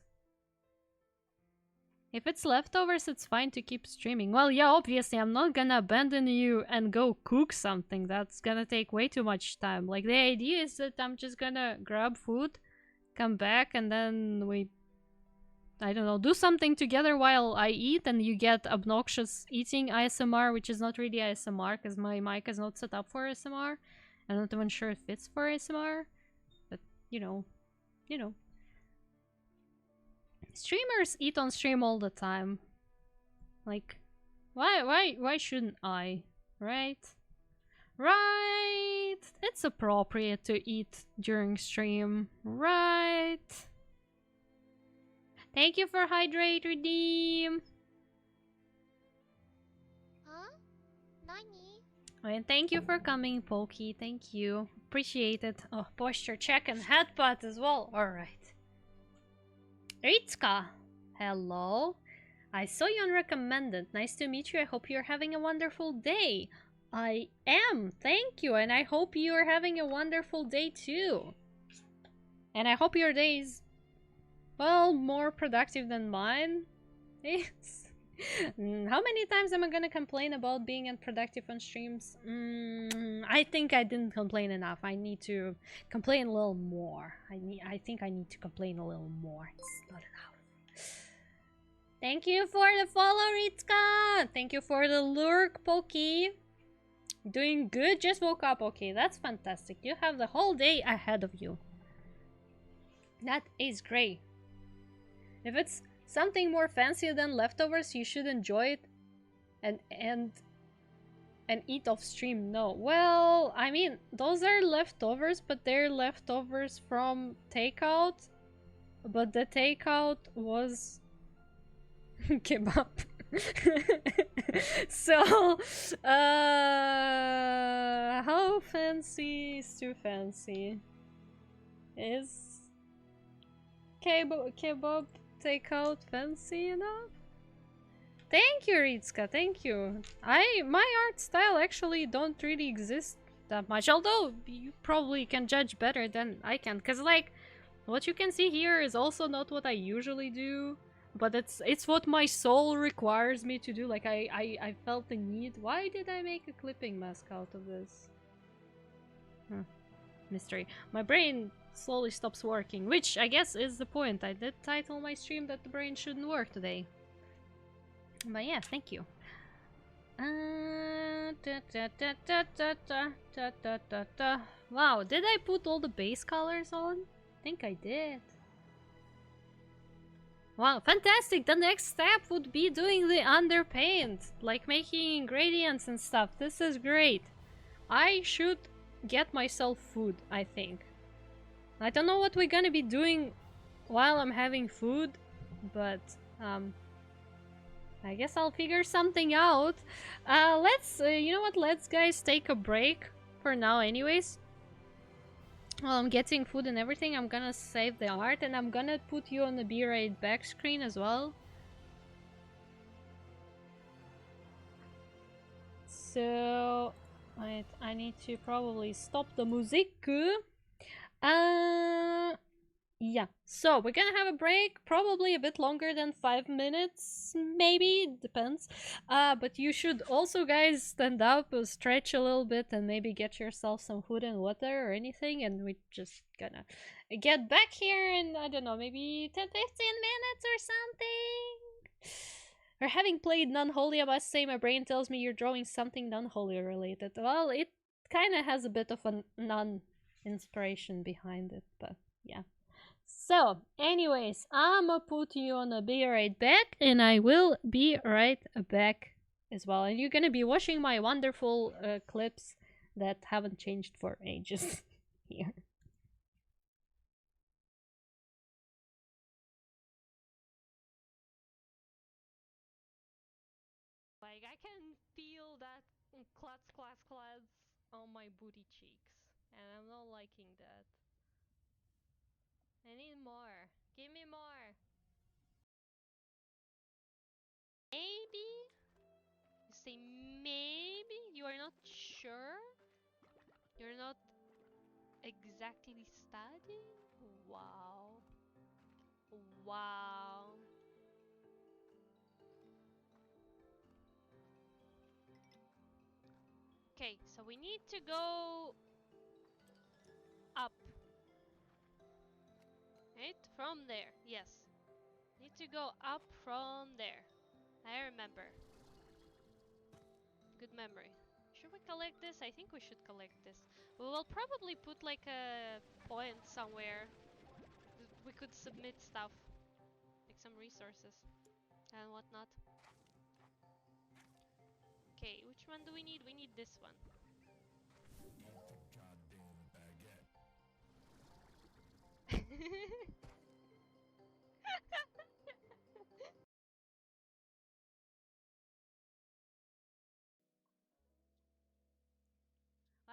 If it's leftovers, it's fine to keep streaming. Well, yeah, obviously, I'm not gonna abandon you and go cook something. That's gonna take way too much time. Like, the idea is that I'm just gonna grab food, come back, and then we, I don't know, do something together while I eat, and you get obnoxious eating ASMR, which is not really ASMR, because my mic is not set up for ASMR. I'm not even sure it fits for ASMR. But, you know. Streamers eat on stream all the time. Like, why shouldn't I? Right? Right! It's appropriate to eat during stream. Right? Thank you for Hydrate Redeem! Huh? Nani? And thank you for coming, Pokey. Thank you. Appreciate it. Oh, posture check and headbutt as well. Alright. Ritska. Hello. I saw you on recommended. Nice to meet you. I hope you're having a wonderful day. I am. Thank you. And I hope you're having a wonderful day too. And I hope your day is, well, more productive than mine. Yes. How many times am I gonna complain about being unproductive on streams? I think I didn't complain enough. I need to complain a little more. I think I need to complain a little more. It's not enough. Thank you for the follow, Ritska! Thank you for the lurk, Pokey. Doing good, just woke up. Okay, that's fantastic. You have the whole day ahead of you. That is great. If it's something more fancy than leftovers, you should enjoy it and eat off stream. No. Well, I mean, those are leftovers, but they're leftovers from takeout. But the takeout was kebab. So, how fancy is too fancy? Is kebab takeout fancy enough? Thank you, Ritska, thank you. My art style actually don't really exist that much, although you probably can judge better than I can, because like what you can see here is also not what I usually do, but it's what my soul requires me to do. Like I felt the need. Why did I make a clipping mask out of this? Mystery. My brain slowly stops working, which I guess is the point. I did title my stream that the brain shouldn't work today. But yeah, thank you. Wow, did I put all the base colors on? I think I did. Wow, fantastic! The next step would be doing the underpaint, like making ingredients and stuff. This is great. I should get myself food, I think. I don't know what we're gonna be doing while I'm having food, but I guess I'll figure something out. Let's, you know what, let's guys take a break for now anyways. While I'm getting food and everything, I'm gonna save the art and I'm gonna put you on the be right back screen as well. So, wait, I need to probably stop the music. Yeah, so we're gonna have a break, probably a bit longer than 5 minutes, maybe, depends. But you should also, guys, stand up, stretch a little bit, and maybe get yourself some food and water or anything, and we're just gonna get back here in, I don't know, maybe 10-15 minutes or something. Or having played Non-Holy, I must say my brain tells me you're drawing something Non-Holy related. Well, it kind of has a bit of a non-inspiration behind it, but yeah. So, anyways, I'ma put you on a be right back, and I will be right back as well. And you're gonna be watching my wonderful clips that haven't changed for ages here. Like, I can feel that clads on my booty cheeks, and I'm not liking that. I need more. Give me more. Maybe? You say maybe? You are not sure? You're not exactly studying? Wow. Wow. Okay, so we need to go up. Right? From there. Yes. Need to go up from there. I remember. Good memory. Should we collect this? I think we should collect this. We will probably put like a point somewhere. We could submit stuff. Like some resources and whatnot. Okay, which one do we need? We need this one.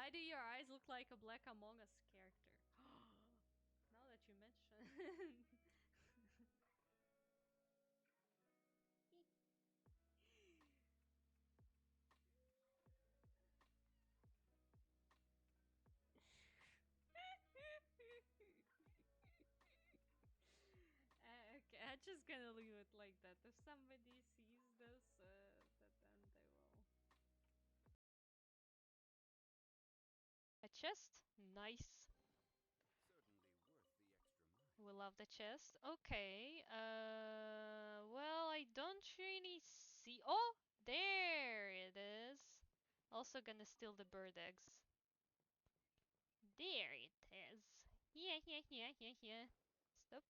Why do your eyes look like a Black Among Us character? Now that you mention. Okay, I'm just gonna leave it like that. If somebody sees this, then they will. A chest? Nice. Certainly worth the extra mile. We love the chest. Okay. Well, I don't really see. Oh, there it is. Also gonna steal the bird eggs. There it is. Yeah, yeah, yeah, yeah, yeah. Stop.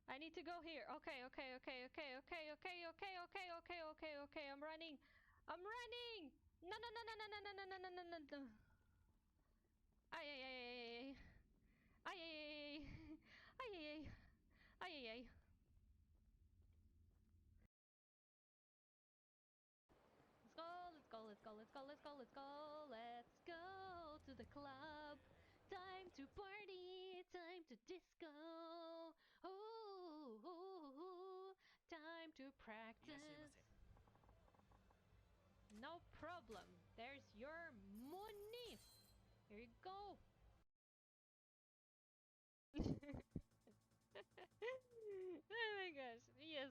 I need to go here. Okay, okay, okay, okay, okay, okay, okay, okay, okay, okay, okay. I'm running. I'm running. No, no, no, no, no, no, no, no, no, no, no, no. Ay, ay, ay, ay, ay, ay, ay, ay, ay, ay, ay. Let's go, let's go, let's go, let's go, let's go, let's go, let's go to the club. Time to party, time to disco. Ooh, time to practice. No problem. There's your money. Here you go. Oh my gosh, yes.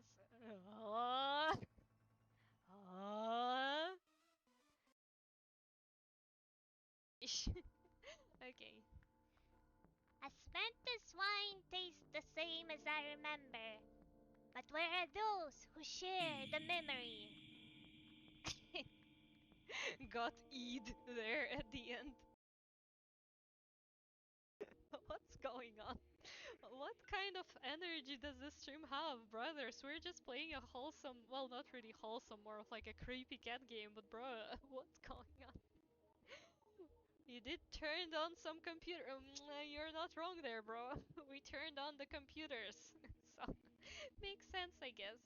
Ah. Ah. Okay. Asphantus wine tastes the same as I remember. But where are those who share the memory? Got Eid there at the end. What's going on? What kind of energy does this stream have, brothers? We're just playing a wholesome, well, not really wholesome, more of like a creepy cat game, but bro, what's going on? You did turn on some computer. You're not wrong there, bro. We turned on the computers. So, makes sense, I guess.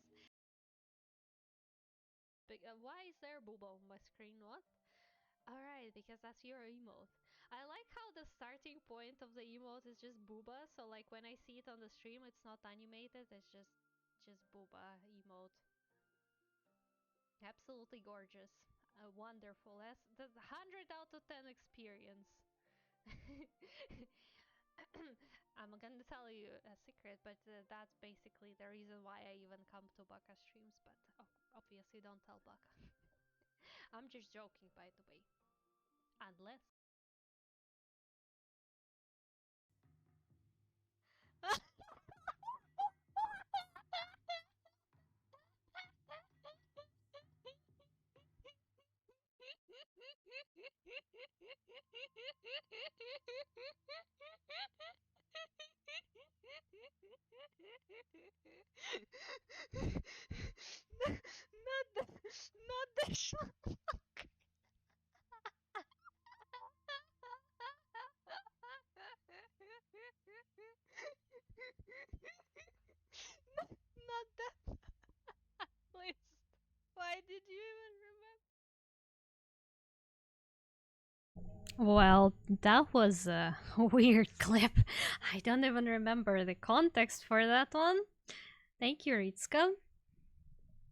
Why is there booba on my screen? What? Alright, because that's your emote. I like how the starting point of the emote is just booba, so like when I see it on the stream it's not animated, it's just booba emote. Absolutely gorgeous. Wonderful. That's 100 out of 10 experience. I'm gonna tell you a secret, but that's basically the reason why I even come to Baka streams, but obviously don't tell Baka. I'm just joking, by the way. Unless. Not the shot. Not that. Please. Why did you even remember? Well, that was a weird clip. I don't even remember the context for that one. Thank you, Ritska.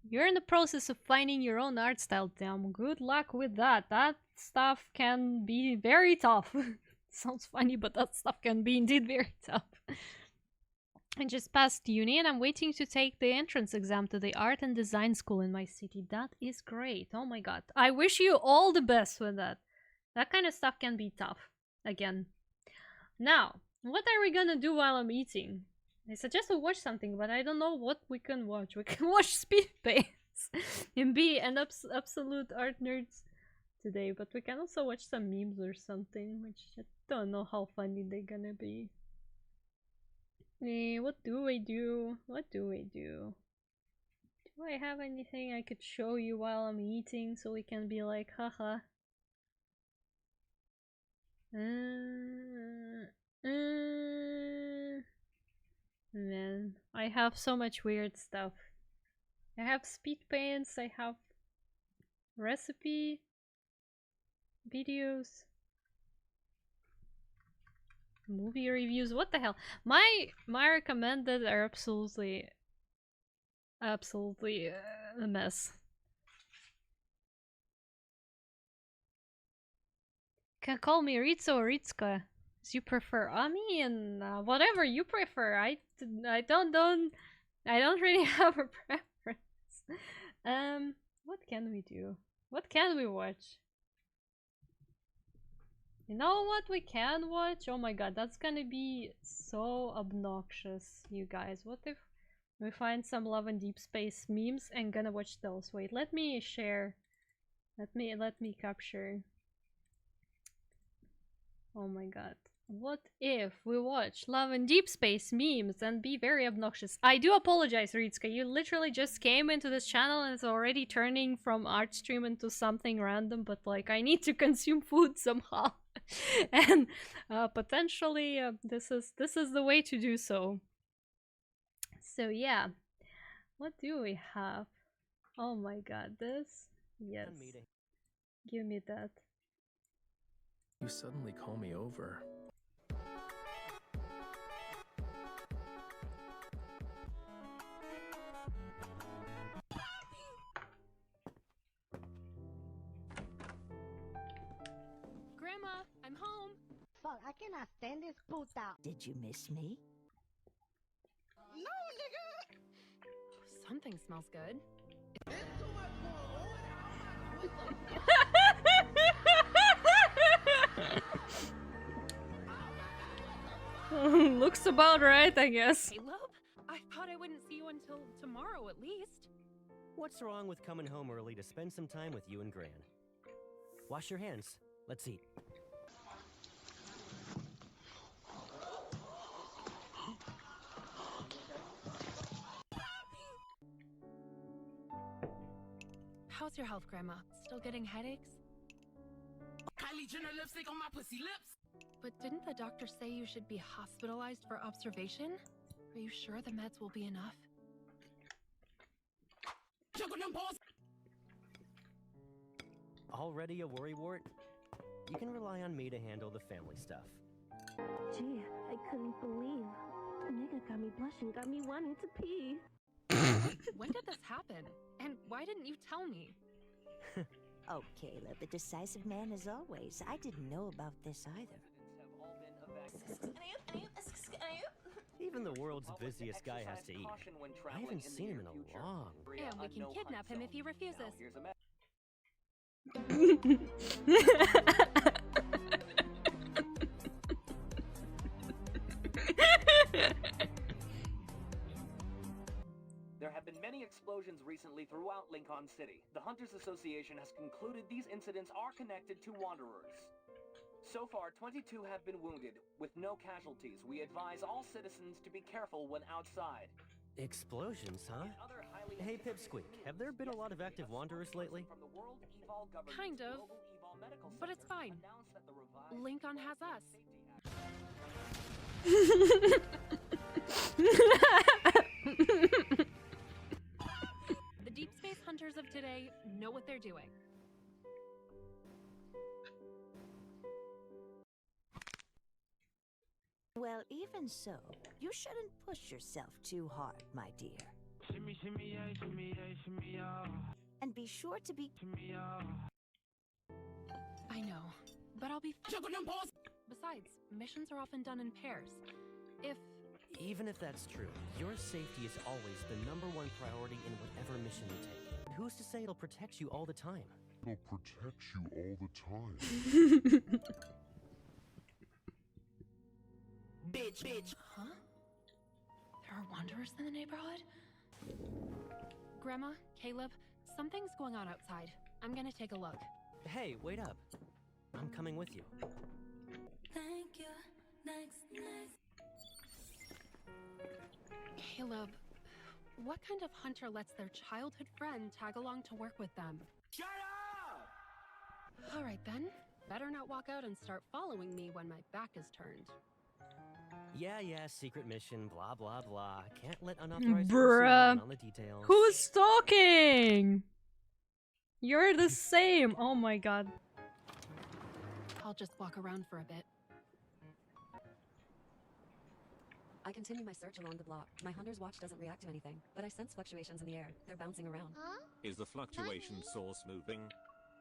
You're in the process of finding your own art style, Tim. Good luck with that. That stuff can be very tough. Sounds funny, but that stuff can be indeed very tough. I just passed uni and I'm waiting to take the entrance exam to the art and design school in my city. That is great. Oh my god. I wish you all the best with that. That kind of stuff can be tough. Again. Now, what are we gonna do while I'm eating? I suggest we watch something, but I don't know what we can watch. We can watch Speed Paints and be an absolute art nerds today, but we can also watch some memes or something, which I don't know how funny they're gonna be. What do we do? What do we do? Do I have anything I could show you while I'm eating so we can be like, haha? Man, I have so much weird stuff. I have speed paints, I have recipe, videos, movie reviews. What the hell? My recommended are absolutely a mess. Can call me Ritsu or Ritsuka as you prefer. I mean, whatever you prefer. I don't really have a preference. What can we do? What can we watch? You know what we can watch? Oh my god, that's gonna be so obnoxious, you guys. What if we find some Love and Deep Space memes and gonna watch those? Wait, let me share. Let me capture. Oh my god. What if we watch Love and Deep Space memes and be very obnoxious? I do apologize, Ritsuka. You literally just came into this channel and it's already turning from art stream into something random, but like I need to consume food somehow. And potentially this is the way to do so. So yeah. What do we have? Oh my god, this? Yes. Give me that. You suddenly call me over. Grandma, I'm home. Fuck, I cannot stand this puta. Did you miss me? No, nigga! Something smells good. Looks about right, I guess. Caleb, I thought I wouldn't see you until tomorrow at least. What's wrong with coming home early to spend some time with you and Gran? Wash your hands. Let's eat. How's your health, Grandma? Still getting headaches? Kylie Jenner lipstick on my pussy lips. But didn't the doctor say you should be hospitalized for observation? Are you sure the meds will be enough? Already a worrywart? You can rely on me to handle the family stuff. Gee, I couldn't believe. Nigga got me blushing, got me wanting to pee. When did this happen? And why didn't you tell me? Oh, Caleb, a decisive man as always. I didn't know about this either. Even the world's busiest guy has to eat. I haven't seen him in a long. And we can kidnap him if he refuses. There have been many explosions recently throughout Lincoln City. The Hunters Association has concluded these incidents are connected to Wanderers. So far, 22 have been wounded, with no casualties. We advise all citizens to be careful when outside. Explosions, huh? Hey, Pipsqueak, have there been a lot of active Wanderers lately? Kind of. But it's fine. Lincoln has us. The Deep Space Hunters of today know what they're doing. Well, even so, you shouldn't push yourself too hard, my dear. Shimmy, shimmy, yeah, shimmy, yeah, shimmy, yeah. And be sure to be... Shimmy, yeah. I know, but I'll be... Besides, missions are often done in pairs. Even if that's true, your safety is always the #1 priority in whatever mission you take. Who's to say it'll protect you all the time? It'll protect you all the time. Bitch. Huh? There are Wanderers in the neighborhood? Grandma, Caleb, something's going on outside. I'm gonna take a look. Hey, wait up. I'm coming with you. Thank you. Next. Caleb, what kind of hunter lets their childhood friend tag along to work with them? Shut up! Alright then. Better not walk out and start following me when my back is turned. Yeah, secret mission, blah, blah, blah. Can't let unauthorized Bruh. on the details. Who's talking? You're the same. Oh my god. I'll just walk around for a bit. I continue my search along the block. My hunter's watch doesn't react to anything, but I sense fluctuations in the air. They're bouncing around. Huh? Is the fluctuation source moving?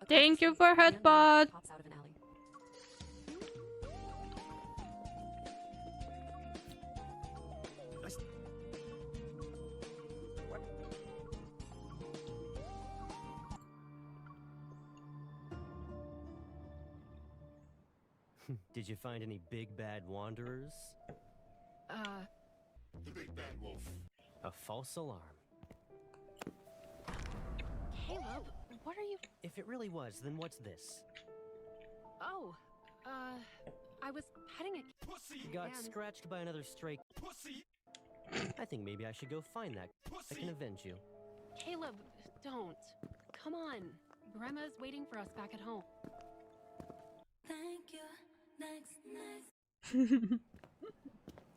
Thank you for headbutt. Pops out of an alley. Did you find any big bad wanderers? The big bad wolf. A false alarm. Caleb, what are you... If it really was, then what's this? Oh, I was petting a... Pussy! Got And- scratched by another stray... Pussy! I think maybe I should go find that. I can avenge you. Caleb, don't. Come on. Grandma's waiting for us back at home. Thank you. Next.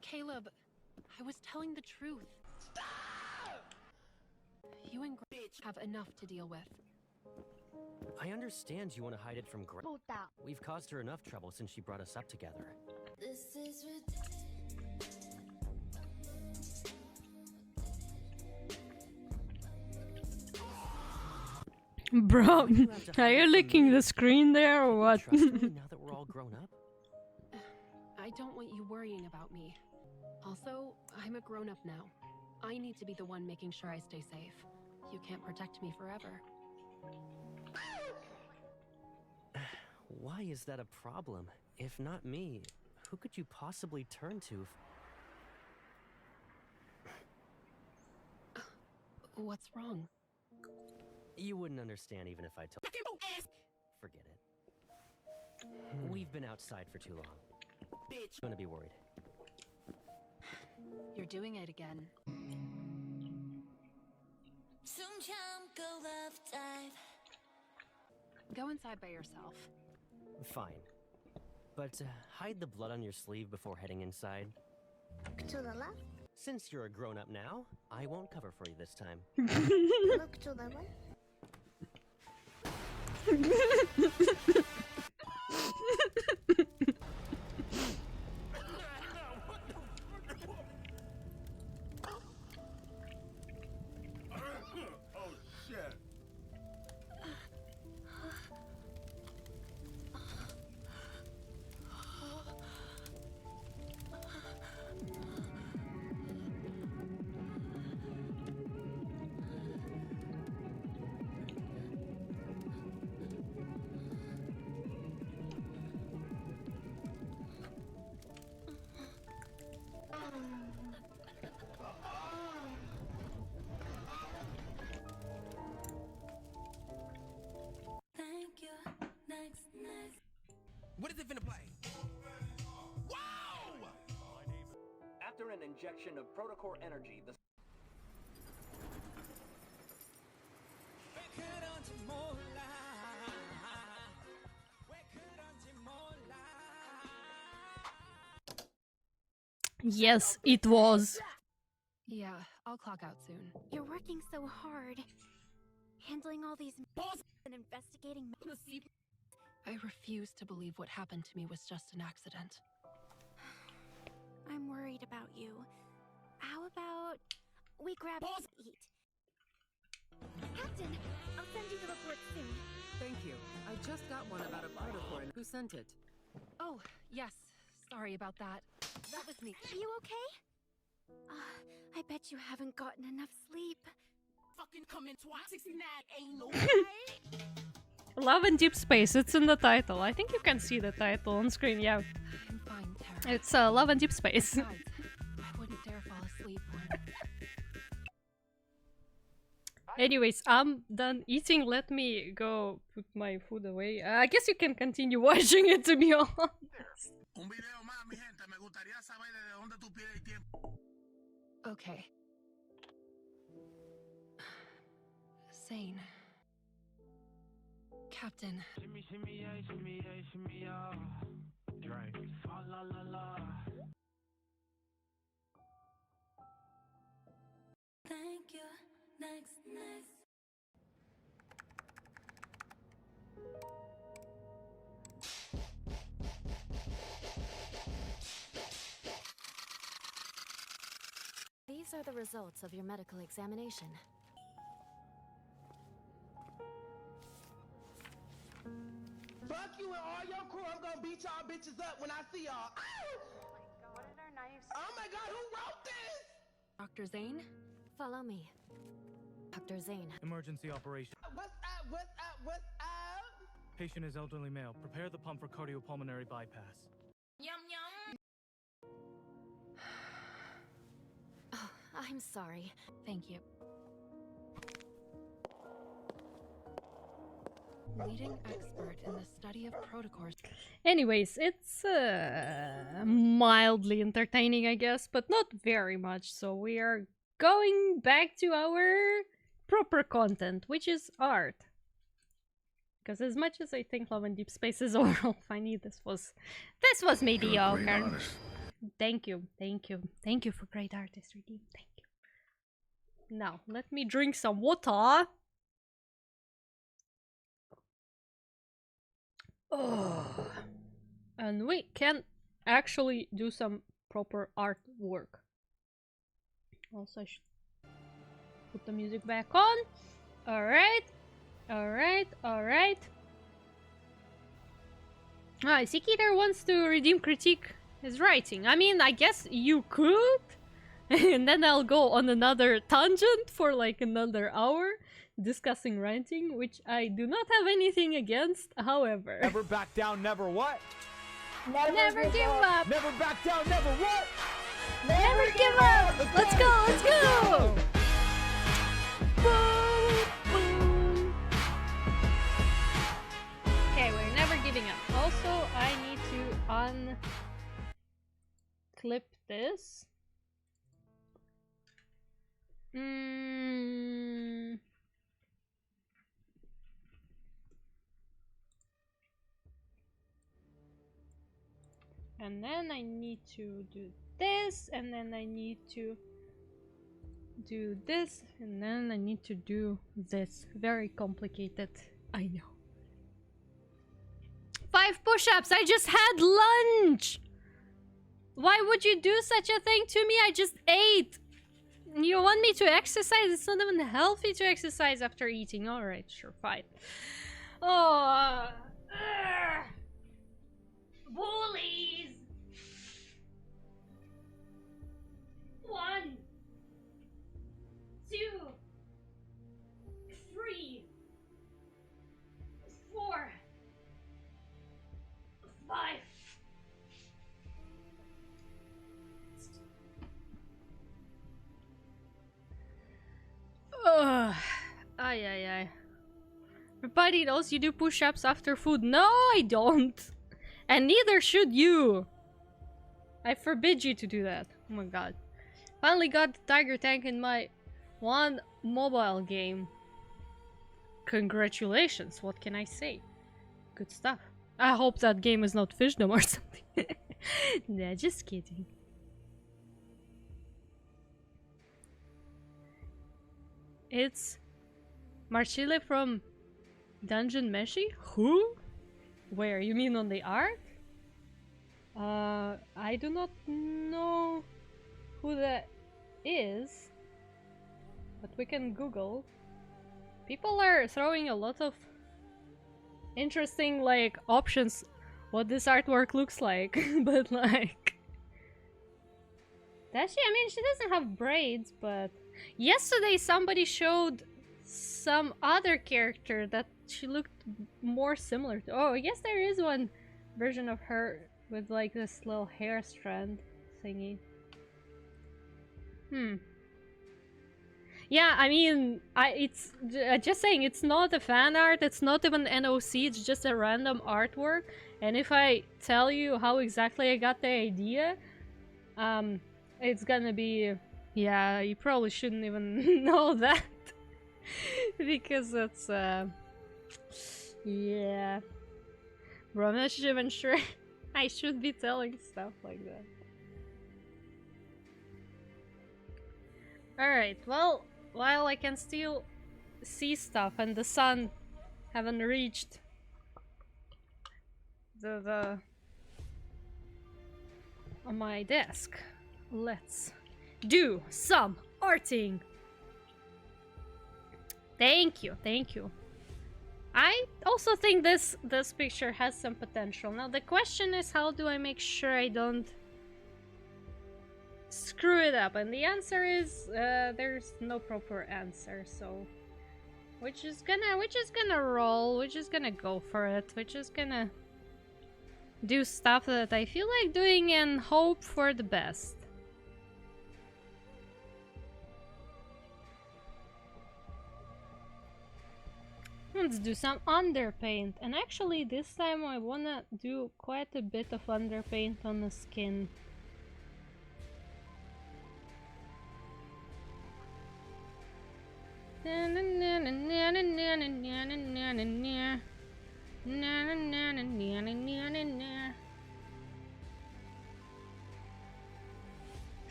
Caleb, I was telling the truth. You and Bitch have enough to deal with. I understand you want to hide it from Puta. We've caused her enough trouble since she brought us up together. This is Bro, are you licking the screen there or what? Trust me now that we're all grown up? I don't want you worrying about me. Also, I'm a grown-up now. I need to be the one making sure I stay safe. You can't protect me forever. Why is that a problem? If not me, who could you possibly turn to? What's wrong? You wouldn't understand even if I told. Forget it. We've been outside for too long. Bitch. I'm gonna be worried. You're doing it again. Go inside by yourself. Fine. But hide the blood on your sleeve before heading inside. To the left. Since you're a grown-up now, I won't cover for you this time. Look to the right. Oh shit. Thank you. Next. What is it finna play? Wow! After an injection of protocore energy, the Yes, it was. Yeah, I'll clock out soon. You're working so hard. Handling all these and investigating. I refuse to believe what happened to me was just an accident. I'm worried about you. How about we grab to eat? Captain, I'll send you the report soon. Thank you. I just got one about a protocol. Who sent it? Oh, yes. Sorry about that. That was me. Are you okay? I bet you haven't gotten enough sleep. Fucking coming twice. 69 ain't no way. Love and Deep Space, it's in the title. I think you can see the title on screen, yeah. I'm fine, Tara. It's Love and Deep Space. Besides, I wouldn't dare fall asleep when... Anyways, I'm done eating. Let me go put my food away. I guess you can continue watching it, to be honest. Okay. Sane. Captain. Shimmy, shimmy, yeah, shimmy, yeah, shimmy, yeah. Drink. Fa la la la. Thank you. Next. are the results of your medical examination. Fuck you and all your crew. I'm gonna beat y'all bitches up when I see y'all. What did our knives? Oh my god, who wrote this? Dr. Zane? Follow me. Dr. Zane. Emergency operation. What's up? What's up? What's up? Patient is elderly male. Prepare the pump for cardiopulmonary bypass. Yum yum. Oh, I'm sorry. Thank you. Leading expert in the study of protocols. Anyways, it's mildly entertaining, I guess, but not very much. So we are going back to our proper content, which is art. Because as much as I think Love and Deep Space is overall funny, this was mediocre. Thank you, thank you, thank you for great artistry, team. Thank you. Now let me drink some water. Oh. And we can actually do some proper artwork. Also, I should put the music back on. Alright. Alright, alright. Ah, Seeker wants to redeem critique his writing. I mean, I guess you could. And then I'll go on another tangent for like another hour discussing writing, which I do not have anything against, however. Never back down, never what? Never give up! Never back down, never what? Never give up! Let's go, let's go! Boom, boom. Okay, we're never giving up. Also, I need to unclip this. And then I need to do this, and then I need to do this, and then I need to do this. Very complicated, I know. 5 push-ups! I just had lunch! Why would you do such a thing to me? I just ate! You want me to exercise? It's not even healthy to exercise after eating. Alright, sure, fine. Oh, bullies! 1, 2, 3, 4, 5. Ugh. Ay. Everybody knows you do push-ups after food. No, I don't. And neither should you. I forbid you to do that. Oh my god. Finally got the tiger tank in my one mobile game. Congratulations, what can I say? Good stuff. I hope that game is not Fishdom or something. Nah, just kidding. It's Marchile from Dungeon Meshi? Who? Where? You mean on the art? I do not know who that is, but we can Google. People are throwing a lot of interesting, like, options what this artwork looks like, but like... Does she? I mean, she doesn't have braids, but... Yesterday somebody showed some other character that she looked more similar to. Oh, I guess there is one version of her with like this little hair strand thingy. Yeah, I mean, it's just saying, it's not a fan art, it's not even NOC, it's just a random artwork. And if I tell you how exactly I got the idea, it's gonna be... Yeah, you probably shouldn't even know that. Because it's, yeah. Bro, I'm not even sure I should be telling stuff like that. Alright, well, while I can still see stuff and the sun haven't reached the on my desk, let's do some Arting. Thank you, thank you. I also think this picture has some potential. Now the question is, how do I make sure I don't screw it up? And the answer is there's no proper answer, so we're just gonna roll, we're just gonna go for it, we're just gonna do stuff that I feel like doing and hope for the best. Let's do some underpaint, and actually this time I wanna do quite a bit of underpaint on the skin.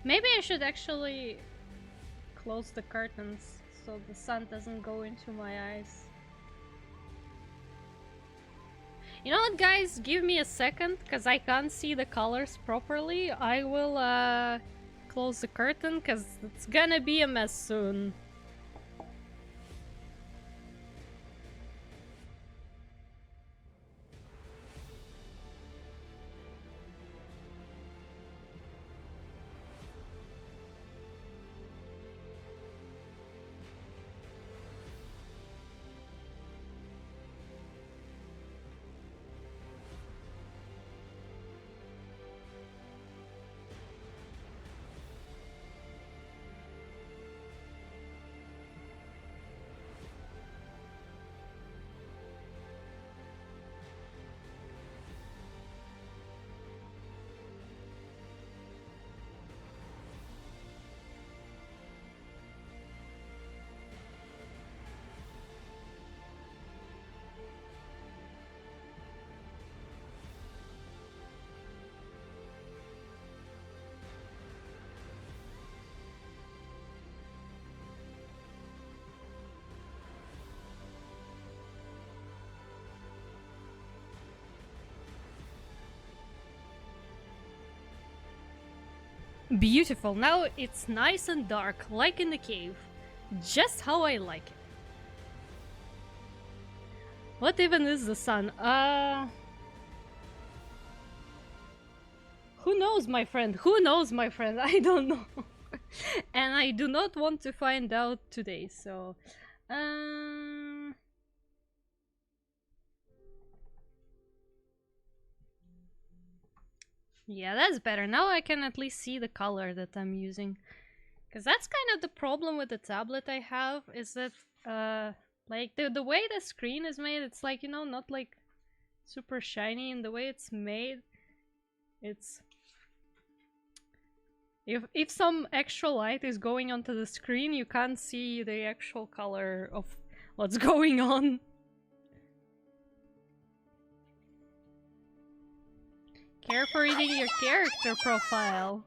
Maybe I should actually close the curtains so the sun doesn't go into my eyes. You know what, guys? Give me a second, because I can't see the colors properly. I will close the curtain, because it's gonna be a mess soon. Beautiful. Now it's nice and dark, like in the cave. Just how I like it. What even is the sun? Who knows, my friend? Who knows, my friend? I don't know. And I do not want to find out today, so... Yeah, that's better. Now I can at least see the color that I'm using. Because that's kind of the problem with the tablet I have, is that, like, the way the screen is made, it's like, you know, not like super shiny, and the way it's made, it's... If some actual light is going onto the screen, you can't see the actual color of what's going on. Care for reading your character profile.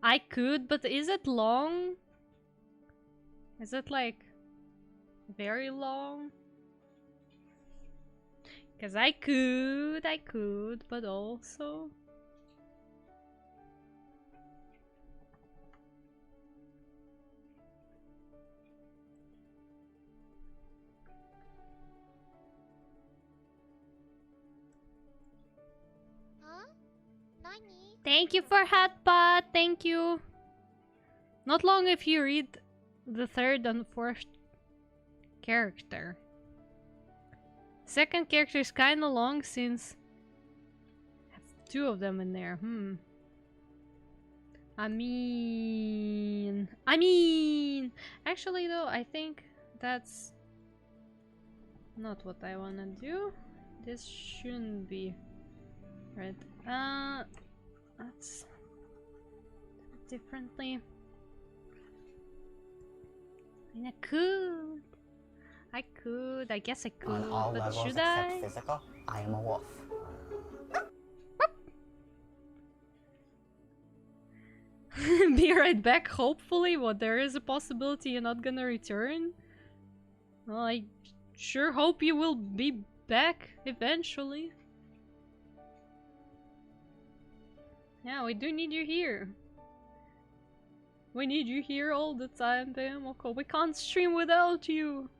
I could, but is it long? Is it like very long? Because I could, but also... Huh? Nani? Thank you for Hatpot, thank you. Not long if you read the third and fourth character. Second character is kinda long since I have two of them in there. I mean, actually though, I think that's not what I wanna do. This shouldn't be right. Let's do it differently. I mean, I guess I could, On all but levels should except I? physical, I am a wolf. Be right back, hopefully. What, there is a possibility you're not gonna return? Well, I sure hope you will be back eventually. Yeah, we do need you here. We need you here all the time, Bamoko. We can't stream without you.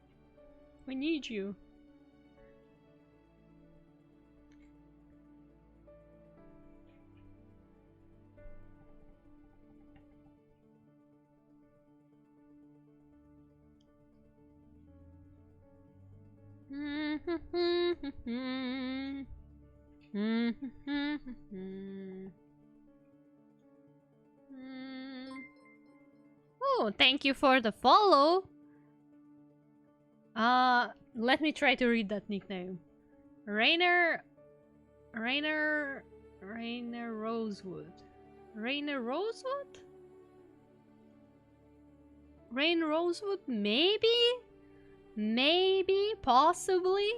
We need you. Oh, thank you for the follow. Let me try to read that nickname. Rainer Rosewood. Rainer Rosewood? Rain Rosewood? Maybe? Maybe? Possibly?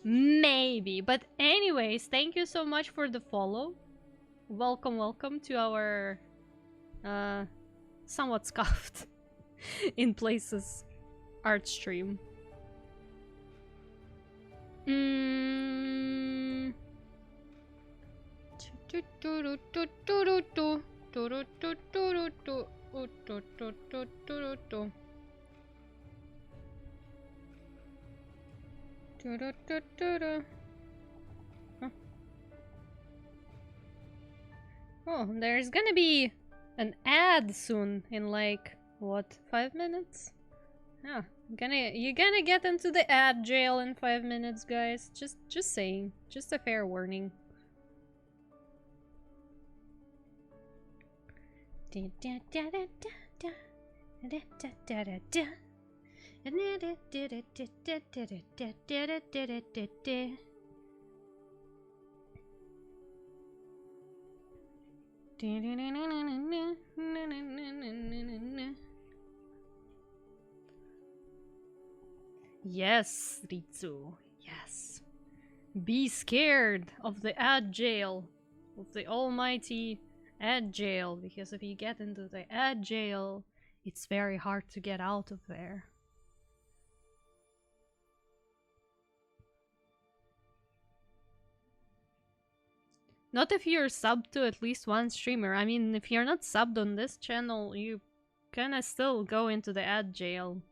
Maybe. But anyways, thank you so much for the follow. Welcome, welcome to our somewhat scuffed in places art stream. Oh, there's gonna be an ad soon in like, what, 5 minutes? Yeah, you're gonna get into the ad jail in 5 minutes, guys. Just saying. Just a fair warning. Yes, Ritsu. Yes. Be scared of the ad jail. Of the almighty ad jail. Because if you get into the ad jail, it's very hard to get out of there. Not if you're subbed to at least one streamer. I mean, if you're not subbed on this channel, you kinda still go into the ad jail.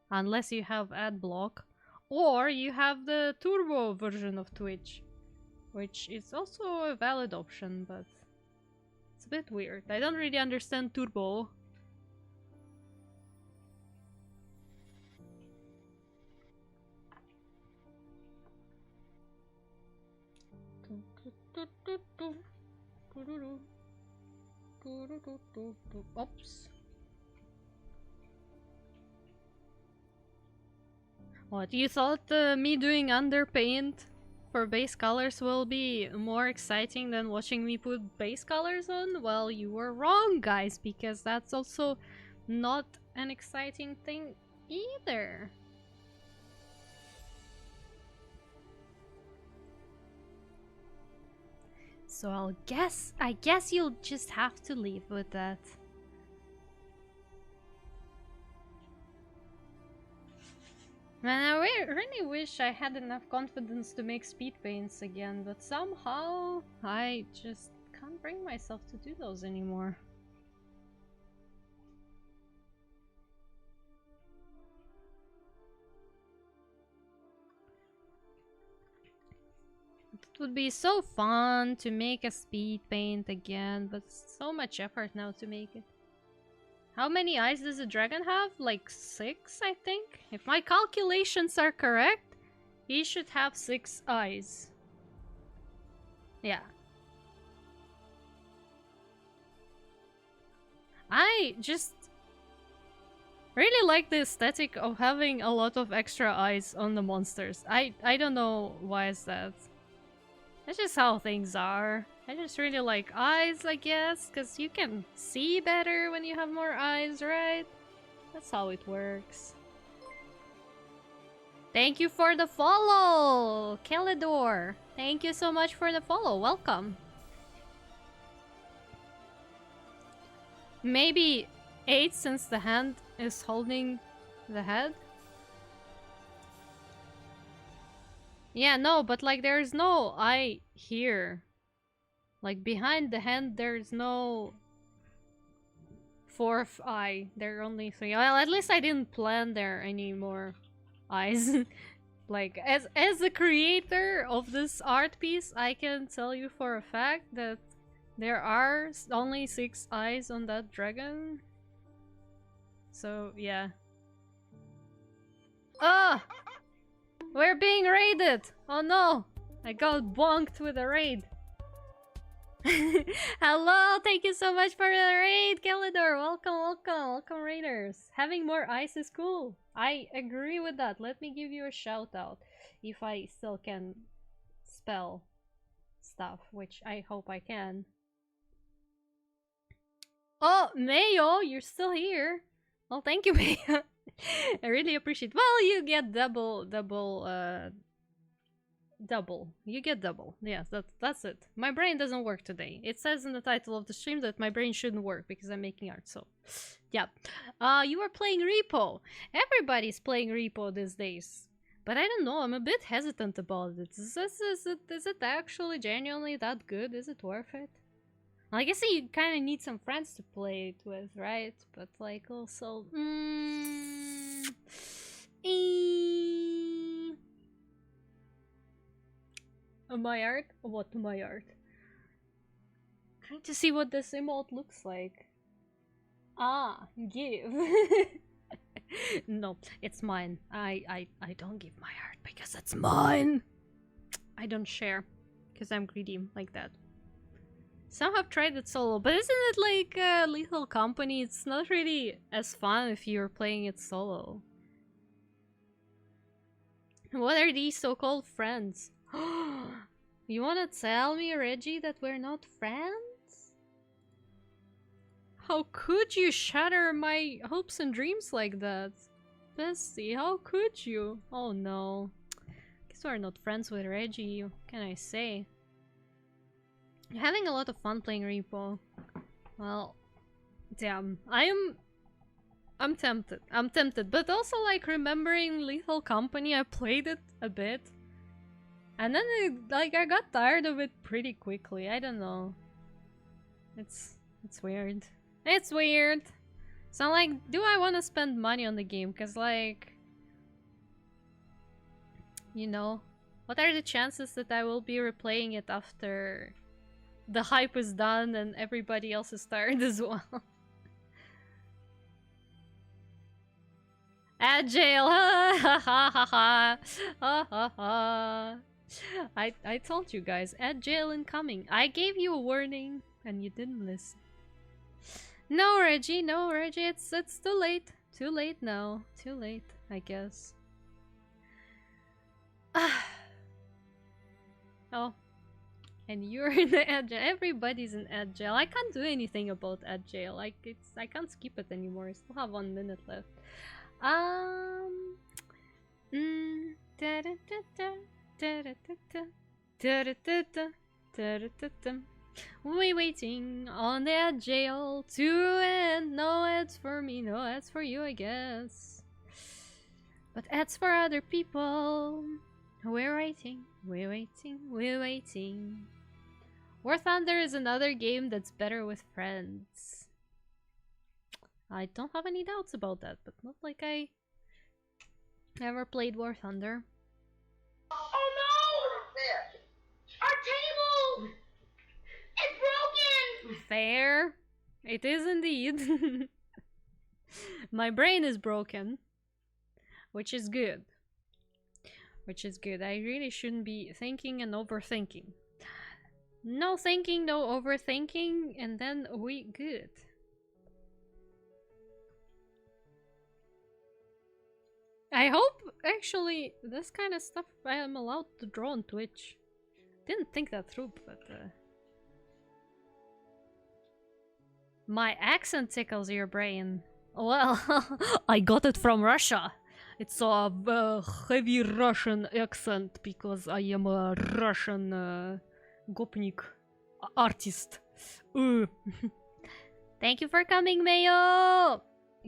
Unless you have ad block. Or you have the turbo version of Twitch. Which is also a valid option, but it's a bit weird. I don't really understand turbo. Oops. What, you thought me doing underpaint for base colors will be more exciting than watching me put base colors on? Well, you were wrong, guys, because that's also not an exciting thing either. So I guess you'll just have to leave with that. Man, I really wish I had enough confidence to make speed paints again, but somehow I just can't bring myself to do those anymore. It would be so fun to make a speed paint again, but so much effort now to make it. How many eyes does a dragon have? Like 6, I think? If my calculations are correct, he should have 6 eyes. Yeah. I just really like the aesthetic of having a lot of extra eyes on the monsters. I don't know why is that. That's just how things are. I just really like eyes, I guess, because you can see better when you have more eyes, right? That's how it works. Thank you for the follow, Kelidor. Thank you so much for the follow. Welcome. Maybe 8 since the hand is holding the head? Yeah, no, but like there's no eye here. Like behind the hand there's no fourth eye. There are only 3. Well, at least I didn't plan there any more eyes. Like, as the creator of this art piece, I can tell you for a fact that there are only 6 eyes on that dragon. So, yeah. Ah! We're being raided! Oh no! I got bonked with a raid. Hello! Thank you so much for the raid, Kelidor! Welcome, welcome, welcome, raiders! Having more ice is cool. I agree with that. Let me give you a shout out. If I still can spell stuff, which I hope I can. Oh, Mayo! You're still here! Well, thank you, Mayo. I really appreciate. Well, you get double. You get double. Yes, that's it. My brain doesn't work today. It says in the title of the stream that my brain shouldn't work because I'm making art. So, yeah. You are playing Repo. Everybody's playing Repo these days. But I don't know. I'm a bit hesitant about it. Is it actually genuinely that good? Is it worth it? I guess you kind of need some friends to play it with, right? But like also, my art? What my art? Trying to see what this emote looks like. Ah, give. No, it's mine. I don't give my art because it's mine. I don't share because I'm greedy like that. Some have tried it solo, but isn't it like Lethal Company? It's not really as fun if you're playing it solo. What are these so-called friends? You wanna tell me, Reggie, that we're not friends? How could you shatter my hopes and dreams like that? Bestie, how could you? Oh no. Guess we're not friends with Reggie, what can I say? I'm having a lot of fun playing Repo. Well, damn. I'm tempted. I'm tempted. But also, like, remembering Lethal Company, I played it a bit. And then, I got tired of it pretty quickly. I don't know. It's weird. It's weird. So, like, do I want to spend money on the game? Because, like, you know, what are the chances that I will be replaying it after the hype is done and everybody else is tired as well? At jail! Ha ha ha ha ha ha ha. I told you guys, at jail incoming. I gave you a warning and you didn't listen. No, Reggie, it's too late. Too late now. Too late, I guess. Oh. And you're in the agile. Everybody's in agile. I can't do anything about agile. Like I can't skip it anymore. I still have 1 minute left. We waiting on the agile to end. No ads for me, no ads for you, I guess. But ads for other people. We're waiting, we're waiting, we're waiting. War Thunder is another game that's better with friends. I don't have any doubts about that, but not like I ever played War Thunder. Oh no! Our table! It's broken! Fair. It is indeed. My brain is broken. Which is good. Which is good. I really shouldn't be thinking and overthinking. No thinking, no overthinking, and then we good. I hope, actually, this kind of stuff I am allowed to draw on Twitch. Didn't think that through, but my accent tickles your brain. Well, I got it from Russia. It's a heavy Russian accent because I am a Russian gopnik artist. Thank you for coming, Mayo!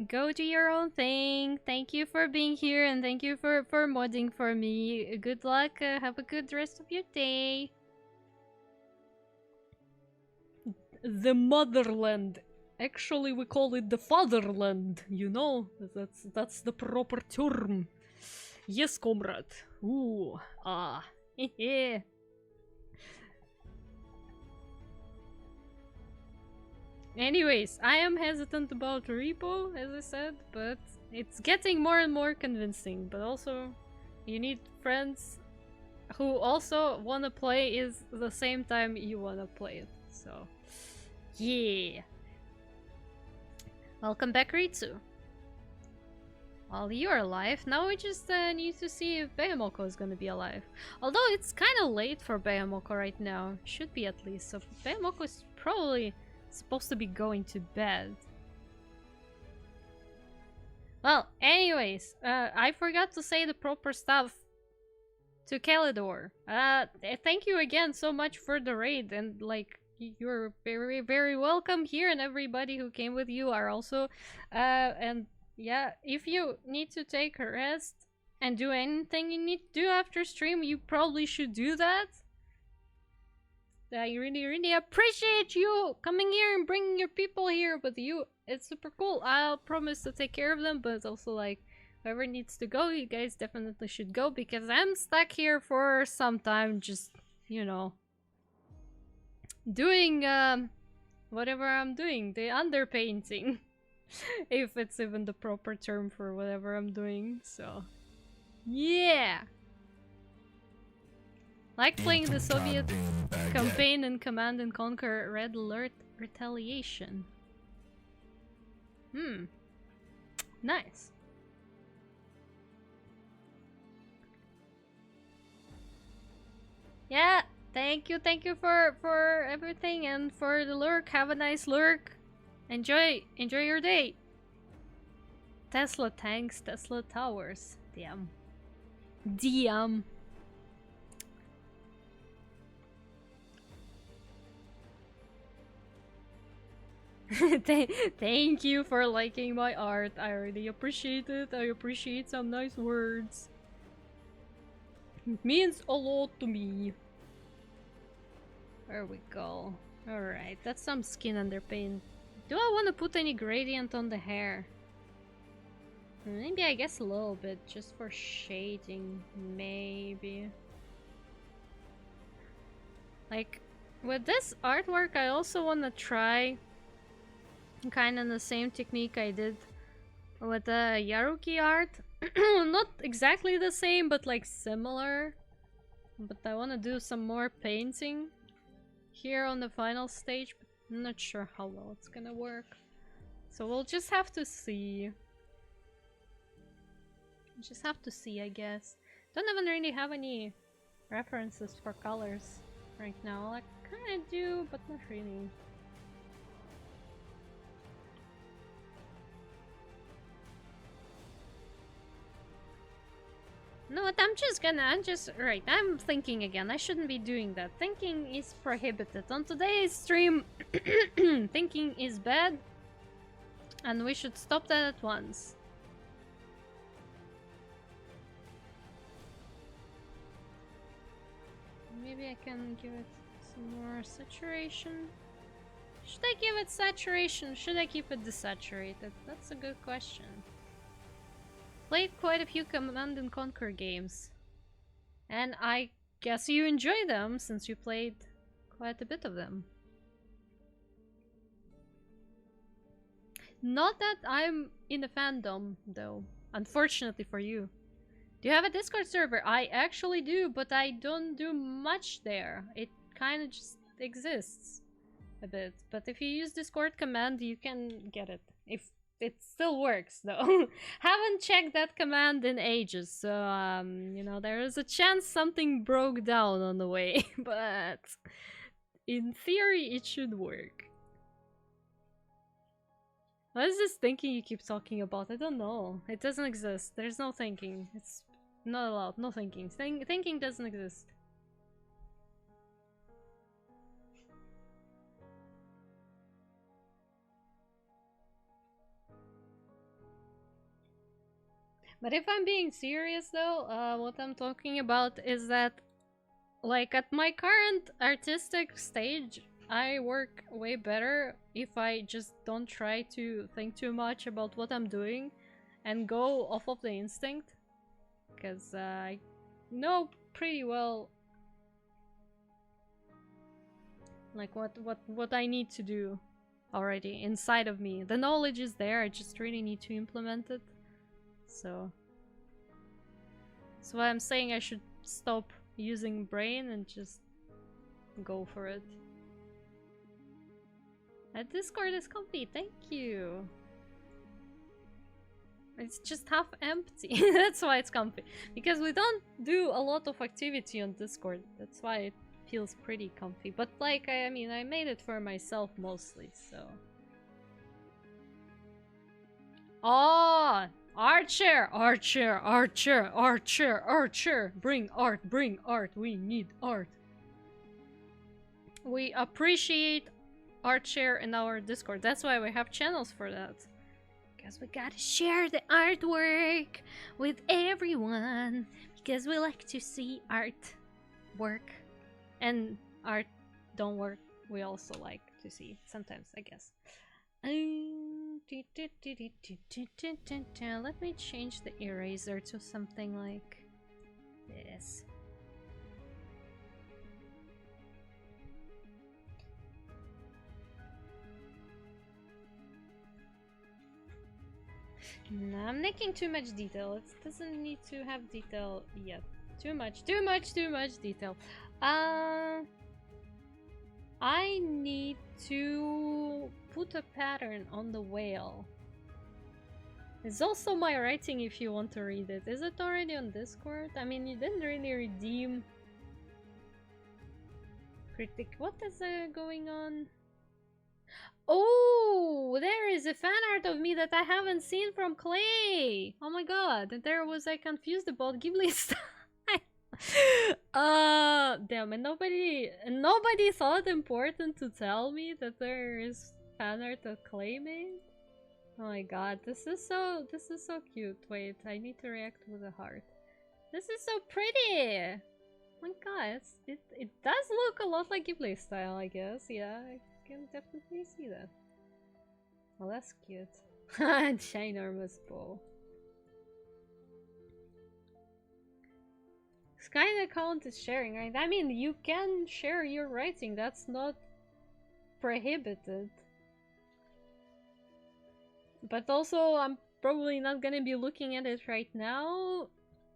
Go do your own thing. Thank you for being here and thank you for modding for me. Good luck. Have a good rest of your day. The motherland Actually, we call it the fatherland, you know? That's the proper term. Yes, comrade. Ooh, ah, hehe. Anyways, I am hesitant about repo, as I said, but it's getting more and more convincing. But also, you need friends who also want to play is the same time you want to play it. So, yeah. Welcome back, Ritsu. Well, you're alive. Now we just need to see if Bayamoko is gonna be alive. Although it's kind of late for Bayamoko right now. Should be at least. So Bayamoko is probably supposed to be going to bed. Well, anyways, I forgot to say the proper stuff to Calidor. Thank you again so much for the raid, and like, you're very, very welcome here, and everybody who came with you are also, and yeah, if you need to take a rest and do anything you need to do after stream, you probably should do that. I really, really appreciate you coming here and bringing your people here with you. It's super cool. I'll promise to take care of them, but it's also like, whoever needs to go, you guys definitely should go, because I'm stuck here for some time, just, you know, doing whatever I'm doing, the underpainting. If it's even the proper term for whatever I'm doing, so yeah. Like playing the Soviet campaign in Command and Conquer Red Alert Retaliation. Nice. Yeah, thank you for everything and for the lurk. Have a nice lurk. Enjoy your day. Tesla tanks, Tesla towers. Damn. Damn. Thank you for liking my art. I really appreciate it. I appreciate some nice words. It means a lot to me. There we go. Alright, that's some skin underpaint. Do I want to put any gradient on the hair? Maybe, I guess a little bit, just for shading, maybe. Like, with this artwork, I also want to try kind of the same technique I did with the Yaruki art. Not exactly the same, but like similar. But I want to do some more painting here on the final stage, but I'm not sure how well it's gonna work. So we'll just have to see. Just have to see, I guess. Don't even really have any references for colors right now. I kind of do, but not really. No, what, I'm thinking again. I shouldn't be doing that. Thinking is prohibited. On today's stream, thinking is bad, and we should stop that at once. Maybe I can give it some more saturation. Should I give it saturation? Should I keep it desaturated? That's a good question. Played quite a few Command and Conquer games, and I guess you enjoy them since you played quite a bit of them. Not that I'm in a fandom, though, unfortunately for you. Do you have a Discord server? I actually do, but I don't do much there. It kind of just exists a bit. But if you use Discord command, you can get it. If it still works, though. Haven't checked that command in ages, so, you know, there is a chance something broke down on the way, but in theory, it should work. What is this thinking you keep talking about? I don't know. It doesn't exist. There's no thinking. It's not allowed. No thinking. Thinking doesn't exist. But if I'm being serious though, what I'm talking about is that, like, at my current artistic stage, I work way better if I just don't try to think too much about what I'm doing and go off of the instinct. Because I know pretty well like what I need to do already inside of me. The knowledge is there, I just really need to implement it. So that's why I'm saying I should stop using brain and just go for it. That Discord is comfy, thank you. It's just half empty. That's why it's comfy. Because we don't do a lot of activity on Discord. That's why it feels pretty comfy. But like, I mean, I made it for myself mostly, so... Oh! Archer! Archer! Archer! Archer! Archer! Bring art! We need art! We appreciate Archer in our Discord. That's why we have channels for that. Because we gotta share the artwork with everyone. Because we like to see art work. And art don't work. We also like to see sometimes, I guess. Let me change the eraser to something like this. No, I'm making too much detail. It doesn't need to have detail yet. Too much detail. I need to put a pattern on the whale. It's also my writing if you want to read it. Is it already on Discord? I mean, you didn't really redeem critic. What is going on? Oh, there is a fan art of me that I haven't seen from Clay. Oh my god, and there was I confused about Ghibli style. Damn, and nobody thought important to tell me that there is fan art that Clay made. Oh my god, this is so cute. Wait, I need to react with a heart. This is so pretty. Oh my god, it does look a lot like Ghibli style, I guess. Yeah, I can definitely see that. Well, that's cute. Ginormous bow. Sky account is sharing, right? I mean, you can share your writing. That's not prohibited. But also, I'm probably not gonna be looking at it right now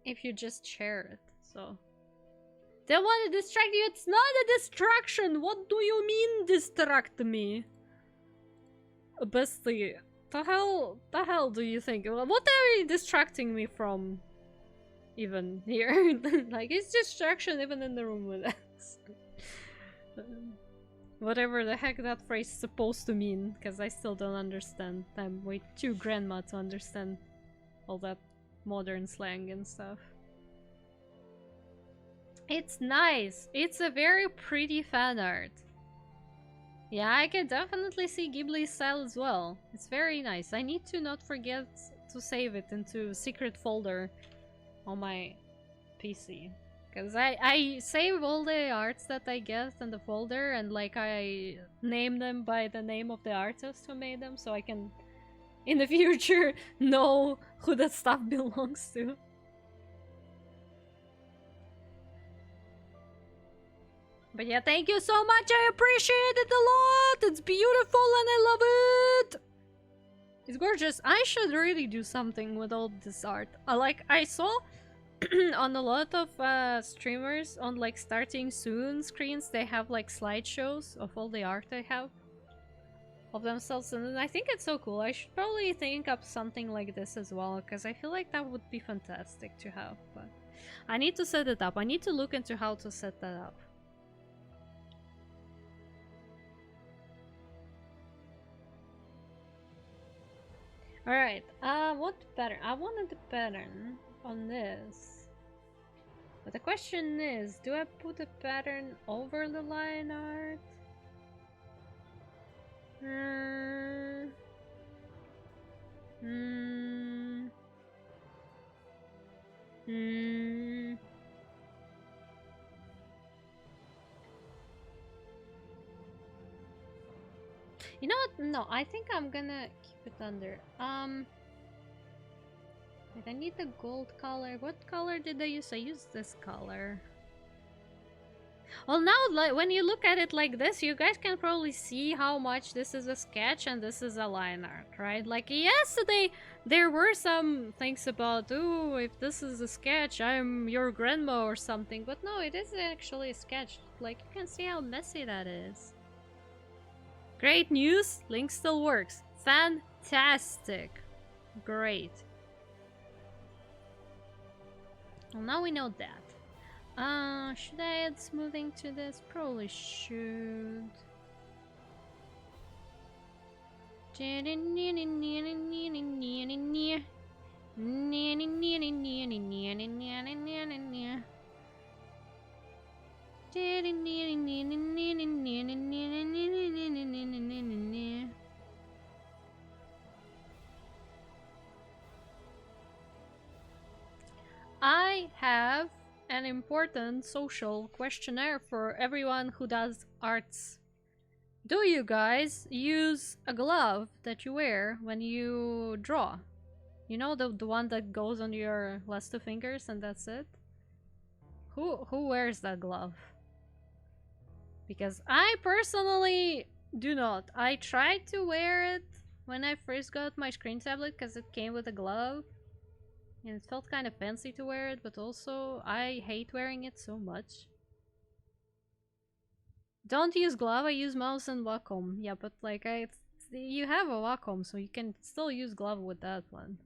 if you just share it, so... Don't want to distract you? It's not a distraction! What do you mean, distract me? Bestie, the hell do you think? What are you distracting me from? Even here? Like, it's distraction even in the room with us. Whatever the heck that phrase is supposed to mean, because I still don't understand. I'm way too grandma to understand all that modern slang and stuff. It's nice. It's a very pretty fan art. Yeah, I can definitely see Ghibli style as well. It's very nice. I need to not forget to save it into a secret folder on my PC. Because I save all the arts that I get in the folder and like I name them by the name of the artist who made them so I can in the future know who that stuff belongs to. But yeah, thank you so much. I appreciate it a lot. It's beautiful and I love it. It's gorgeous. I should really do something with all this art. I saw on a lot of streamers on like starting soon screens, they have like slideshows of all the art they have of themselves, and I think it's so cool. I should probably think up something like this as well, because I feel like that would be fantastic to have, but I need to set it up. I need to look into how to set that up. Alright, what pattern? I wanted the pattern on this. But the question is, do I put a pattern over the line art? You know what? No, I think I'm gonna keep it under. Wait, I need the gold color. What color did I use? I used this color. Well, now, like, when you look at it like this, you guys can probably see how much this is a sketch and this is a line art, right? Like, yesterday, there were some things about, ooh, if this is a sketch, I'm your grandma or something. But no, it is actually a sketch. Like, you can see how messy that is. Great news! Link still works. Fantastic. Great. Well, now we know that. Should I add smoothing to this? Probably should. I have an important social questionnaire for everyone who does arts. Do you guys use a glove that you wear when you draw? You know, the one that goes on your last two fingers and that's it? Who wears that glove? Because I personally do not. I tried to wear it when I first got my screen tablet because it came with a glove. And it felt kind of fancy to wear it, but also I hate wearing it so much. Don't use glove, I use mouse and Wacom. Yeah, but like you have a Wacom, so you can still use glove with that one.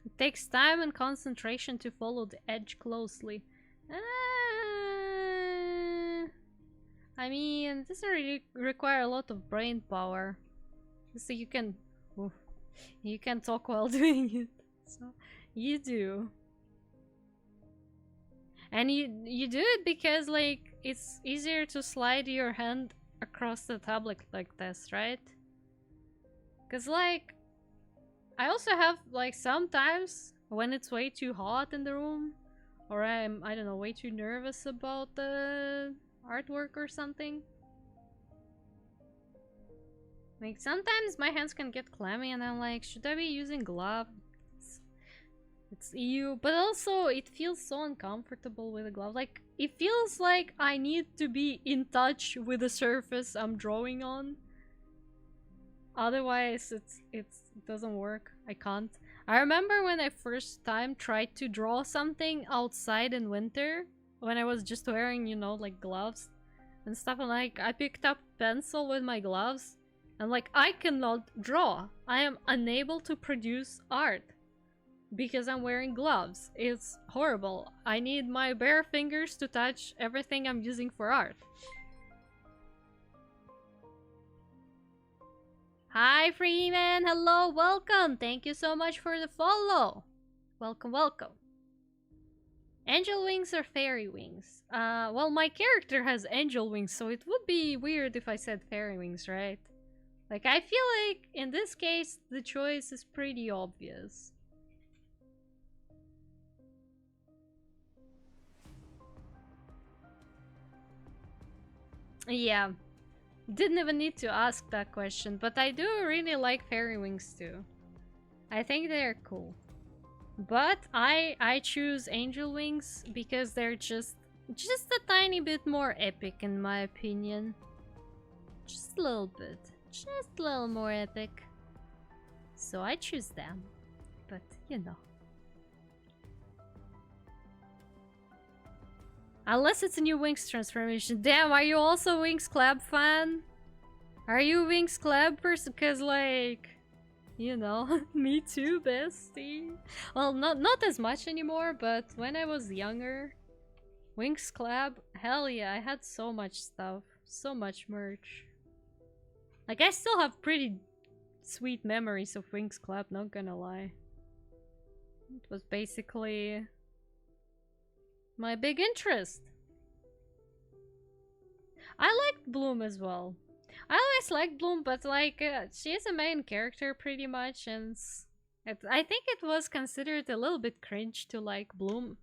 It takes time and concentration to follow the edge closely. I mean, it doesn't really require a lot of brain power. So you can talk while doing it. So you do. And you do it because like it's easier to slide your hand across the tablet like this, right? Cause like I also have like sometimes when it's way too hot in the room or I'm, I don't know, way too nervous about the artwork or something. Like sometimes my hands can get clammy and I'm like, should I be using gloves? It's EU, but also it feels so uncomfortable with a glove. Like it feels like I need to be in touch with the surface I'm drawing on. Otherwise it doesn't work. I can't. I remember when I first time tried to draw something outside in winter when I was just wearing, you know, like gloves and stuff, and like I picked up pencil with my gloves and like I cannot draw. I am unable to produce art because I'm wearing gloves. It's horrible. I need my bare fingers to touch everything I'm using for art. Hi Freeman, hello, welcome. Thank you so much for the follow. Welcome, welcome. Angel wings or fairy wings? Well, my character has angel wings, so it would be weird if I said fairy wings, right? Like, I feel like in this case, the choice is pretty obvious. Yeah. Didn't even need to ask that question, but I do really like fairy wings too. I think they're cool. But I choose angel wings because they're just a tiny bit more epic in my opinion. Just a little bit. Just a little more epic. So I choose them. But, you know. Unless it's a new Wings transformation. Damn, are you also a Wings Club fan? Are you a Wings Club person? Because, like, you know, me too, bestie. Well, not as much anymore, but when I was younger, Wings Club, hell yeah, I had so much stuff. So much merch. Like, I still have pretty sweet memories of Wings Club, not gonna lie. It was basically my big interest. I liked Bloom as well. I always liked Bloom, but like she is a main character pretty much, and I think it was considered a little bit cringe to like Bloom.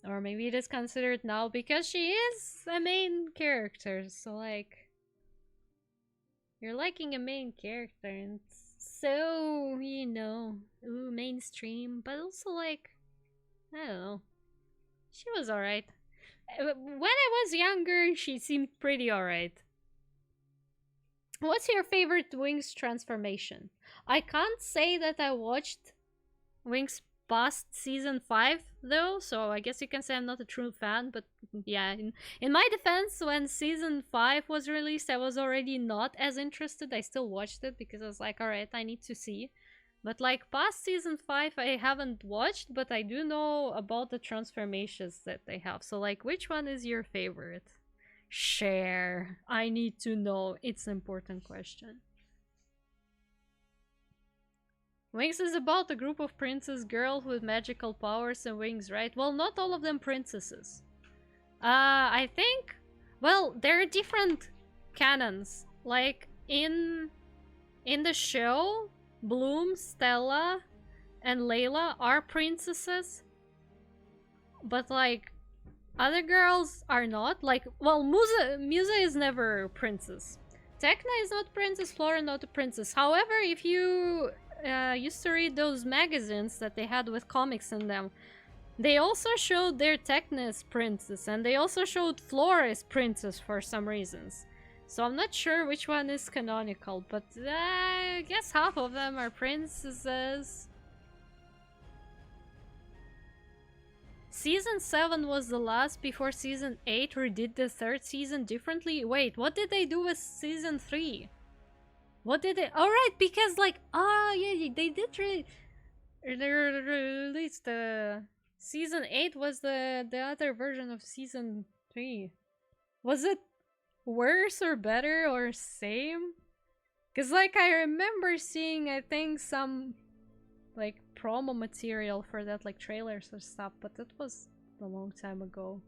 Or maybe it is considered now because she is a main character, so like you're liking a main character and so, you know, ooh, mainstream, but also like I don't know. She was alright. When I was younger, she seemed pretty alright. What's your favorite Wings transformation? I can't say that I watched Wings past season 5 though, so I guess you can say I'm not a true fan, but yeah, in my defense, when season 5 was released, I was already not as interested. I still watched it because I was like, alright, I need to see. But like past season 5 I haven't watched, but I do know about the transformations that they have. So like, which one is your favorite? Share. I need to know. It's an important question. Wings is about a group of princess girls with magical powers and wings, right? Well, not all of them princesses. I think, well, there are different canons. Like in the show, Bloom, Stella, and Layla are princesses. But like other girls are not. Like, well, Musa is never a princess. Tekna is not princess, Flora not a princess. However, if you used to read those magazines that they had with comics in them, they also showed their Tekna as princess, and they also showed Flora as princess for some reasons. So I'm not sure which one is canonical, but I guess half of them are princesses. Season 7 was the last before Season 8 redid the third season differently. Wait, what did they do with Season 3? What did they... Alright, because like... Oh, yeah, they did release the... Season 8 was the other version of Season 3. Was it worse or better or same? Because like I remember seeing, I think, some like promo material for that, like trailers or stuff, but that was a long time ago.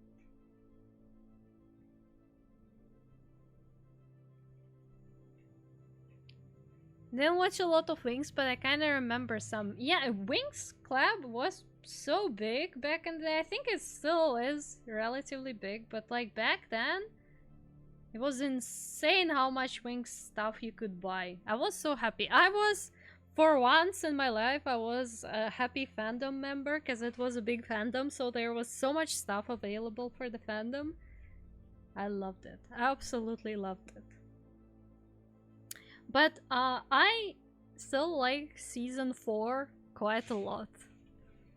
Didn't watch a lot of Wings, but I kind of remember some. Yeah, Wings Club was so big back in the day. I think it still is relatively big, but like back then, it was insane how much Wings stuff you could buy. I was so happy. I was, for once in my life, I was a happy fandom member because it was a big fandom, so there was so much stuff available for the fandom. I loved it. I absolutely loved it. But I still like Season 4 quite a lot.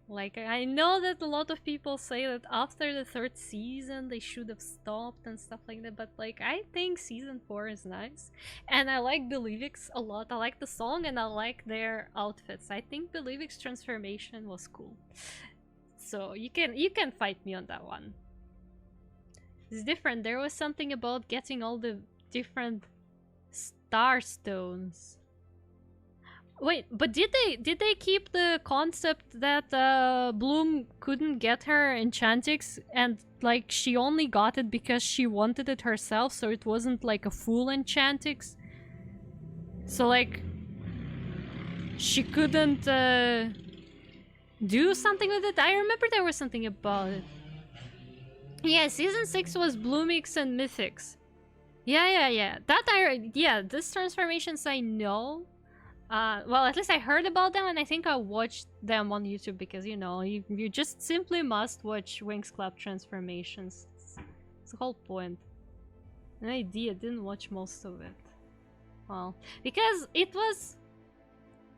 Like, I know that a lot of people say that after the third season they should have stopped and stuff like that, but like, I think Season 4 is nice. And I like Believix a lot. I like the song and I like their outfits. I think Believix transformation was cool. So you can fight me on that one. It's different. There was something about getting all the different star stones. Wait, but did they keep the concept that Bloom couldn't get her enchantix and like she only got it because she wanted it herself, so it wasn't like a full enchantix? So like she couldn't do something with it? I remember there was something about it. Yeah, Season 6 was Bloomix and Mythix. Yeah. These transformations I know. Well, at least I heard about them, and I think I watched them on YouTube because, you know, you just simply must watch Wings Club transformations. It's the whole point. An idea, didn't watch most of it. Well, because it was...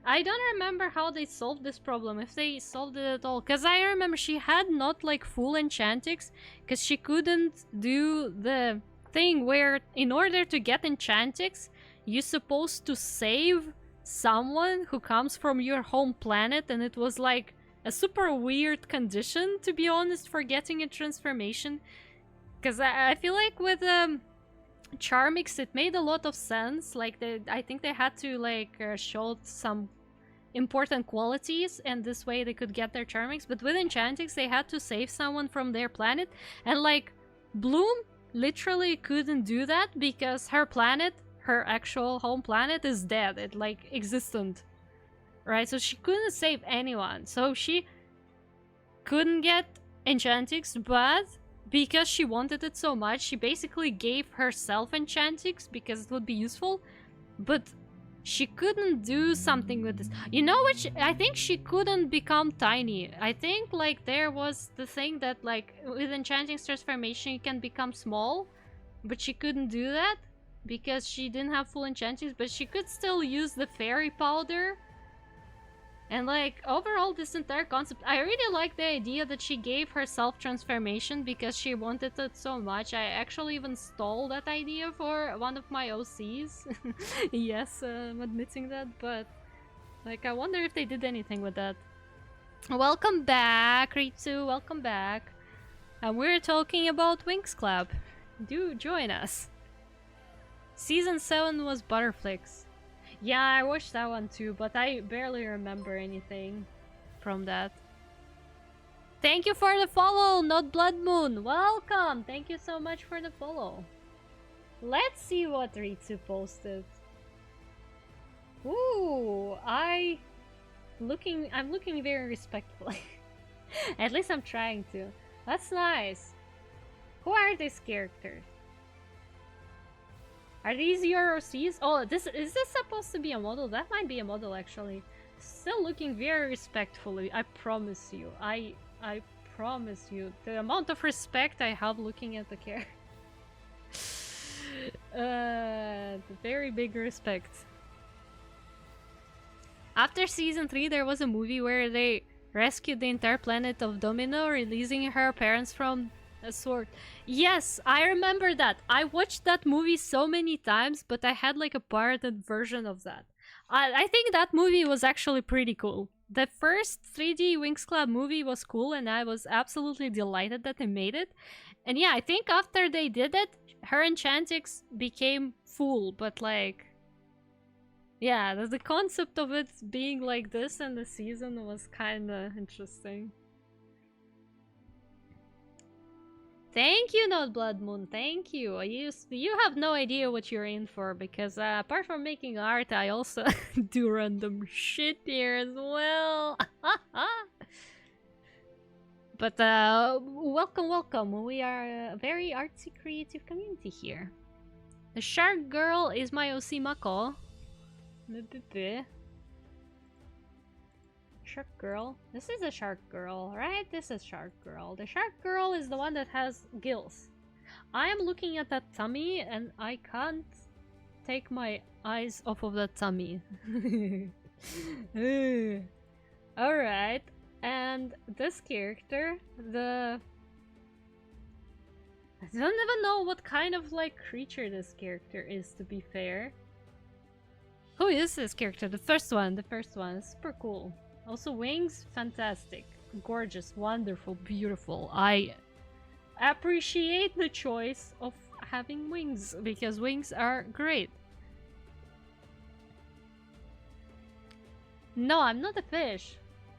I don't remember how they solved this problem, if they solved it at all. Because I remember she had not, like, full enchantix, because she couldn't do the thing where, in order to get enchantix, you're supposed to save someone who comes from your home planet, and it was like a super weird condition, to be honest, for getting a transformation. Because I feel like with Charmix it made a lot of sense. Like I think they had to like show some important qualities, and this way they could get their Charmix. But with Enchantix they had to save someone from their planet, and like Bloom literally couldn't do that because her planet, her actual home planet, is dead. It like existent, right? So she couldn't save anyone, so she couldn't get Enchantix, but because she wanted it so much, she basically gave herself Enchantix because it would be useful, but she couldn't do something with this. You know what? I think she couldn't become tiny. I think like there was the thing that like with Enchanting's transformation you can become small, but she couldn't do that because she didn't have full Enchantings, but she could still use the fairy powder. And like overall this entire concept, I really like the idea that she gave herself transformation because she wanted it so much. I actually even stole that idea for one of my OCs. Yes, I'm admitting that, but like I wonder if they did anything with that. Welcome back, Ritsu, welcome back. And we're talking about Winx Club. Do join us. Season 7 was Butterflix. Yeah, I watched that one too, but I barely remember anything from that. Thank you for the follow, Not Blood Moon. Welcome. Thank you so much for the follow. Let's see what Ritsu posted. Ooh, I'm looking very respectfully. At least I'm trying to. That's nice. Who are these characters? Are these your OCs? Oh, is this supposed to be a model? That might be a model actually. Still looking very respectfully, I promise you. I promise you. The amount of respect I have looking at the character. Very big respect. After season 3 there was a movie where they rescued the entire planet of Domino, releasing her parents from a sword. Yes, I remember that. I watched that movie so many times, but I had like a pirated version of that. I think that movie was actually pretty cool. The first 3D Winx Club movie was cool and I was absolutely delighted that they made it. And yeah, I think after they did it, her Enchantix became full, but like... yeah, the concept of it being like this in the season was kinda interesting. Thank you, Not Blood Moon. Thank you. You have no idea what you're in for because apart from making art, I also do random shit here as well. But welcome, welcome. We are a very artsy, creative community here. The Shark Girl is my OC Mako. Shark Girl. This is a Shark Girl, right? This is Shark Girl. The Shark Girl is the one that has gills. I am looking at that tummy and I can't take my eyes off of that tummy. Alright. And this character, I don't even know what kind of like creature this character is, to be fair. Who is this character? The first one. Super cool. Also wings, fantastic. Gorgeous, wonderful, beautiful. I appreciate the choice of having wings because wings are great. No, I'm not a fish.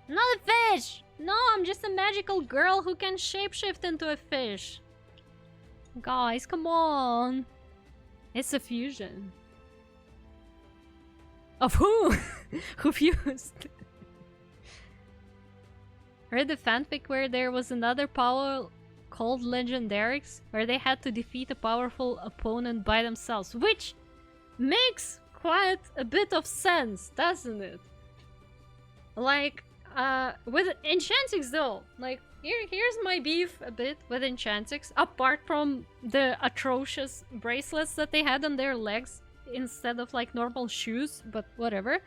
Not a fish! No, I'm just a magical girl who can shapeshift into a fish. Guys, come on. It's a fusion. Of who? Who fused? Read the fanfic where there was another power called Legendarics, where they had to defeat a powerful opponent by themselves, which makes quite a bit of sense, doesn't it? Like, with Enchantix though, like, here's my beef a bit with Enchantix, apart from the atrocious bracelets that they had on their legs instead of like normal shoes, but whatever.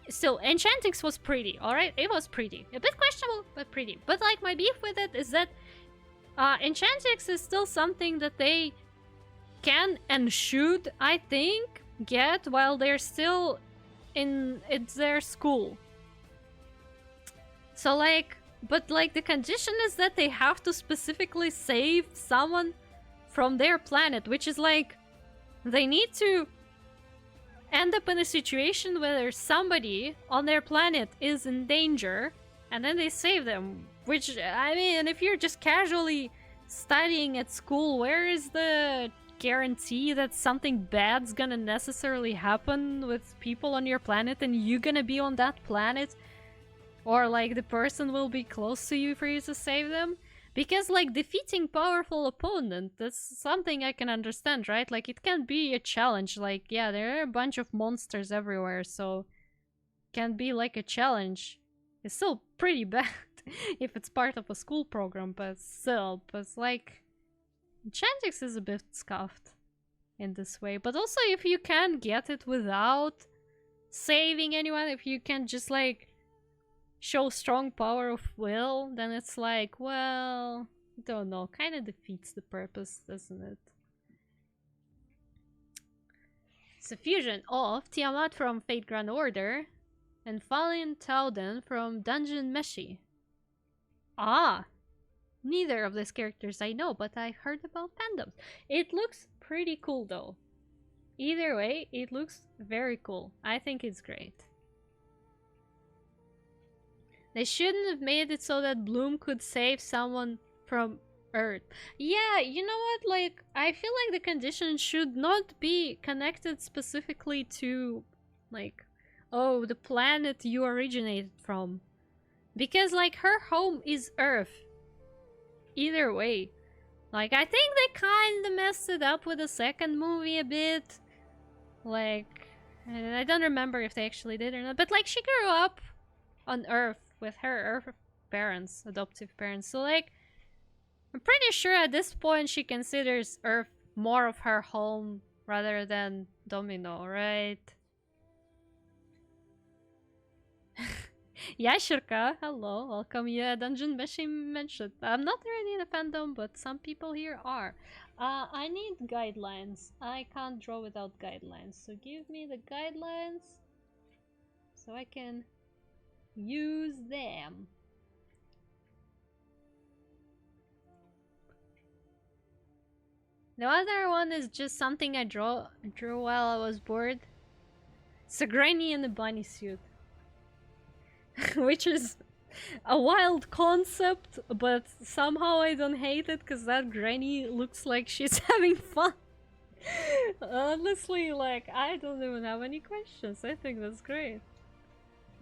Still, Enchantix was pretty, alright? It was pretty. A bit questionable, but pretty. But like, my beef with it is that Enchantix is still something that they can and should, I think, get while they're still in their school. So like, but like the condition is that they have to specifically save someone from their planet, which is like, they need to end up in a situation where somebody on their planet is in danger and then they save them. Which, I mean, if you're just casually studying at school, where is the guarantee that something bad's gonna necessarily happen with people on your planet and you gonna be on that planet? Or like the person will be close to you for you to save them? Because, like, defeating powerful opponent, that's something I can understand, right? Like, it can be a challenge. Like, yeah, there are a bunch of monsters everywhere, so can be like a challenge. It's still pretty bad if it's part of a school program, but still, but it's like Chantix is a bit scuffed in this way. But also, if you can get it without saving anyone, if you can just like show strong power of will, then it's like, well, don't know, kind of defeats the purpose, doesn't it? It's a fusion of Tiamat from Fate Grand Order and Fallen Tauden from Dungeon Meshi. Ah! Neither of these characters I know, but I heard about fandoms. It looks pretty cool though. Either way, it looks very cool. I think it's great. They shouldn't have made it so that Bloom could save someone from Earth. Yeah, you know what? Like, I feel like the condition should not be connected specifically to, like, oh, the planet you originated from. Because, like, her home is Earth. Either way. Like, I think they kinda messed it up with the second movie a bit. Like, I don't remember if they actually did or not. But, like, she grew up on Earth with her Earth parents, adoptive parents. So, like, I'm pretty sure at this point she considers Earth more of her home rather than Domino, right? Yeah, Shirka, hello, welcome. Yeah, Dungeon Meshi mentioned. I'm not really in a fandom, but some people here are. I need guidelines. I can't draw without guidelines, so give me the guidelines so I can use them. The other one is just something I drew while I was bored. It's a granny in a bunny suit. Which is a wild concept, but somehow I don't hate it because that granny looks like she's having fun. Honestly, like, I don't even have any questions. I think that's great.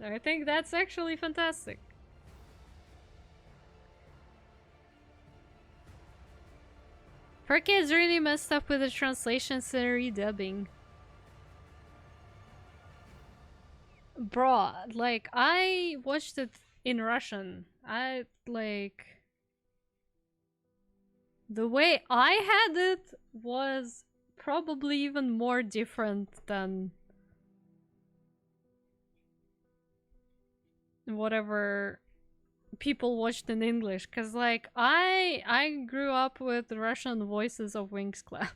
I think that's actually fantastic. Perky is really messed up with the translations and redubbing. Bro, like, I watched it in Russian. I, like... The way I had it was probably even more different than whatever people watched in English. Cause, like, I grew up with Russian voices of Winx Club.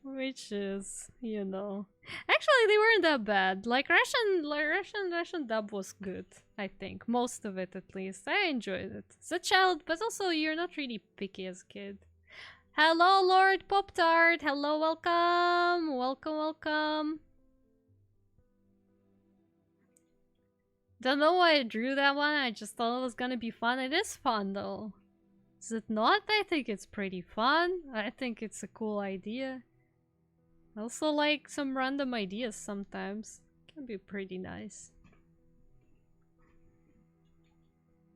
Which is, you know... Actually, they weren't that bad. Like, Russian dub was good, I think. Most of it, at least. I enjoyed it. As a child, but also you're not really picky as a kid. Hello, Lord Pop-Tart! Hello, welcome! Welcome, welcome! Don't know why I drew that one, I just thought it was gonna be fun. It is fun, though. Is it not? I think it's pretty fun. I think it's a cool idea. I also like some random ideas sometimes. Can be pretty nice.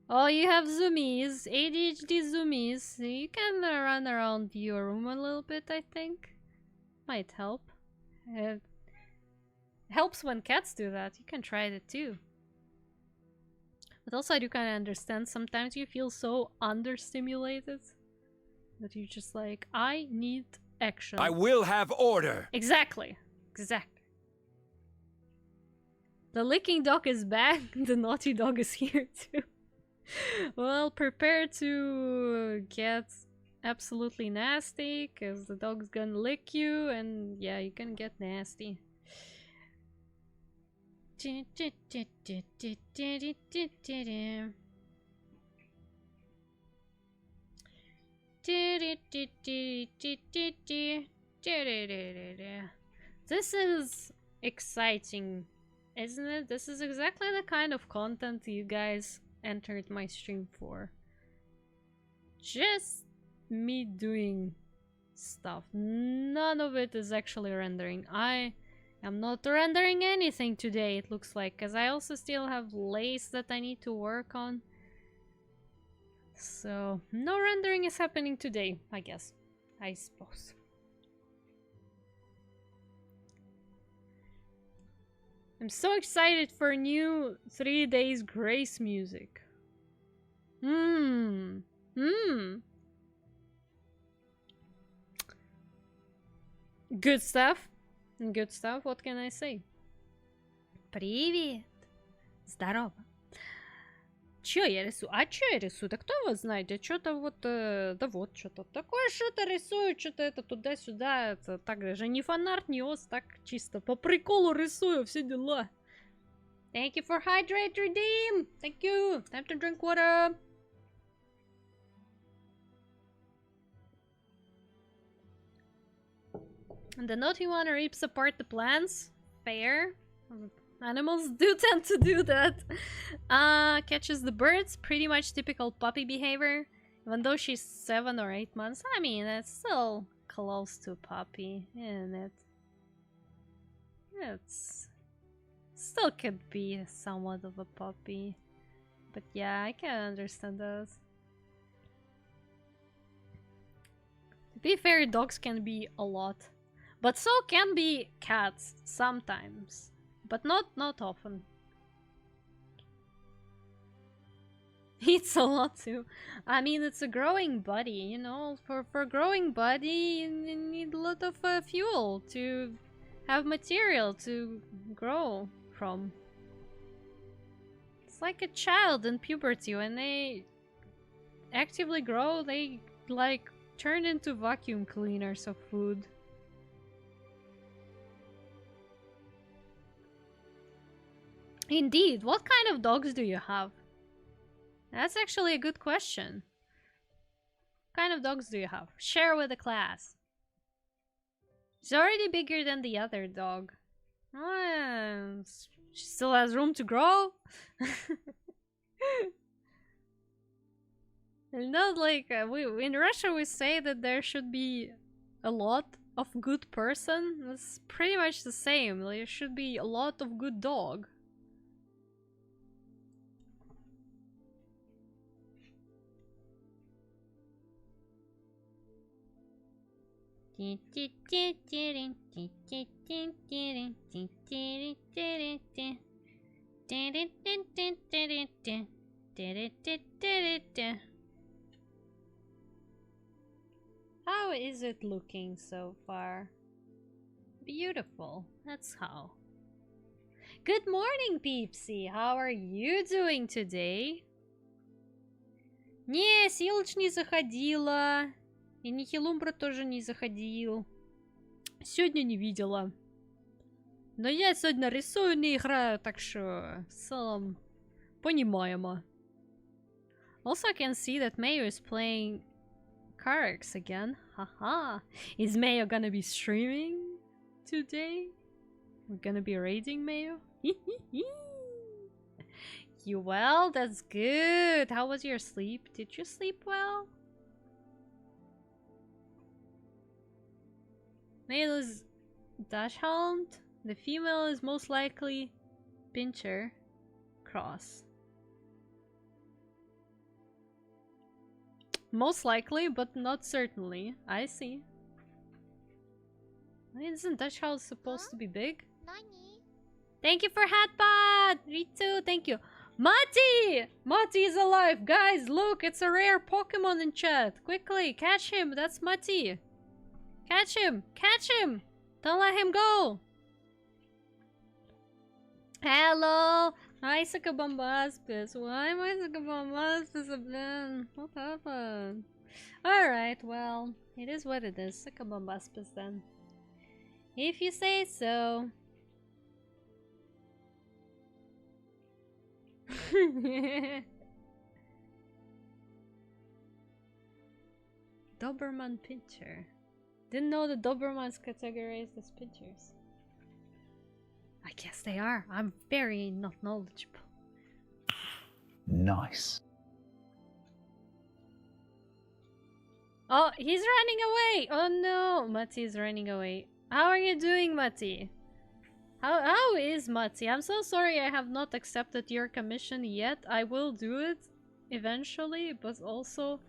Oh, you have zoomies. ADHD zoomies. You can run around your room a little bit, I think. Might help. It helps when cats do that. You can try it too. But also I do kind of understand. Sometimes you feel so understimulated that you're just like, I need action. I will have order. Exactly. Exactly. The licking dog is back. The naughty dog is here too. Well, prepare to get absolutely nasty, because the dog's gonna lick you, and yeah, you can get nasty. This is exciting, isn't it? This is exactly the kind of content you guys entered my stream for. Just me doing stuff. None of it is actually rendering. I am not rendering anything today, it looks like, because I also still have lace that I need to work on. So, no rendering is happening today, I guess. I suppose. I'm so excited for new 3 Days Grace music. Good stuff. Good stuff, what can I say? Привет. Здорово. Чё я рисую? А чё я рисую? Да кто его знает? Я что-то вот... да вот, что-то такое, что-то рисую, что-то это туда-сюда. Это так даже не фанарт, не ос, так чисто по приколу рисую, все дела. Thank you for hydrate redeem. Thank you. Time to drink water. And the naughty one rips apart the plants. Fair. Animals do tend to do that. Catches the birds. Pretty much typical puppy behavior. Even though she's 7 or 8 months. I mean, that's still close to puppy, isn't it? It's... still could be somewhat of a puppy. But yeah, I can understand that. To be fair, dogs can be a lot. But so can be cats sometimes. But not often. Eats a lot too. I mean, it's a growing body, you know. For a growing body, you need a lot of fuel to have material to grow from. It's like a child in puberty. When they actively grow, they like turn into vacuum cleaners of food. Indeed, what kind of dogs do you have? That's actually a good question. What kind of dogs do you have? Share with the class. She's already bigger than the other dog. She still has room to grow. Not like in Russia we say that there should be a lot of good person. It's pretty much the same. There should be a lot of good dog. How is it looking so far? Beautiful, that's how. Good morning, Peepsy. How are you doing today? Не, Силыч не заходила. И Нихилумбра тоже не заходил. Сегодня не видела. Но я сегодня рисую, не играю, так что в целом понимаемо. Also, I can see that Mayo is playing Carex again. Haha. Is Mayo gonna be streaming today? We're gonna be raiding Mayo? You well? That's good. How was your sleep? Did you sleep well? Male is Dachshund. The female is most likely Pinscher Cross. Most likely, but not certainly. I see. Isn't Dachshund supposed to be big? Thank you for Hatpod! Me too, thank you. Mati! Mati is alive! Guys, look, it's a rare Pokemon in chat. Quickly, catch him, that's Mati. Catch him! Catch him! Don't let him go! Hello! Hi, Sukabombastis. Why am I Sukabombastis again? What happened? Alright, well, it is what it is. Sukabombastis then. If you say so. Doberman Pinscher. Didn't know the Dobermans categorized as pinchers. I guess they are. I'm very not knowledgeable. Nice. Oh, he's running away! Oh no! Mati is running away. How are you doing, Mati? How is Mati? I'm so sorry I have not accepted your commission yet. I will do it eventually, but also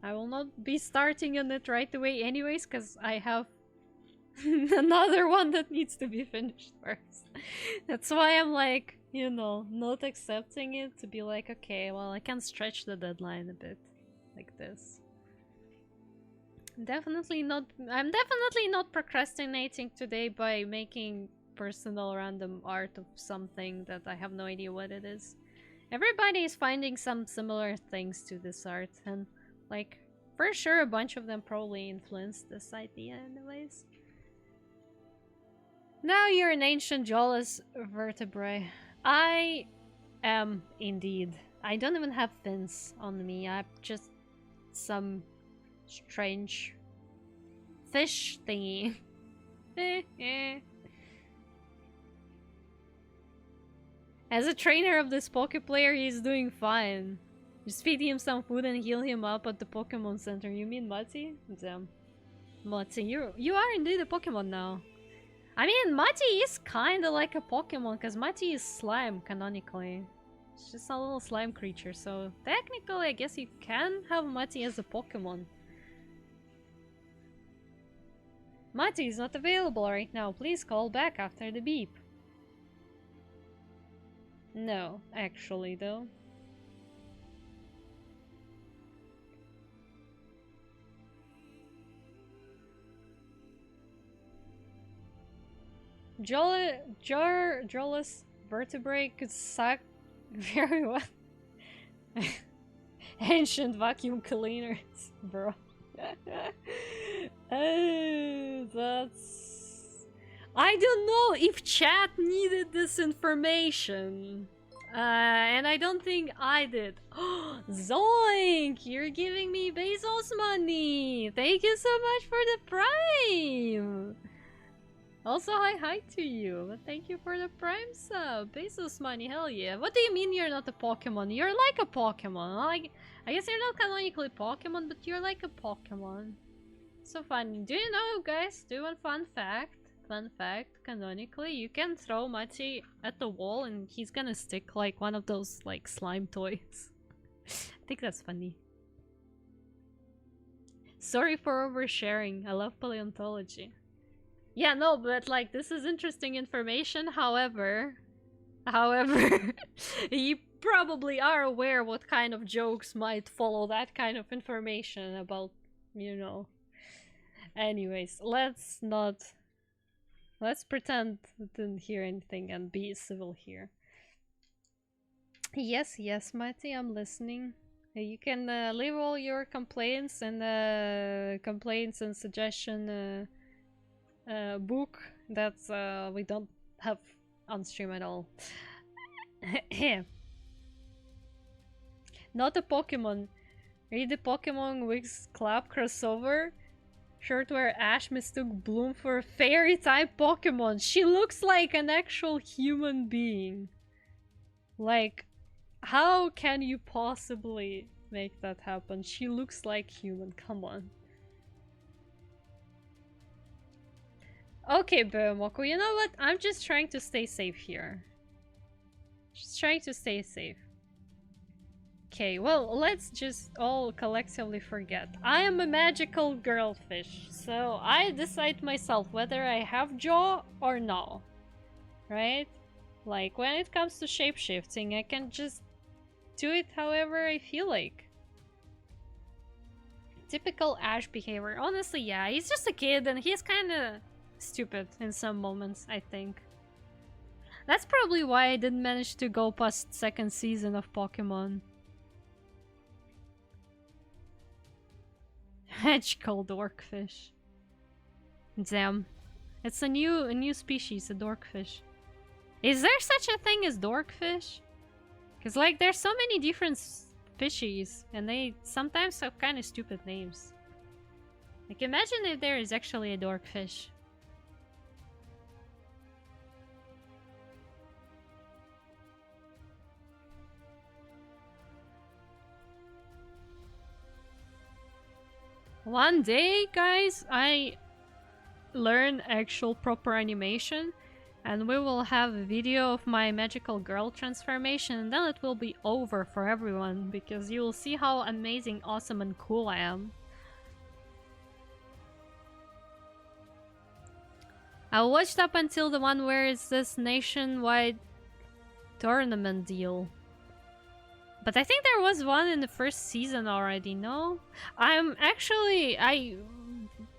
I will not be starting on it right away anyways, because I have another one that needs to be finished first. That's why I'm like, you know, not accepting it, to be like, okay, well, I can stretch the deadline a bit like this. I'm definitely not procrastinating today by making personal random art of something that I have no idea what it is. Everybody is finding some similar things to this art, and like, for sure a bunch of them probably influenced this idea anyways. Now you're an ancient jawless vertebrae. I am indeed. I don't even have fins on me. I'm just some strange fish thingy. As a trainer of this Poke player, he's doing fine. Just feed him some food and heal him up at the Pokemon Center. You mean Mati? Damn. Mati, you are indeed a Pokemon now. I mean, Mati is kinda like a Pokemon, because Mati is slime, canonically. It's just a little slime creature, so technically I guess you can have Mati as a Pokemon. Mati is not available right now. Please call back after the beep. No, actually though. Jawless vertebrae could suck very well. Ancient vacuum cleaners, bro. That's... I don't know if chat needed this information. And I don't think I did. Zoink! You're giving me Bezos money! Thank you so much for the Prime! Also, hi to you. But thank you for the Prime sub. Bezos money, hell yeah. What do you mean you're not a Pokemon? You're like a Pokemon. Like, I guess you're not canonically Pokemon, but you're like a Pokemon. So funny. Do you know, guys? Do you want fun fact? Fun fact, canonically, you can throw Mati at the wall and he's gonna stick like one of those like slime toys. I think that's funny. Sorry for oversharing. I love paleontology. Yeah, no, but like this is interesting information. However, you probably are aware what kind of jokes might follow that kind of information about, you know. Anyways, let's pretend we didn't hear anything and be civil here. Yes, Matty, I'm listening. You can leave all your complaints and suggestion book that we don't have on stream at all. Not a Pokemon. Read the Pokemon Wigs Club crossover. Shirt where Ash mistook Bloom for a fairy type Pokemon. She looks like an actual human being. Like, how can you possibly make that happen? She looks like human, come on. Okay, Beomoku, you know what? I'm just trying to stay safe here. Just trying to stay safe. Okay, well, let's just all collectively forget. I am a magical girlfish, so I decide myself whether I have jaw or no. Right? Like, when it comes to shapeshifting, I can just do it however I feel like. Typical Ash behavior. Honestly, yeah, he's just a kid and he's kinda stupid in some moments, I think. That's probably why I didn't manage to go past second season of Pokemon. Hedge-called Dorkfish. Damn. It's a new species, a Dorkfish. Is there such a thing as Dorkfish? Because, like, there's so many different fishies, and they sometimes have kind of stupid names. Like, imagine if there is actually a Dorkfish. One day, guys, I learn actual proper animation, And we will have a video of my magical girl transformation, and then it will be over for everyone, because you will see how amazing, awesome, and cool I am. I watched up until the one where it's this nationwide tournament deal. But I think there was one in the first season already, no? I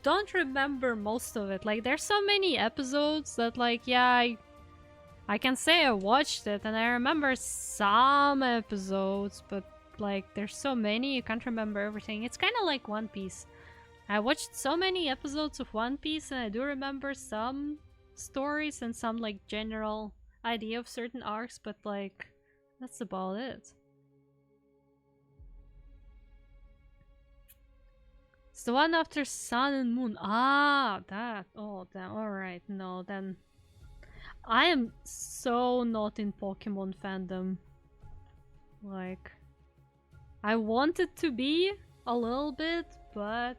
don't remember most of it. Like, there's so many episodes that, like, yeah, I can say I watched it, and I remember some episodes, but, like, there's so many, you can't remember everything. It's kind of like One Piece. I watched so many episodes of One Piece, and I do remember some stories and some, like, general idea of certain arcs, but, like, that's about it. It's the one after Sun and Moon. Ah, that. Oh, damn. Alright, no, then. I am so not in Pokemon fandom. Like, I wanted to be a little bit, but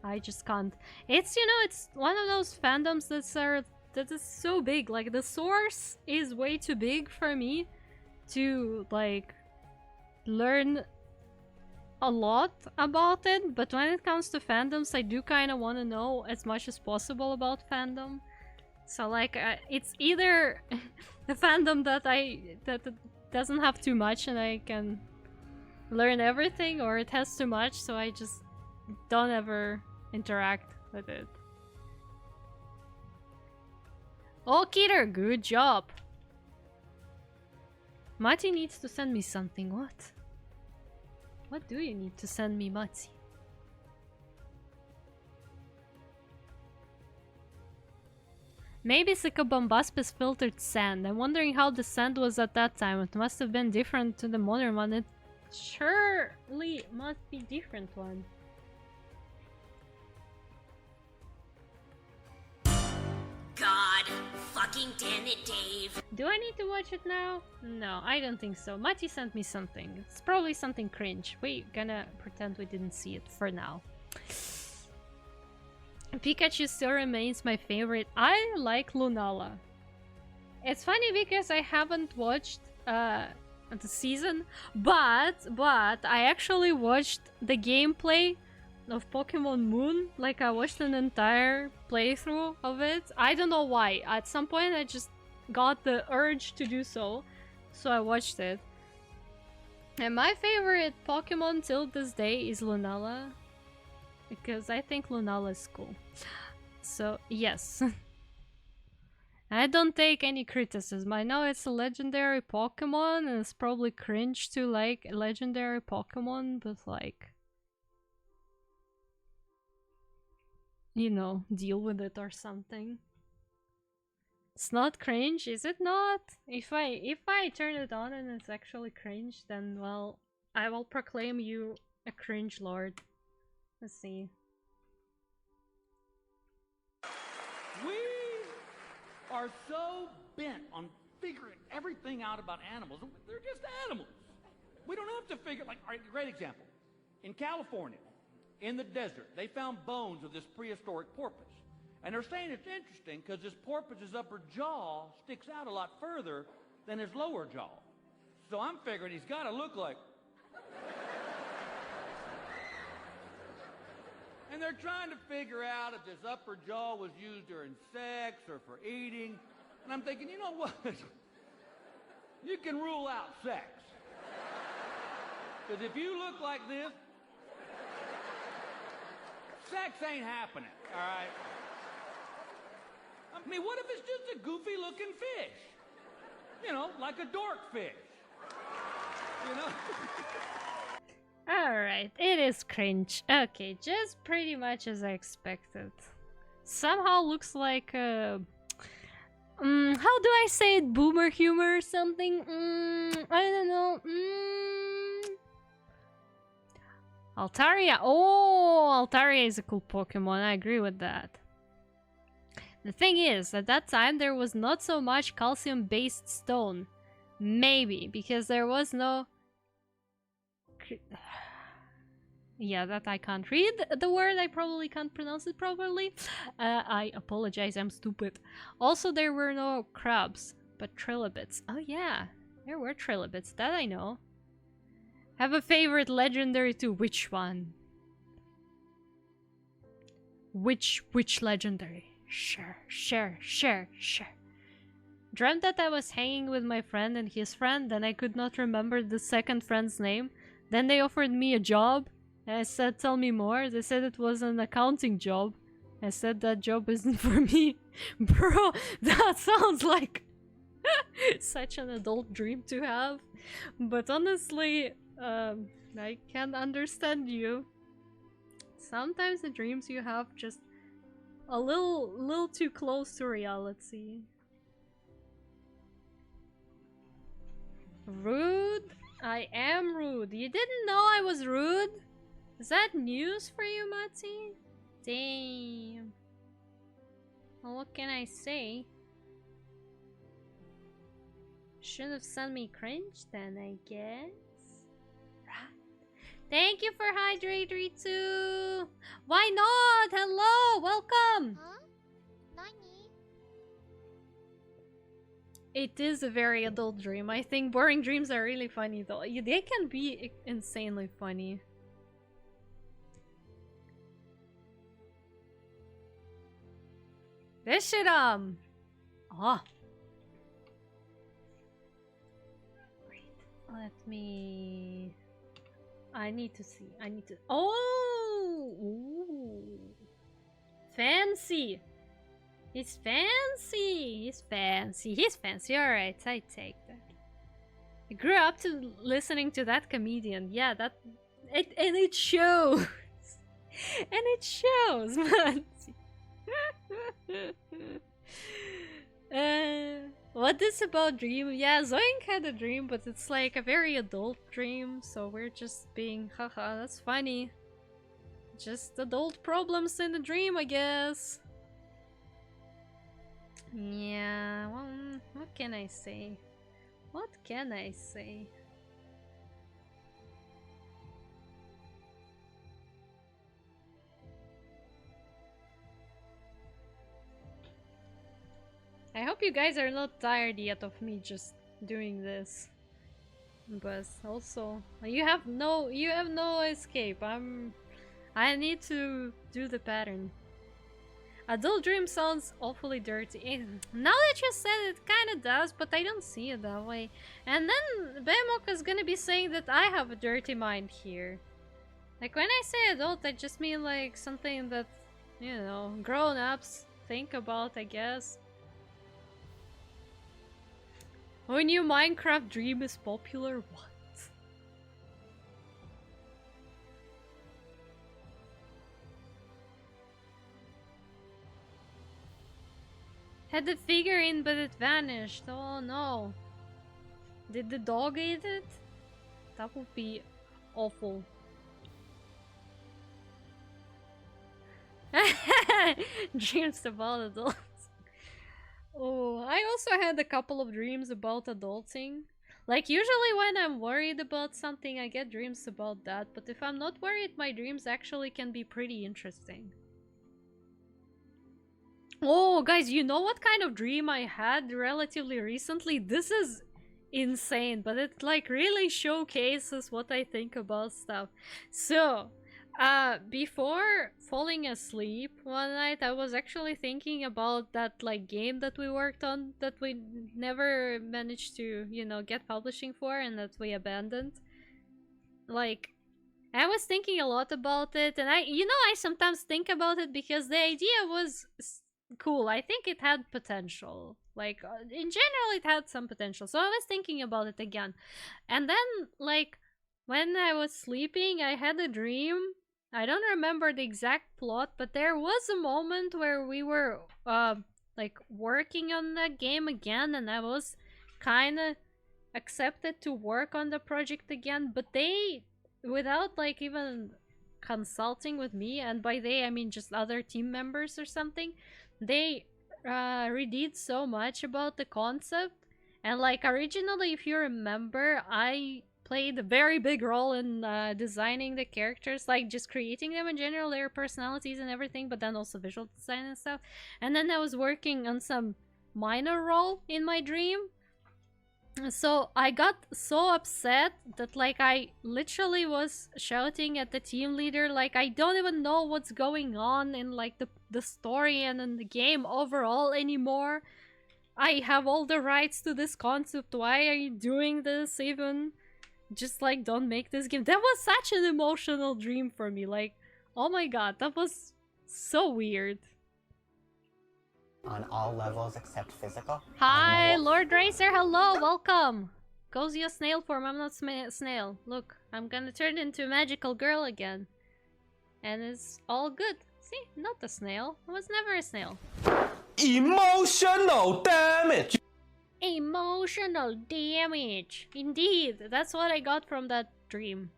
I just can't. It's, you know, it's one of those fandoms that is so big. Like, the source is way too big for me to, like, learn a lot about it, but when it comes to fandoms, I do kind of want to know as much as possible about fandom. So, like, it's either the fandom that doesn't have too much and I can learn everything, or it has too much, so I just don't ever interact with it. Oh, Keter, good job. Mati needs to send me something. What? What do you need to send me, Matsi? Maybe Sycobombaspis filtered sand. I'm wondering how the sand was at that time. It must have been different to the modern one. It surely must be different one. God fucking damn it, Dave. Do I need to watch it now? No, I don't think so. Mati sent me something. It's probably something cringe. We're gonna pretend we didn't see it for now. Pikachu still remains my favorite. I like Lunala. It's funny because I haven't watched the season, but I actually watched the gameplay of Pokemon Moon. Like, I watched an entire playthrough of it. I don't know why. At some point I just got the urge to do so, so I watched it. And my favorite Pokemon till this day is Lunala, because I think Lunala is cool. So yes. I don't take any criticism. I know it's a legendary Pokemon and it's probably cringe to like a legendary Pokemon, but like, you know, deal with it or something. It's not cringe, is it not? If I turn it on and it's actually cringe, then well, I will proclaim you a cringe lord. Let's see. We are so bent on figuring everything out about animals. They're just animals. We don't have to figure, like, all right, great example. In California, in the desert, they found bones of this prehistoric porpoise. And they're saying it's interesting because this porpoise's upper jaw sticks out a lot further than his lower jaw. So I'm figuring he's got to look like... And they're trying to figure out if this upper jaw was used during sex or for eating. And I'm thinking, you know what? You can rule out sex. Because if you look like this, sex ain't happening, all right? I mean, what if it's just a goofy-looking fish? You know, like a dork fish. You know? Alright, it is cringe. Okay, just pretty much as I expected. Somehow looks like how do I say it? Boomer humor or something? I don't know. Altaria. Oh, Altaria is a cool Pokemon. I agree with that. The thing is, at that time there was not so much calcium-based stone. Maybe, because there was no... Yeah, that I can't read the word. I probably can't pronounce it properly. I apologize, I'm stupid. Also, there were no crabs, but trilobites. Oh yeah, there were trilobites, that I know. Have a favorite legendary too. Which one? Which legendary? Share. Dreamt that I was hanging with my friend and his friend, then I could not remember the second friend's name. Then they offered me a job. I said, tell me more. They said it was an accounting job. I said that job isn't for me. Bro, that sounds like such an adult dream to have. But honestly, I can understand you. Sometimes the dreams you have just a little too close to reality. Rude? I am rude. You didn't know I was rude? Is that news for you, Matty? Damn. Well, what can I say? Should have sent me cringe then, I guess. Thank you for Hydratory too! Why not? Hello! Welcome! Huh? Nani? It is a very adult dream. I think boring dreams are really funny though. They can be insanely funny. This shit, Oh. Wait. Let me... I need to see. Oh! Ooh. Fancy! He's fancy! He's fancy. Alright, I take that. I grew up to listening to that comedian. Yeah, and it shows! And it shows, man! What is about dream? Yeah, Zoink had a dream, but it's like a very adult dream, so we're just being haha, that's funny. Just adult problems in the dream, I guess. Yeah, well, what can I say? What can I say? I hope you guys are not tired yet of me just doing this. But also, you have no escape. I need to do the pattern. Adult dream sounds awfully dirty. Now that you said it, kinda does, but I don't see it that way. And then Behemoth is gonna be saying that I have a dirty mind here. Like, when I say adult, I just mean like something that, you know, grown-ups think about, I guess. Oh, new Minecraft dream is popular? What? Had the figurine, but it vanished. Oh no. Did the dog eat it? That would be awful. Dreams about adults. Oh, I also had a couple of dreams about adulting. Like, usually when I'm worried about something, I get dreams about that. But if I'm not worried, my dreams actually can be pretty interesting. Oh, guys, you know what kind of dream I had relatively recently? This is insane, but it like really showcases what I think about stuff. So, before falling asleep one night, I was actually thinking about that like game that we worked on that we never managed to, you know, get publishing for and that we abandoned. Like, I was thinking a lot about it, and I sometimes think about it because the idea was cool. I think it had potential. Like, in general, it had some potential. So I was thinking about it again. And then, like, when I was sleeping, I had a dream. I don't remember the exact plot, but there was a moment where we were, like, working on that game again, and I was kind of accepted to work on the project again, but they, without, like, even consulting with me, and by they, I mean just other team members or something, they redid so much about the concept. And like, originally, if you remember, I played a very big role in designing the characters, like just creating them in general, their personalities and everything, but then also visual design and stuff. And then I was working on some minor role in my dream. So I got so upset that like I literally was shouting at the team leader like I don't even know what's going on in like the story and in the game overall anymore. I have all the rights to this concept. Why are you doing this even? Just like don't make this game. That was such an emotional dream for me. Like, oh my god, that was so weird. On all levels except physical. Hi, Lord Racer, hello, welcome! Cozy a snail form, I'm not snail. Look, I'm gonna turn into a magical girl again. And it's all good. See, not a snail. I was never a snail. Emotional damage! Emotional damage! Indeed, that's what I got from that dream.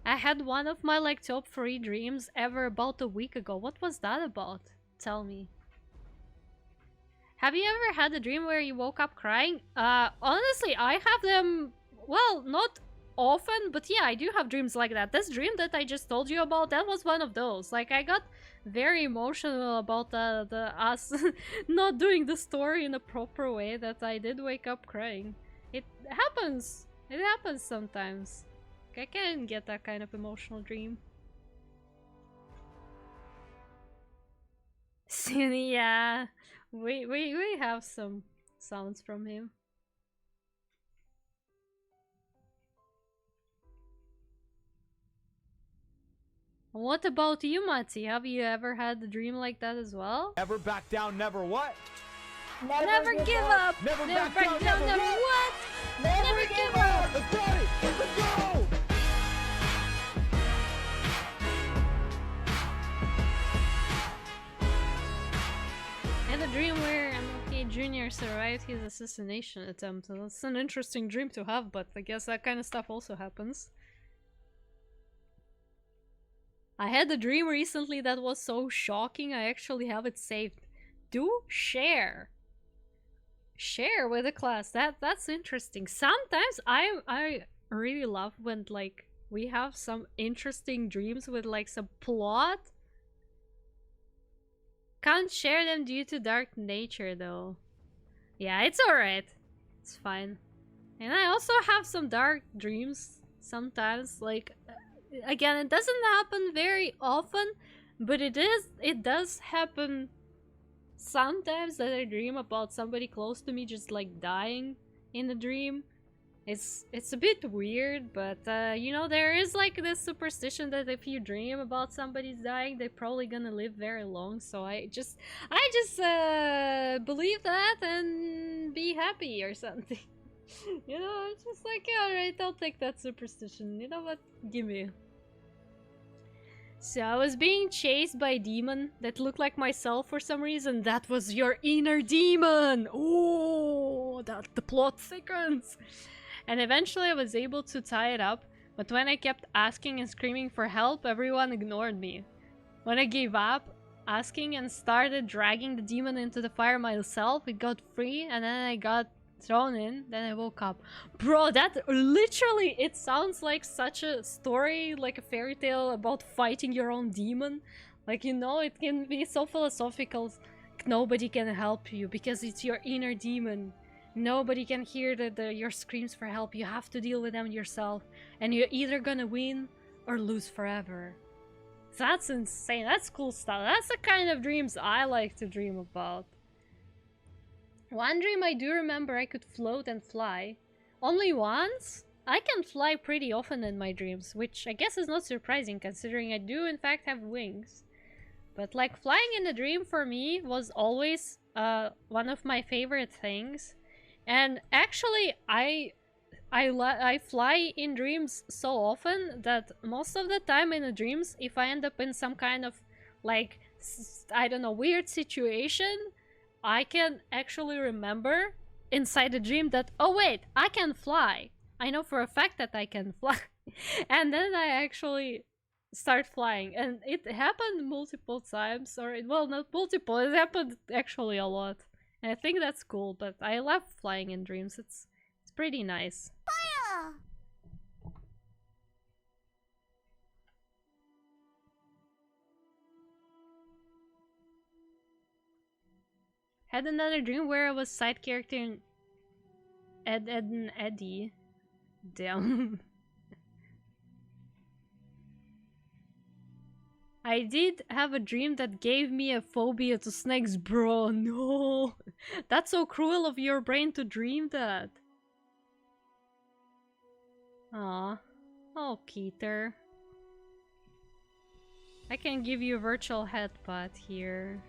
I had one of my like top 3 dreams ever about a week ago. What was that about? Tell me. Have you ever had a dream where you woke up crying? Honestly, I have them, well, not often, but yeah, I do have dreams like that. This dream that I just told you about, that was one of those. Like, I got very emotional about the us not doing the story in a proper way, that I did wake up crying. It happens. It happens sometimes. I can get that kind of emotional dream. Yeah, we have some sounds from him. What about you, Mati? Have you ever had a dream like that as well? Never back down, never what? Never give up! Never back back down, never what? Never give up! Let's go! Let's go! I had a dream where MLK Jr. survived his assassination attempt. That's an interesting dream to have, but I guess that kind of stuff also happens. I had a dream recently that was so shocking, I actually have it saved. Do share. Share with the class. That's interesting. Sometimes I really love when like we have some interesting dreams with like some plot. Can't share them due to dark nature though. Yeah, it's alright. It's fine. And I also have some dark dreams sometimes. Like, again, it doesn't happen very often, but it does happen sometimes that I dream about somebody close to me just like dying in a dream. It's a bit weird, but you know, there is like this superstition that if you dream about somebody's dying, they're probably gonna live very long. So I just believe that and be happy or something. You know, it's just like, yeah, alright, I'll take that superstition. You know what? Gimme. So I was being chased by a demon that looked like myself for some reason. That was your inner demon! Oh, that the plot thickens! And eventually I was able to tie it up, but when I kept asking and screaming for help, everyone ignored me. When I gave up asking and started dragging the demon into the fire myself, it got free and then I got thrown in, then I woke up. Bro, that literally, it sounds like such a story, like a fairy tale about fighting your own demon. Like, you know, it can be so philosophical. Nobody can help you because it's your inner demon. Nobody can hear your screams for help. You have to deal with them yourself. And you're either gonna win or lose forever. That's insane. That's cool stuff. That's the kind of dreams I like to dream about. One dream I do remember, I could float and fly. Only once? I can fly pretty often in my dreams, which I guess is not surprising considering I do in fact have wings. But like flying in a dream for me was always one of my favorite things. And actually I fly in dreams so often that most of the time in the dreams, if I end up in some kind of like, I don't know, weird situation, I can actually remember inside the dream that, oh wait, I can fly. I know for a fact that I can fly. And then I actually start flying. And it happened multiple times, or well, not multiple, it happened actually a lot. And I think that's cool, but I love flying in dreams. It's pretty nice. Fire! Had another dream where I was side character in Ed, and Eddie. Damn. I did have a dream that gave me a phobia to snakes, bro. No. That's so cruel of your brain to dream that. Aw. Oh, Peter. I can give you a virtual headbutt here.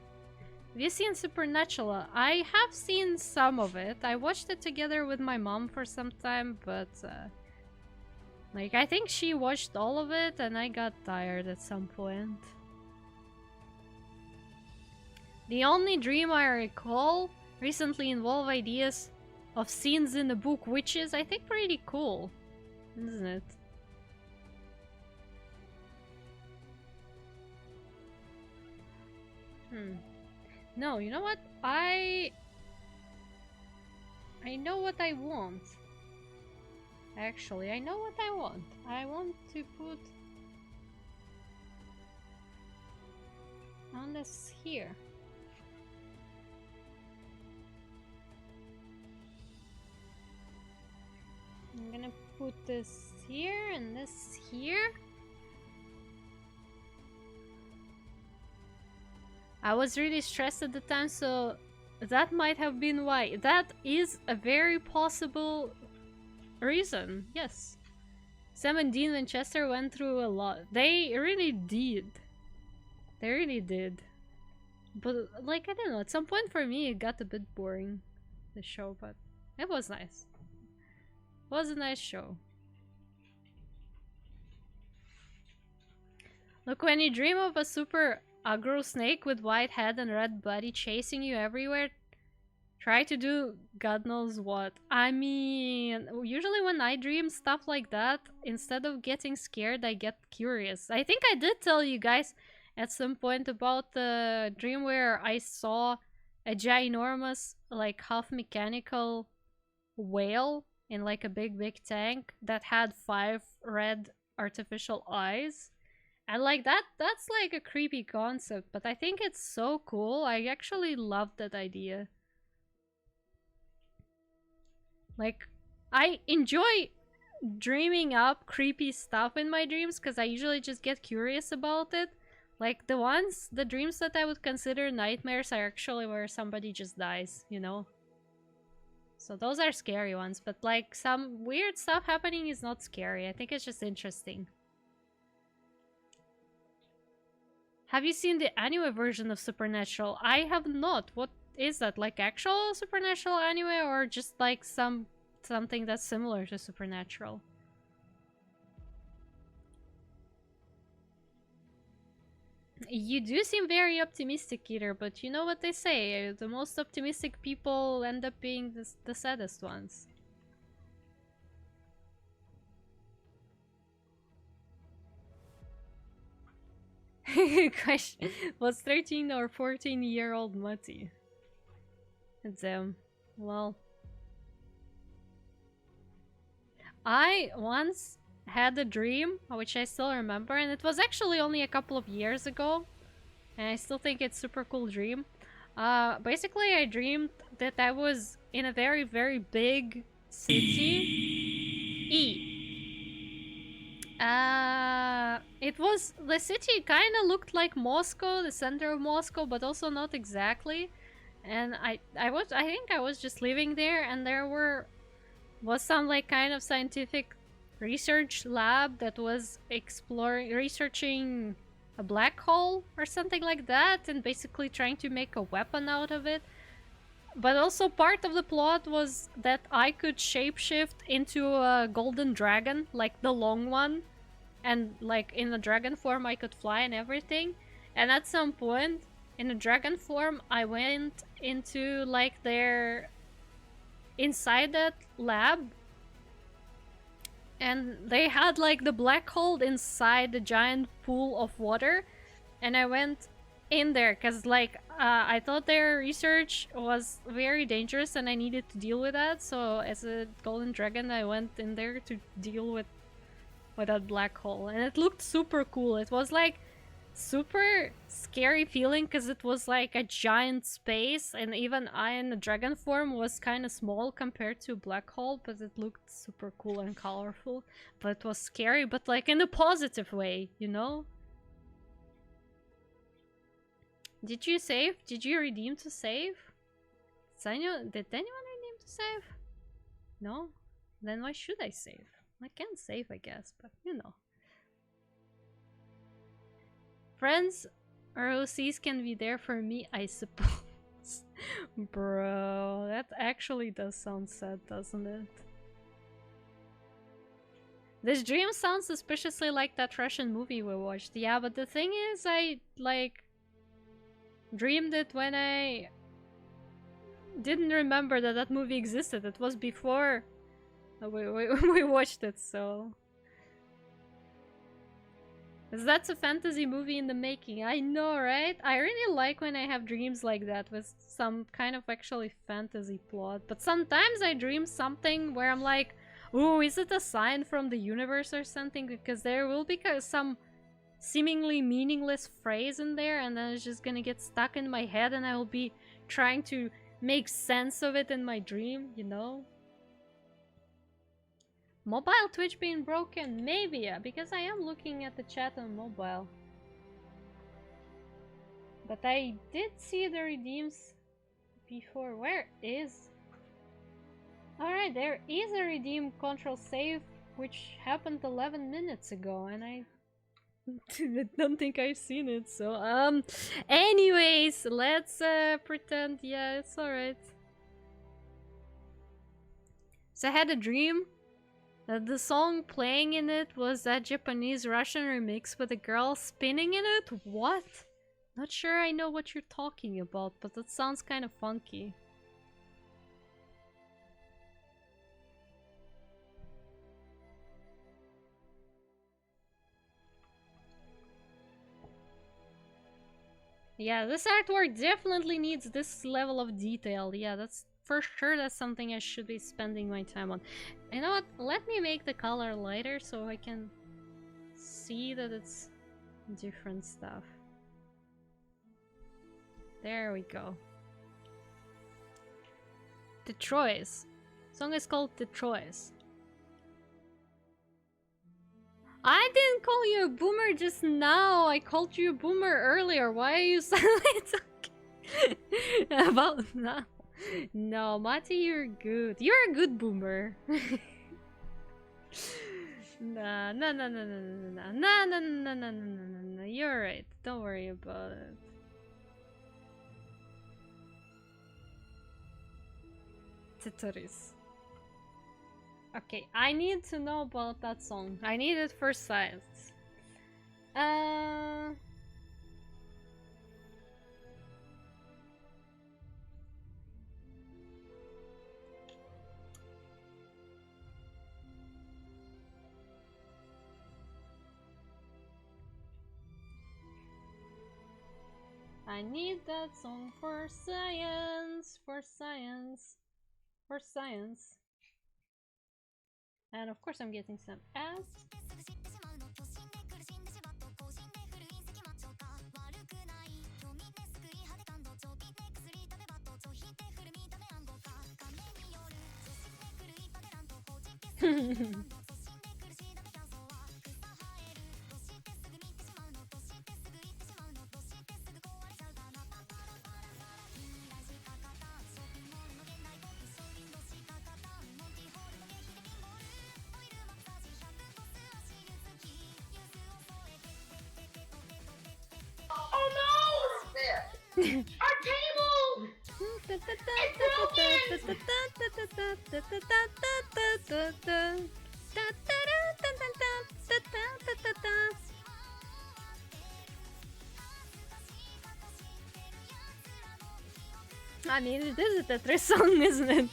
Have you seen Supernatural? I have seen some of it. I watched it together with my mom for some time, but like I think she watched all of it and I got tired at some point. The only dream I recall recently involved ideas of scenes in the book, which is I think pretty cool, isn't it? No, you know what? I know what I want. Actually, I know what I want. I want to put on this here. I'm gonna put this here and this here. I was really stressed at the time, so that might have been why. That is a very possible reason, yes. Sam and Dean Winchester went through a lot. They really did. They really did. But, like, I don't know, at some point for me it got a bit boring, the show, but it was nice. It was a nice show. Look, when you dream of a super aggro snake with white head and red body chasing you everywhere, try to do God knows what. I mean, usually when I dream stuff like that, instead of getting scared, I get curious. I think I did tell you guys at some point about the dream where I saw a ginormous, like half mechanical whale in like a big tank that had 5 red artificial eyes. And like that's like a creepy concept, but I think it's so cool. I actually love that idea. Like, I enjoy dreaming up creepy stuff in my dreams because I usually just get curious about it. Like the dreams that I would consider nightmares are actually where somebody just dies, you know? So those are scary ones, but like some weird stuff happening is not scary. I think it's just interesting. Have you seen the anime version of Supernatural? I have not. What is that? Like actual Supernatural anime or just like something that's similar to Supernatural? You do seem very optimistic, Peter, but you know what they say, the most optimistic people end up being the saddest ones. Question, was 13 or 14-year-old Mutty? Damn. Well, I once had a dream, which I still remember, and it was actually only a couple of years ago, and I still think it's super cool dream. Basically I dreamed that I was in a very big city. It was, the city kind of looked like Moscow, the center of Moscow, but also not exactly. And I think I was just living there, and there was some like kind of scientific research lab that was researching a black hole or something like that, and basically trying to make a weapon out of it. But also part of the plot was that I could shapeshift into a golden dragon, like the long one, and like in the dragon form I could fly and everything. And at some point in the dragon form I went into like inside that lab, and they had like the black hole inside the giant pool of water, and I went in there because like I thought their research was very dangerous and I needed to deal with that. So as a golden dragon, I went in there to deal with that black hole, and it looked super cool. It was like super scary feeling because it was like a giant space, and even I in the dragon form was kind of small compared to a black hole, but it looked super cool and colorful. But it was scary, but like in a positive way, you know? Did you save? Did you redeem to save? Did anyone redeem to save? No? Then why should I save? I can save, I guess, but you know. Friends or OCs can be there for me, I suppose. Bro, that actually does sound sad, doesn't it? This dream sounds suspiciously like that Russian movie we watched. Yeah, but the thing is, I, like, dreamed it when I didn't remember that that movie existed. It was before we watched it, so... That's a fantasy movie in the making. I know, right? I really like when I have dreams like that with some kind of actually fantasy plot. But sometimes I dream something where I'm like, ooh, is it a sign from the universe or something? Because there will be some seemingly meaningless phrase in there, and then it's just gonna get stuck in my head, and I will be trying to make sense of it in my dream, you know? Mobile Twitch being broken? Maybe, yeah, because I am looking at the chat on mobile. But I did see the redeems before. Where is... Alright, there is a redeem control save, which happened 11 minutes ago, and I don't think I've seen it, so, anyways, let's, pretend, yeah, it's alright. So I had a dream that the song playing in it was that Japanese Russian remix with a girl spinning in it? What? Not sure I know what you're talking about, but that sounds kind of funky. Yeah, this artwork definitely needs this level of detail. Yeah, that's for sure, that's something I should be spending my time on. You know what? Let me make the color lighter so I can see that it's different stuff. There we go. The Choice. Song is called The Choice. I didn't call you a boomer just now. I called you a boomer earlier. Why are you suddenly talking about now? No, Mati, you're good. You're a good boomer. Nah, nah, nah, nah, nah, nah, nah, nah, nah, nah, nah, nah, nah. You're right. Don't worry about it. Tetris. Okay, I need to know about that song. I need it for science. I need that song for science, for science, for science. And of course I'm getting some ads. Oh no! Our table! I mean, it is a Tetris song, isn't it?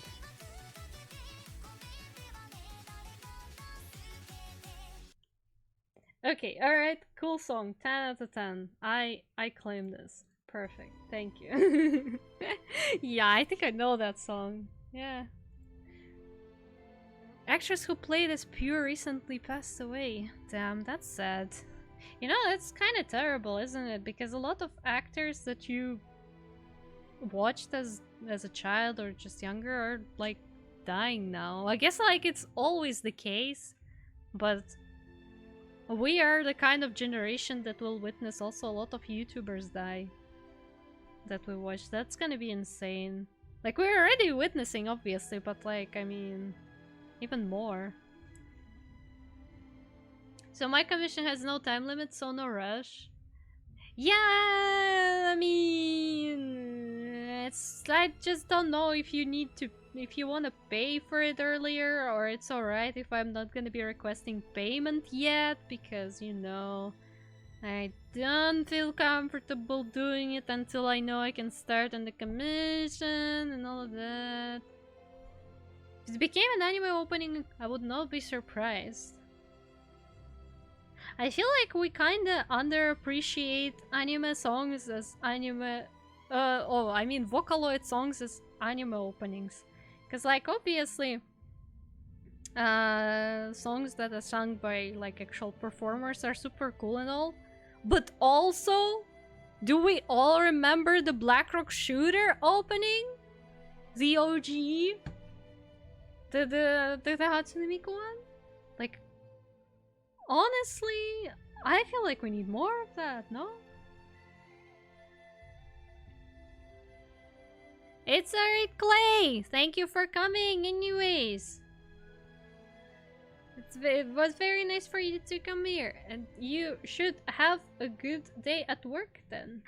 Okay, alright, cool song. 10 out of 10. I claim this. Perfect. Thank you. Yeah, I think I know that song. Yeah. Actress who played as Pure recently passed away. Damn, that's sad. You know, that's kind of terrible, isn't it? Because a lot of actors that you watched as a child or just younger are like dying now. I guess like it's always the case, but we are the kind of generation that will witness also a lot of YouTubers die that we watch. That's gonna be insane. Like, we're already witnessing, obviously, but like, I mean, even more. So my commission has no time limit, so no rush. Yeah, I mean, I just don't know if you need to, if you want to pay for it earlier, or it's alright if I'm not gonna be requesting payment yet, because, you know, I don't feel comfortable doing it until I know I can start on the commission and all of that. If it became an anime opening, I would not be surprised. I feel like we kinda underappreciate anime songs as anime... I mean Vocaloid songs as anime openings. Cause like, obviously, songs that are sung by like actual performers are super cool and all. But also, do we all remember the Blackrock Shooter opening? The OG? The Hatsune Miku one? Like, honestly, I feel like we need more of that, no? It's alright, Clay! Thank you for coming, anyways! It was very nice for you to come here, and you should have a good day at work then.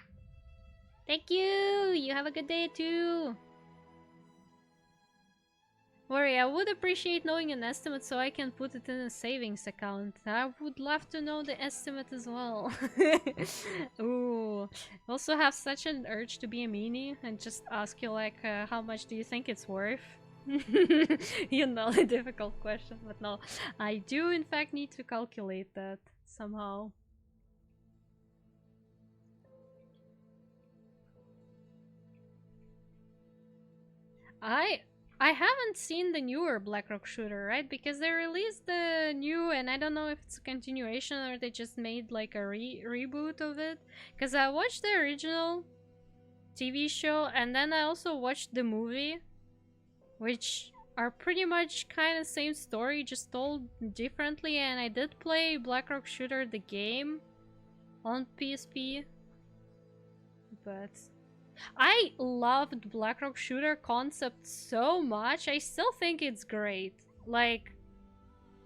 Thank you! You have a good day too! Worry, I would appreciate knowing an estimate so I can put it in a savings account. I would love to know the estimate as well. Ooh. Also have such an urge to be a meanie and just ask you like, how much do you think it's worth? You know, a difficult question, but no. I do in fact need to calculate that somehow. I haven't seen the newer Blackrock Shooter, right? Because they released the new, and I don't know if it's a continuation or they just made like a reboot of it. Because I watched the original TV show and then I also watched the movie, which are pretty much kind of same story, just told differently. And I did play Blackrock Shooter the game on PSP, but I loved Blackrock Shooter concept so much. I still think it's great. Like,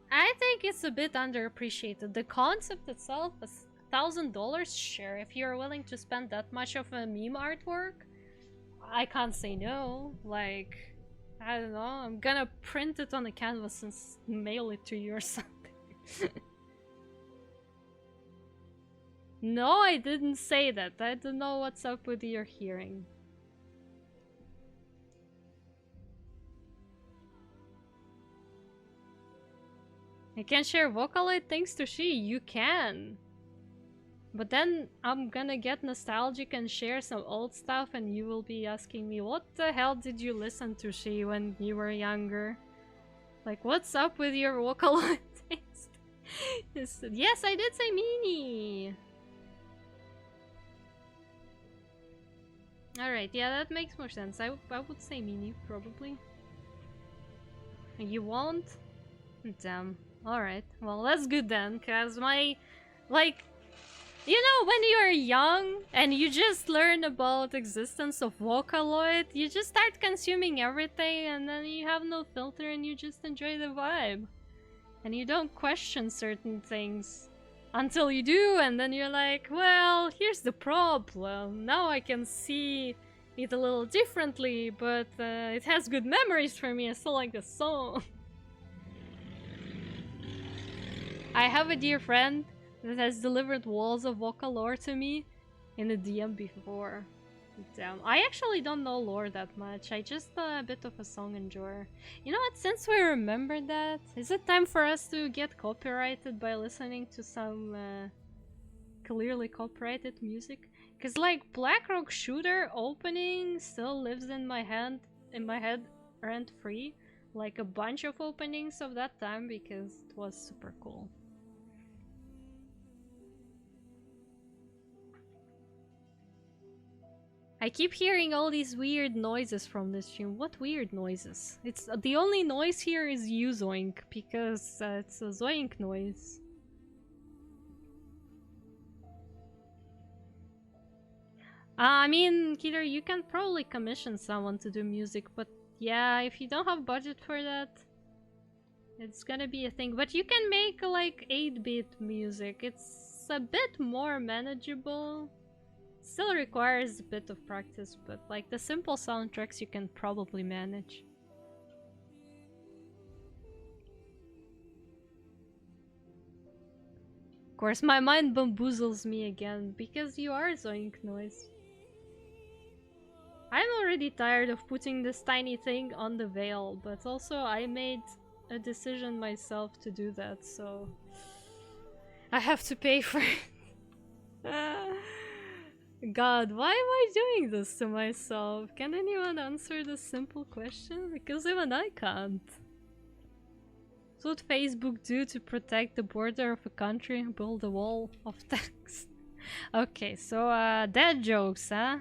I think it's a bit underappreciated. The concept itself is $1,000, sure. If you're willing to spend that much of a meme artwork, I can't say no. Like, I don't know, I'm gonna print it on a canvas and mail it to you or something. No, I didn't say that. I don't know what's up with your hearing. I can share Vocaloid thanks to She. You can. But then I'm gonna get nostalgic and share some old stuff and you will be asking me, what the hell did you listen to She when you were younger? Like, what's up with your Vocaloid taste? Yes, I did say meanie! Alright, yeah, that makes more sense. I would say meanie, probably. You won't? Damn. Alright, well, that's good then, cause my... Like... You know, when you're young and you just learn about existence of Vocaloid, you just start consuming everything and then you have no filter and you just enjoy the vibe. And you don't question certain things. Until you do, and then you're like, well, here's the problem. Now I can see it a little differently, but it has good memories for me. I still like the song. I have a dear friend that has delivered walls of Vocaloid to me in a DM before. Damn, I actually don't know lore that much. I just a bit of a song enjoyer. You know what? Since we remember that, is it time for us to get copyrighted by listening to some clearly copyrighted music? Cause like Blackrock Shooter opening still lives in my head rent free. Like a bunch of openings of that time because it was super cool. I keep hearing all these weird noises from this stream. What weird noises? It's the only noise here is you zoink because it's a zoink noise. I mean, Keter, you can probably commission someone to do music, but yeah, if you don't have budget for that, it's gonna be a thing. But you can make like 8-bit music. It's a bit more manageable. Still requires a bit of practice, but like the simple soundtracks you can probably manage. Of course, my mind bamboozles me again, because you are Zoink Noise. I'm already tired of putting this tiny thing on the veil, but also I made a decision myself to do that, so I have to pay for it. God, why am I doing this to myself? Can anyone answer this simple question? Because even I can't. What would Facebook do to protect the border of a country? Build a wall of text. Okay, so dad jokes, huh?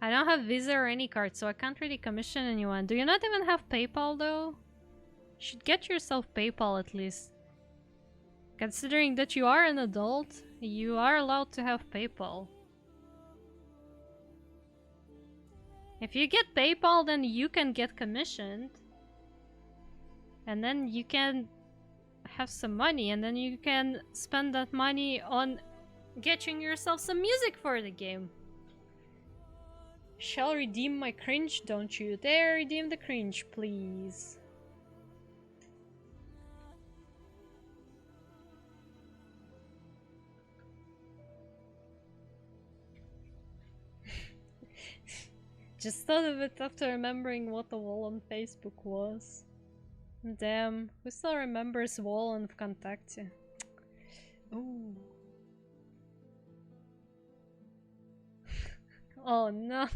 I don't have Visa or any card, so I can't really commission anyone. Do you not even have PayPal though? You should get yourself PayPal at least. Considering that you are an adult, you are allowed to have PayPal. If you get PayPal, then you can get commissioned. And then you can have some money, and then you can spend that money on getting yourself some music for the game. Shall redeem my cringe, don't you? There, redeem the cringe, please. Just thought of it after remembering what the wall on Facebook was. Damn, who still remembers wall on Vkontakte? Ooh. Oh no.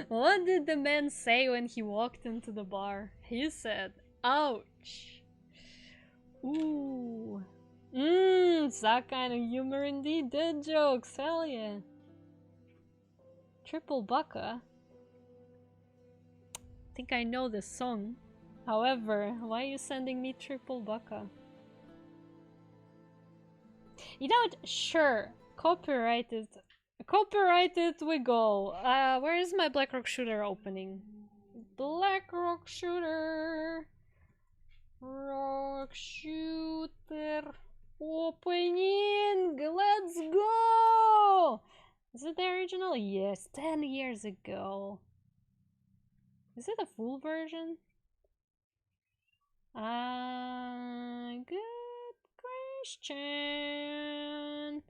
What did the man say when he walked into the bar? He said, ouch. Ooh. It's that kind of humor indeed. Dead jokes, hell yeah. Triple Bucka? I think I know this song. However, why are you sending me Triple Bucka? You know what? Sure. Copyrighted. Copyrighted we go. Where is my Blackrock Shooter opening? Blackrock Shooter. Rock Shooter. Opening. Let's go! Is it the original? Yes, 10 years ago. Is it a full version? Good question.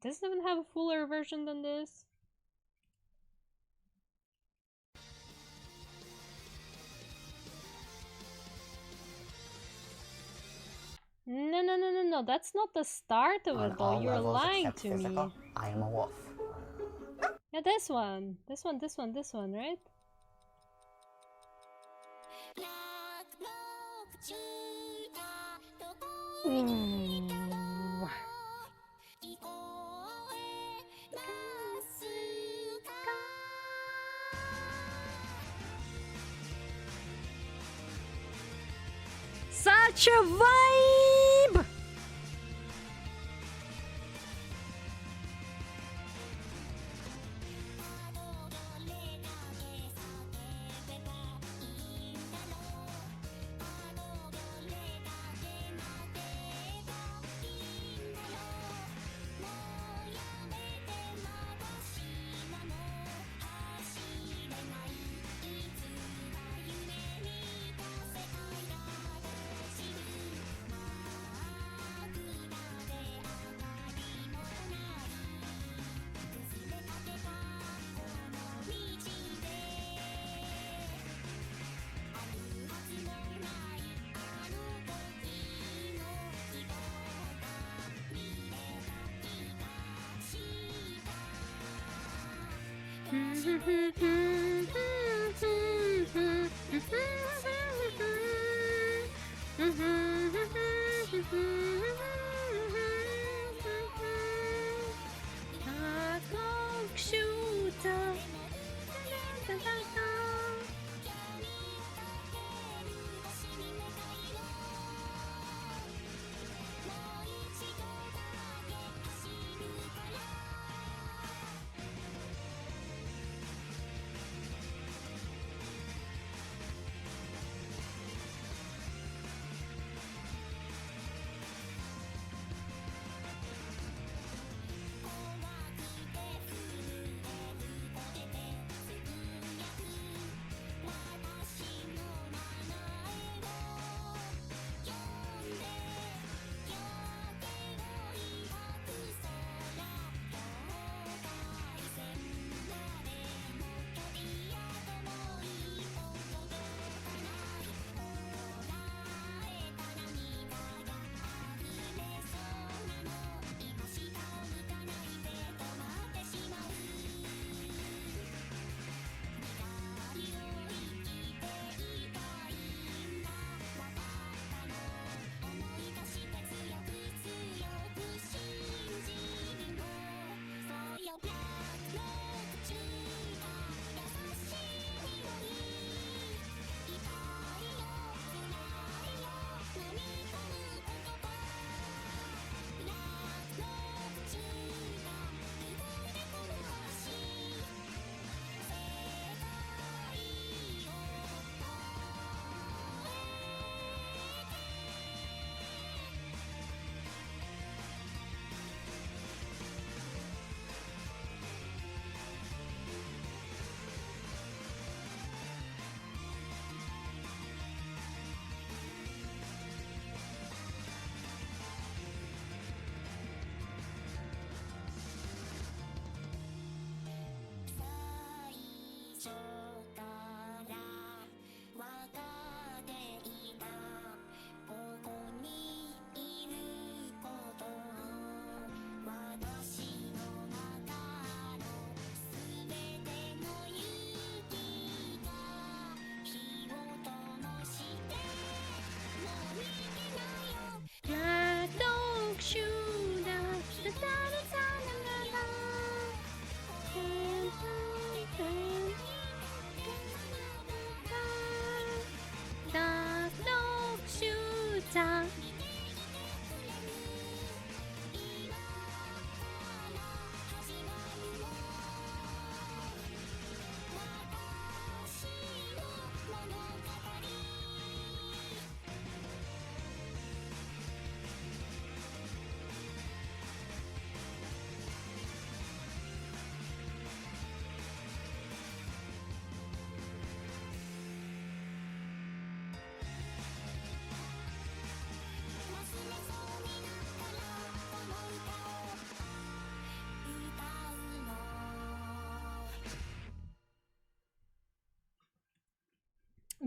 Does it even have a fuller version than this? No, that's not the start of it though, you're lying to me. I am a wolf. Yeah, this one, right? Ooh. Such a vibe!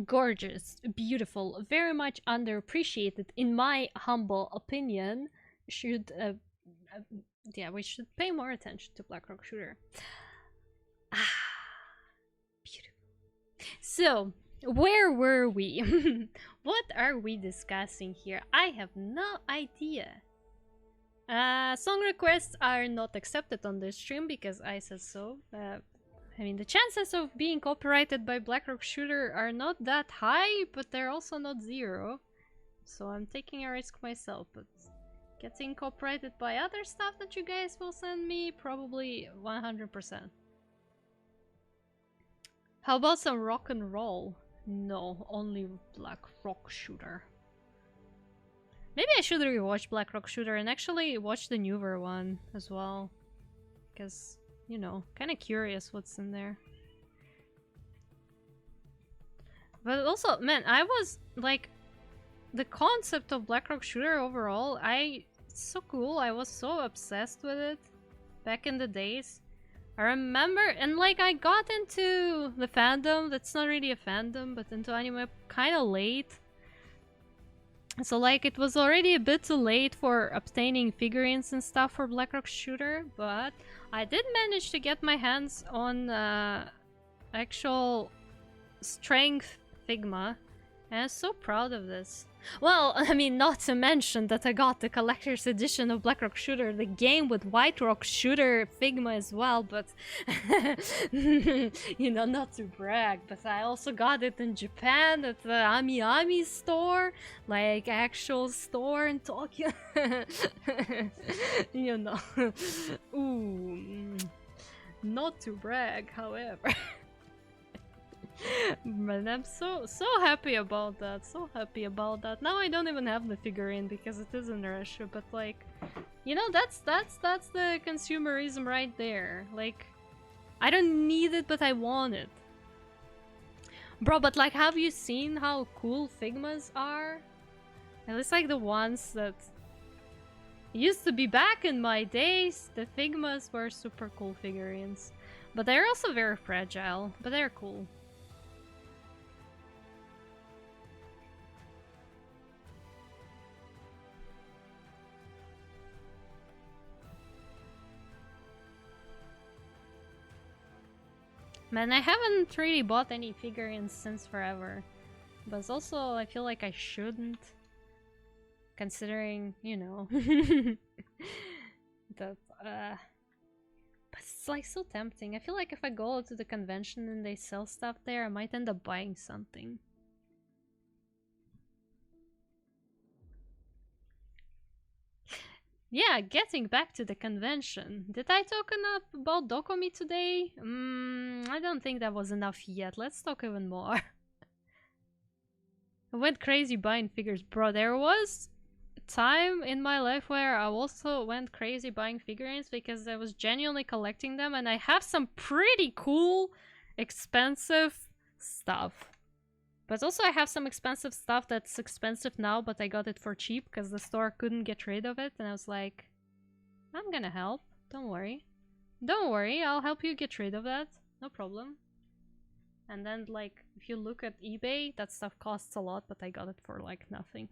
Gorgeous, beautiful, very much underappreciated, in my humble opinion. Should uh, yeah, we should pay more attention to Black Rock Shooter. Ah, beautiful. So, where were we? What are we discussing here? I have no idea. Song requests are not accepted on this stream because I said so. I mean, the chances of being copyrighted by Black Rock Shooter are not that high, but they're also not zero. So I'm taking a risk myself, but getting copyrighted by other stuff that you guys will send me, probably 100%. How about some rock and roll? No, only Black Rock Shooter. Maybe I should rewatch Black Rock Shooter and actually watch the newer one as well. Because, you know, kind of curious what's in there. But also, man, I was like, the concept of Black Rock Shooter overall, it's so cool. I was so obsessed with it back in the days. I remember, and like I got into the fandom, that's not really a fandom, but into anime kind of late. So like it was already a bit too late for obtaining figurines and stuff for Blackrock Shooter, but I did manage to get my hands on actual strength Figma, and I'm so proud of this. Well, I mean, not to mention that I got the collector's edition of Blackrock Shooter, the game with White Rock Shooter Figma as well, but you know, not to brag, but I also got it in Japan at the Ami Ami store, like actual store in Tokyo. You know, ooh, not to brag, however. But I'm so happy about that, so happy about that. Now I don't even have the figurine because it is in Russia, but like, you know, that's the consumerism right there. Like, I don't need it, but I want it. Bro, but like, have you seen how cool Figmas are? At least like the ones that used to be back in my days, the Figmas were super cool figurines. But they're also very fragile, but they're cool. Man, I haven't really bought any figurines since forever. But also, I feel like I shouldn't. Considering, you know, that, but it's like so tempting. I feel like if I go to the convention and they sell stuff there, I might end up buying something. Yeah, getting back to the convention. Did I talk enough about Dokomi today? I don't think that was enough yet. Let's talk even more. I went crazy buying figures. Bro, there was a time in my life where I also went crazy buying figurines because I was genuinely collecting them, and I have some pretty cool, expensive stuff. But also I have some expensive stuff that's expensive now, but I got it for cheap because the store couldn't get rid of it. And I was like, I'm gonna help. Don't worry. Don't worry, I'll help you get rid of that. No problem. And then, like, if you look at eBay, that stuff costs a lot, but I got it for, like, nothing.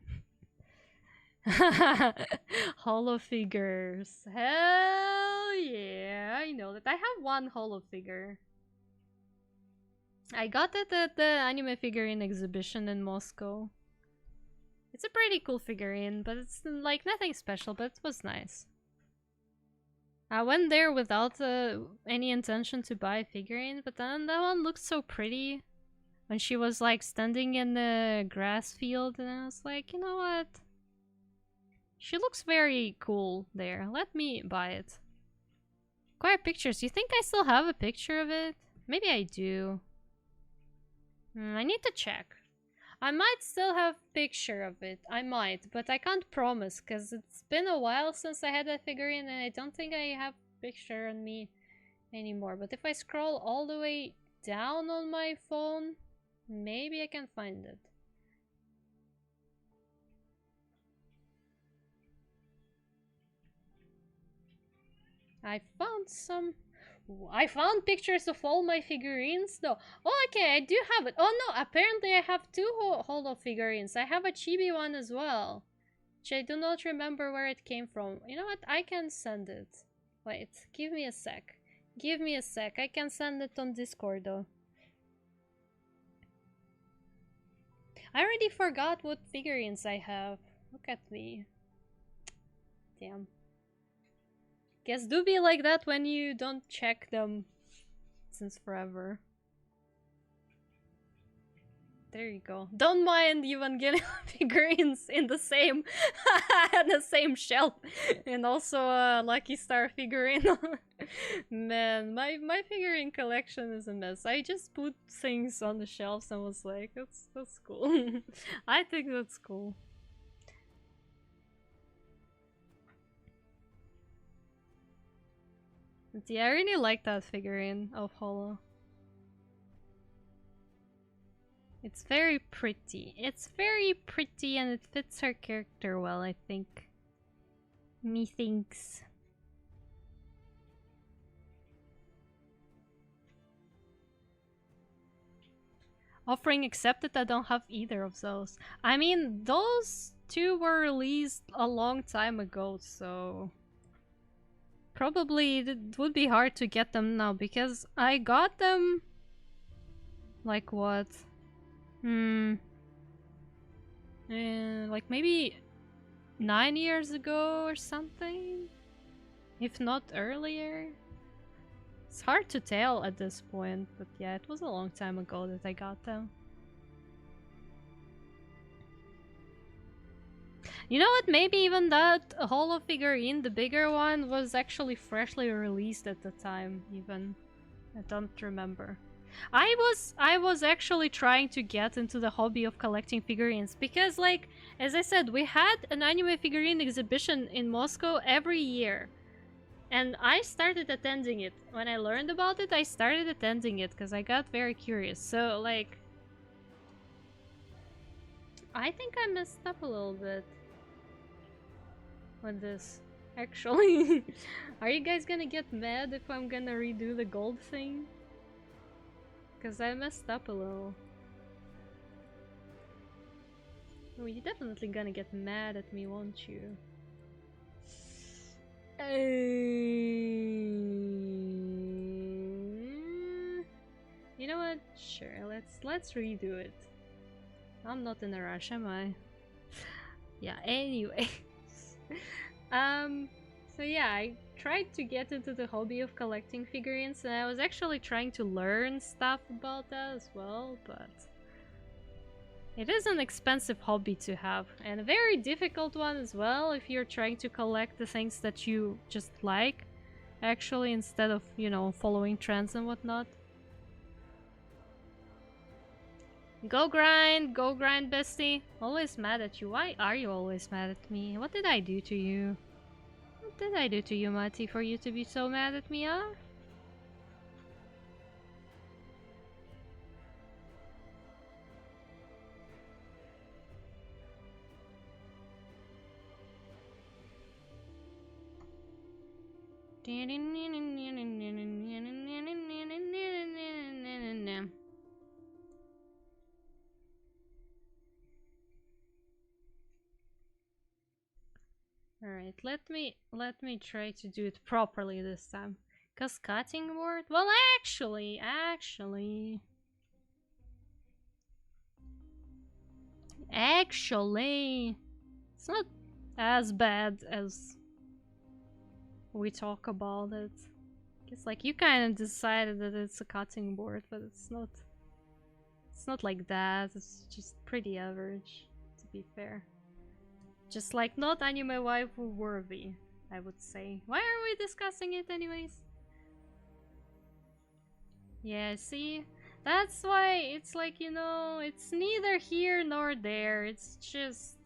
Holo figures. Hell yeah, I know that. I have one holo figure. I got it at the anime figurine exhibition in Moscow. It's a pretty cool figurine, but it's like nothing special, but it was nice. I went there without any intention to buy a figurine, but then that one looked so pretty when she was like standing in the grass field, and I was like, you know what? She looks very cool there. Let me buy it. Acquire pictures. You think I still have a picture of it? Maybe I do. I need to check. I might still have a picture of it. I might, but I can't promise because it's been a while since I had that figurine and I don't think I have a picture on me anymore. But if I scroll all the way down on my phone, maybe I can find it. I found some... I found pictures of all my figurines though. Oh, okay, I do have it. Oh no, apparently I have two holo figurines. I have a chibi one as well, which I do not remember where it came from. You know what? I can send it. Wait, give me a sec. Give me a sec. I can send it on Discord though. I already forgot what figurines I have. Look at me. Damn. Guess do be like that when you don't check them since forever. There you go. Don't mind Evangelion figurines in the same the same shelf, and also a Lucky Star figurine. Man, my figurine collection is a mess. I just put things on the shelves and was like, that's cool. I think that's cool. But yeah, I really like that figurine of Holo. It's very pretty. It's very pretty and it fits her character well, I think. Methinks. Offering accepted, I don't have either of those. I mean, those 2 were released a long time ago, so probably it would be hard to get them now because I got them like what? Like maybe 9 years ago or something, if not earlier. It's hard to tell at this point, but yeah, it was a long time ago that I got them. You know what, maybe even that holo figurine, the bigger one, was actually freshly released at the time, even. I don't remember. I was actually trying to get into the hobby of collecting figurines because, like, as I said, we had an anime figurine exhibition in Moscow every year. And I started attending it. When I learned about it, I started attending it because I got very curious. So, like, I think I messed up a little bit with this, actually. Are you guys gonna get mad if I'm gonna redo the gold thing? Because I messed up a little. Oh, you're definitely gonna get mad at me, won't you? You know what? Sure, let's redo it. I'm not in a rush, am I? Yeah, anyway. So yeah, I tried to get into the hobby of collecting figurines, and I was actually trying to learn stuff about that as well, but it is an expensive hobby to have, and a very difficult one as well if you're trying to collect the things that you just like, actually, instead of, you know, following trends and whatnot. Go grind, bestie. Always mad at you. Why are you always mad at me? What did I do to you? What did I do to you, Mati, for you to be so mad at me, huh? Alright, let me try to do it properly this time. Cause cutting board? Well, actually, it's not as bad as we talk about it. It's like you kind of decided that it's a cutting board, but it's not. It's not like that. It's just pretty average, to be fair. Just like not anime waifu worthy, I would say. Why are we discussing it anyways? Yeah, see? That's why it's like, you know, it's neither here nor there. It's just...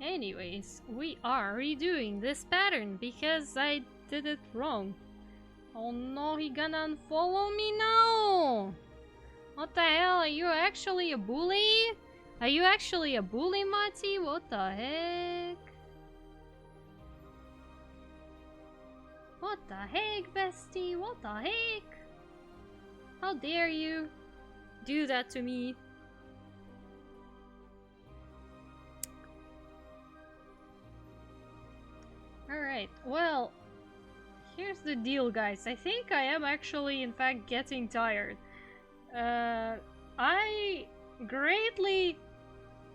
Anyways, we are redoing this pattern because I did it wrong. Oh no, he gonna unfollow me now! What the hell, are you actually a bully? Are you actually a bully, Mati? What the heck? What the heck, bestie? What the heck? How dare you do that to me? Alright, well, here's the deal, guys. I think I am actually, in fact, getting tired. I greatly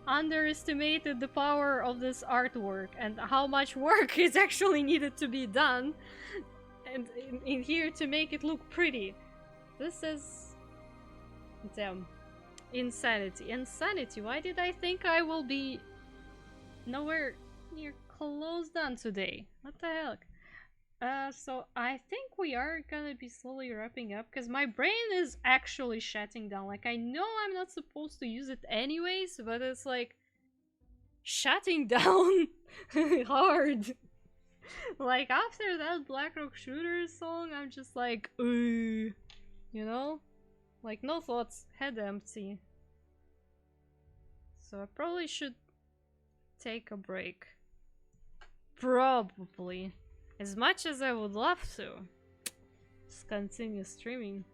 underestimated the power of this artwork and how much work is actually needed to be done and in here to make it look pretty. This is... damn. Insanity. Insanity. Why did I think I will be nowhere near close done today? What the heck? So I think we are gonna be slowly wrapping up because my brain is actually shutting down. Like, I know I'm not supposed to use it anyways, but it's like shutting down hard. Like, after that Blackrock Shooter song, I'm just like, you know? Like, no thoughts, head empty. So I probably should take a break. Probably. As much as I would love to. Just continue streaming.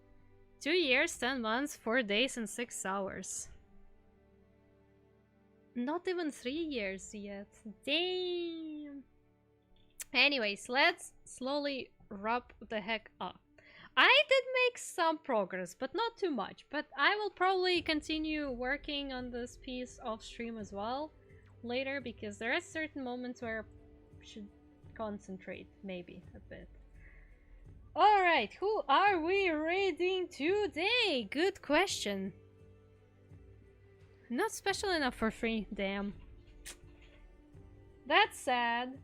2 years, 10 months, 4 days, and 6 hours. Not even 3 years yet. Damn. Anyways, let's slowly wrap the heck up. I did make some progress, but not too much. But I will probably continue working on this piece off stream as well later, because there are certain moments where I should concentrate maybe a bit. Alright, who are we raiding today? Good question. Not special enough for free, damn. That's sad.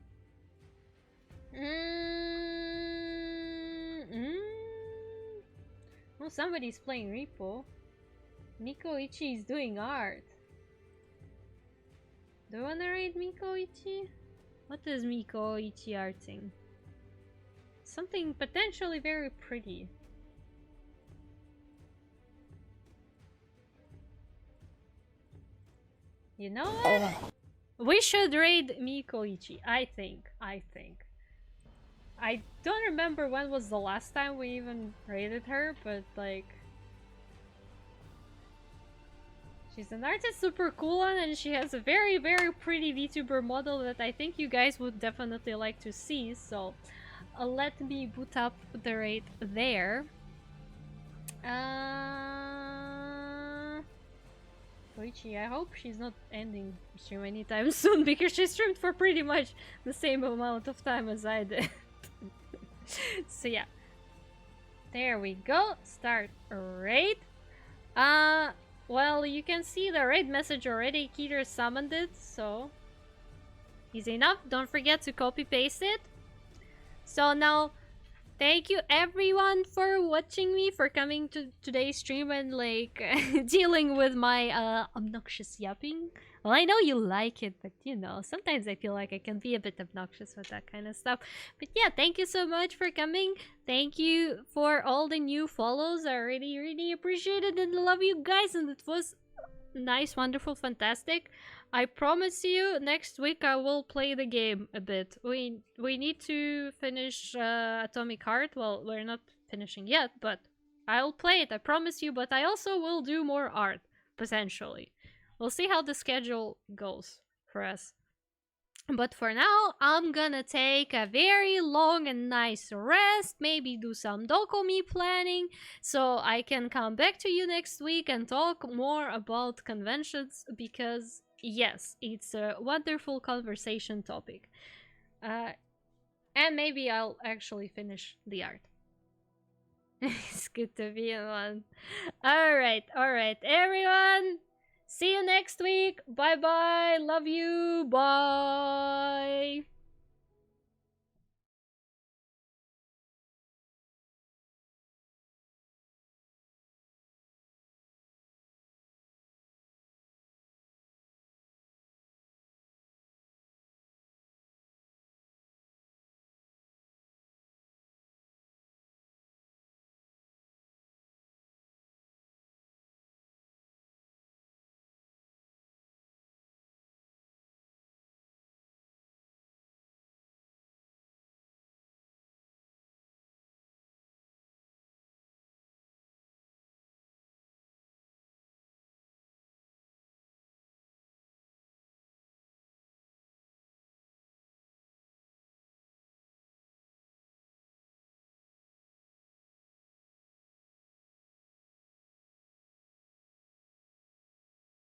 Oh, somebody's playing Repo. Miko-ichi is doing art. Do you wanna raid Miko-ichi? What is Miko-ichi arting? Something potentially very pretty. You know what? We should raid Miko-ichi, I think. I don't remember when was the last time we even raided her, but like... She's an artist, super cool one, and she has a very, very pretty VTuber model that I think you guys would definitely like to see, so... let me boot up the raid there. Koichi, I hope she's not ending the stream anytime soon, because she streamed for pretty much the same amount of time as I did. So yeah. There we go. Start raid. Well, you can see the raid message already. Keter summoned it, so... easy enough. Don't forget to copy paste it. So now, thank you everyone for watching me, for coming to today's stream and like dealing with my obnoxious yapping. Well, I know you like it, but you know, sometimes I feel like I can be a bit obnoxious with that kind of stuff. But yeah, thank you so much for coming. Thank you for all the new follows. I really, really appreciate it and love you guys. And it was nice, wonderful, fantastic. I promise you, next week I will play the game a bit. We need to finish Atomic Heart. Well, we're not finishing yet, but I'll play it, I promise you. But I also will do more art, potentially. We'll see how the schedule goes for us. But for now, I'm gonna take a very long and nice rest, maybe do some Dokomi planning, so I can come back to you next week and talk more about conventions, because yes, it's a wonderful conversation topic. And maybe I'll actually finish the art. It's good to be in one. Alright, everyone! See you next week! Bye bye! Love you! Bye!